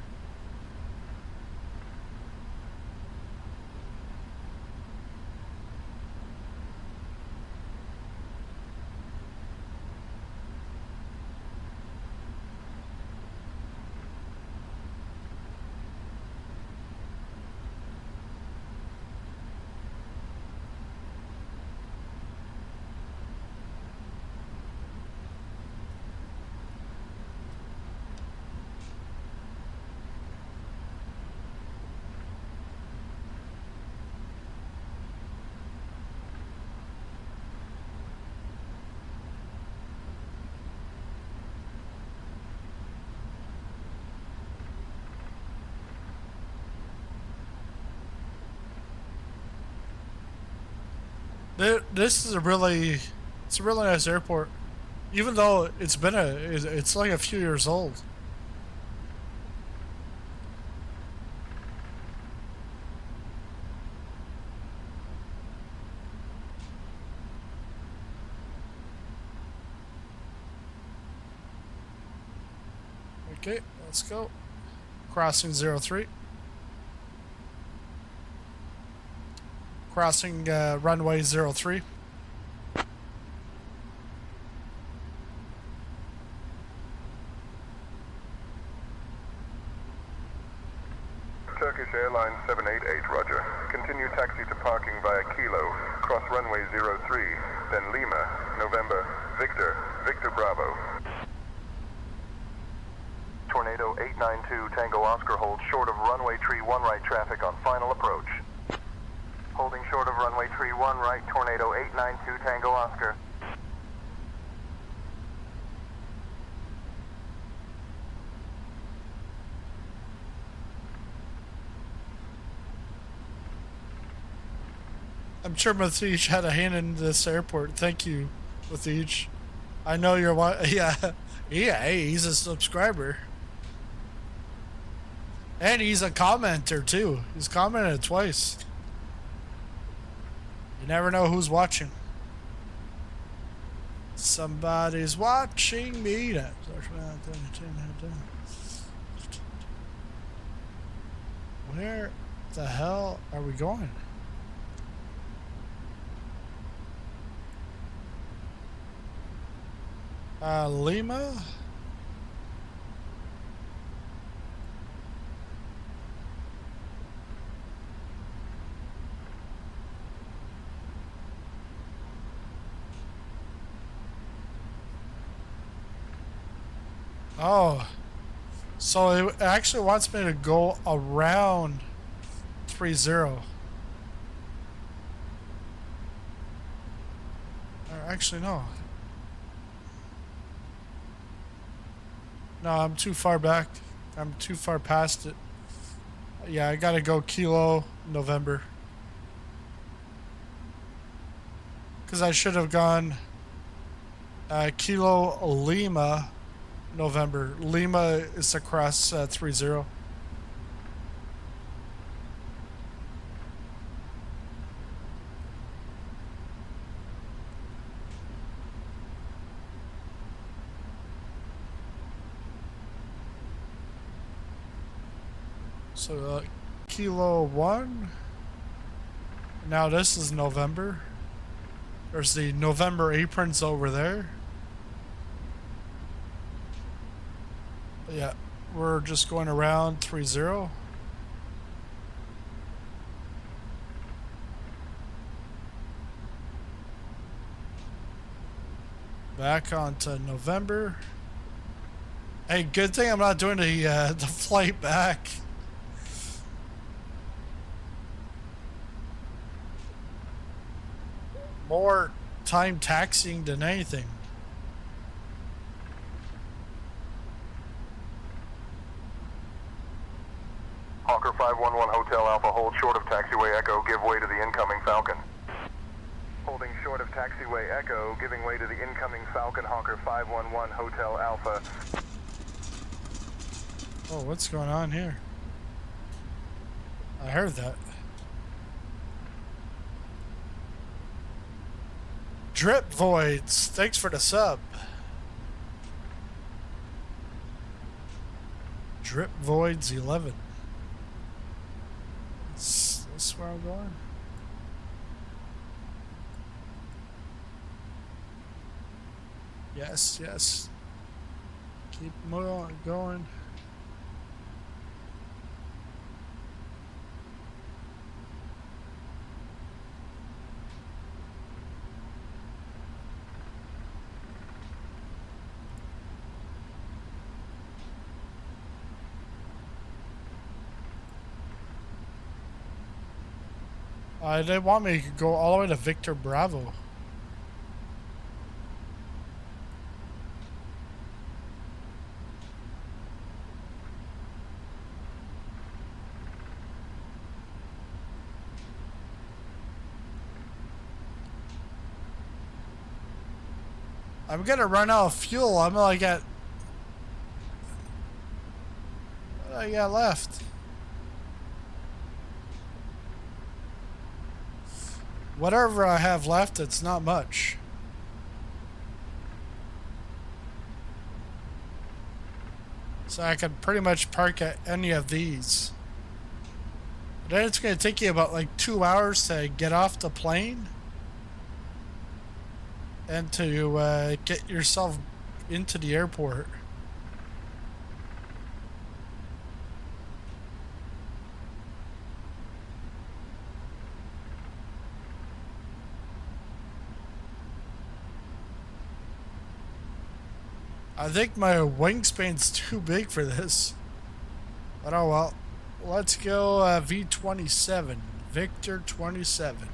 This is it's a really nice airport, even though it's like a few years old. Okay, let's go. Crossing 03. Crossing runway 03. Turkish Airlines 788, roger. Continue taxi to parking via Kilo, cross runway 03, then Lima, November, Victor, Victor Bravo. Tornado 892 Tango Oscar holds short of runway tree 1 right traffic on final approach. Holding short of runway tree 1 right, Tornado 892 Tango Oscar. I'm sure Mathij had a hand in this airport. Thank you, Mathij. I know you're yeah, hey, he's a subscriber. And he's a commenter too. He's commented twice. You never know who's watching. Somebody's watching me. Where the hell are we going? Lima? Oh, so it actually wants me to go around 30. Or actually, no. No, I'm too far back. I'm too far past it. Yeah, I gotta go Kilo, November. Because I should have gone Kilo, Lima, November. Lima is across 30. So Kilo 1. Now this is November. There's the November aprons over there. But yeah, we're just going around 30. Back onto November. Hey, good thing I'm not doing the flight back. more time taxiing than anything. Hawker 511 Hotel Alpha, hold short of taxiway Echo, give way to the incoming Falcon. Holding short of taxiway Echo, giving way to the incoming Falcon, Hawker 511 Hotel Alpha. Oh, what's going on here? I heard that. Drip Voids, thanks for the sub. Drip Voids 11. Is this where I'm going? Yes, yes. Keep going. They want me to go all the way to Victor Bravo. I'm gonna run out of fuel. I'm like at... What do I got left? Whatever I have left, it's not much. So I can pretty much park at any of these. Then it's going to take you about like 2 hours to get off the plane and to get yourself into the airport. I think my wingspan's too big for this. But oh well. Let's go V27. Victor 27.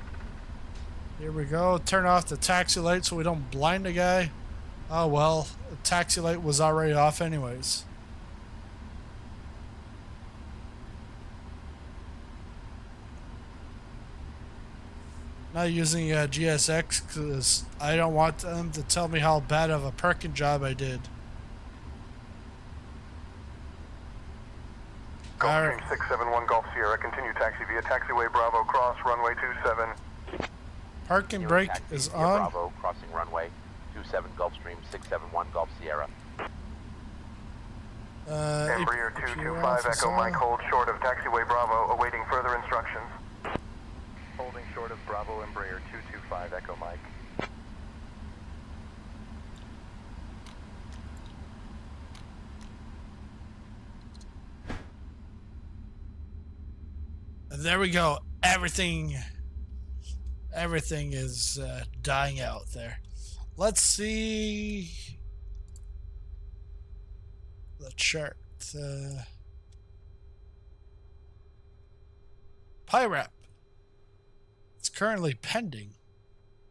Here we go. Turn off the taxi light so we don't blind the guy. Oh well. The taxi light was already off anyways. Not using GSX because I don't want them to tell me how bad of a parking job I did. Gulfstream 671 Golf Sierra, continue taxi via taxiway Bravo, cross runway 27. Parking brake is on. Bravo, crossing runway 27 Gulfstream 671 Golf Sierra. Embraer 225 Echo Mike, hold short of taxiway Bravo, awaiting further instructions. Holding short of Bravo, Embraer 225 Echo Mike. There we go. Everything is dying out there. Let's see the chart. PIRAP. It's currently pending.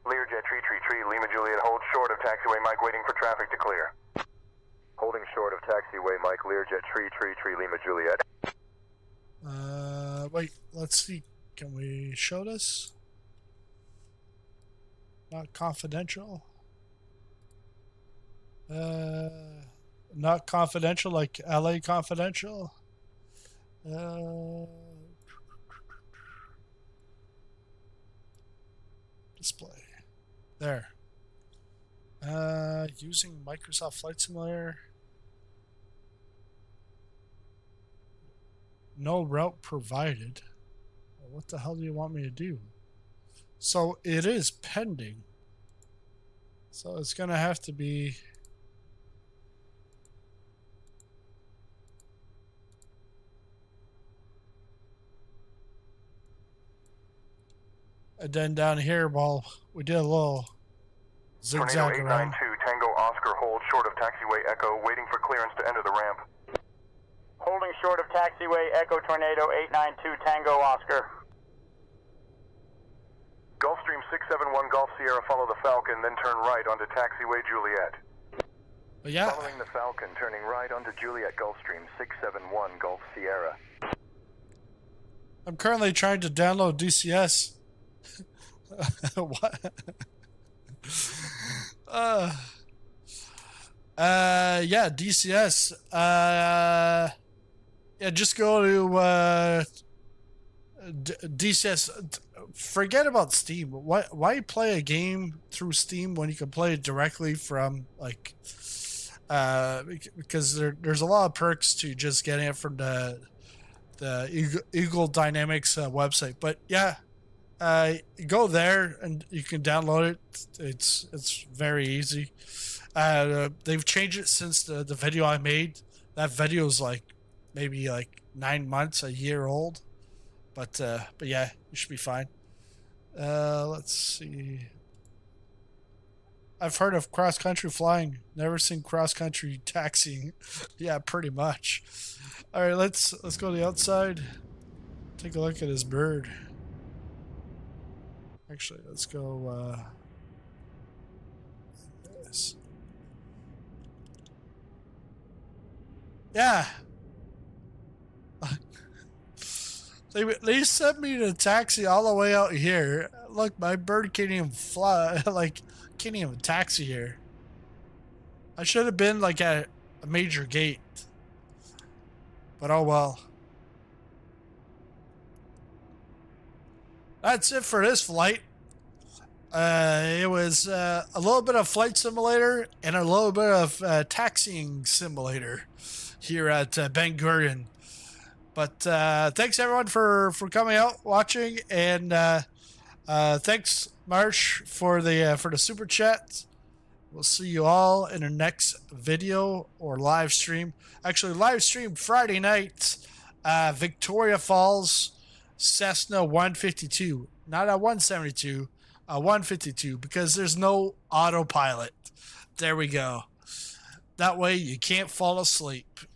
Learjet tree, Lima Juliet, hold short of taxiway Mike, waiting for traffic to clear. Holding short of taxiway Mike, Learjet tree, Lima Juliet. Wait, let's see. Can we show this? Not confidential. Not confidential, like LA Confidential. Display. There. Using Microsoft Flight Simulator. No route provided. What the hell do you want me to do? So it is pending. So it's gonna have to be and then down here, well, we did a little zigzag Tornado around. 892 Tango Oscar, hold short of taxiway Echo, waiting for clearance to enter the ramp. Holding short of taxiway Echo Tornado 892 Tango Oscar. Gulfstream 671 Golf Sierra, follow the Falcon, then turn right onto taxiway Juliet. Yeah. Following the Falcon, turning right onto Juliet Gulfstream 671 Golf Sierra. I'm currently trying to download DCS. What? Yeah, DCS. Yeah, just go to DCS. Forget about Steam. Why play a game through Steam when you can play it directly from like? Because there's a lot of perks to just getting it from the Eagle Dynamics website. But yeah, go there and you can download it. It's very easy. They've changed it since the video I made. That video is like maybe like 9 months, a year old. But yeah, you should be fine. Let's see. I've heard of cross-country flying. Never seen cross-country taxiing. Yeah, pretty much. All right, let's go to the outside. Take a look at his bird. Actually, let's go. This. Yeah. They sent me to taxi all the way out here. Look, my bird can't even fly. Like, can't even taxi here. I should have been like at a major gate. But oh well. That's it for this flight. It was a little bit of flight simulator and a little bit of taxiing simulator here at Ben Gurion. But thanks everyone for coming out, watching, and thanks Marsh for the super chat. We'll see you all in the next video or live stream. Actually, live stream Friday night, Victoria Falls, Cessna 152, not a 172, a 152, because there's no autopilot. There we go. That way you can't fall asleep.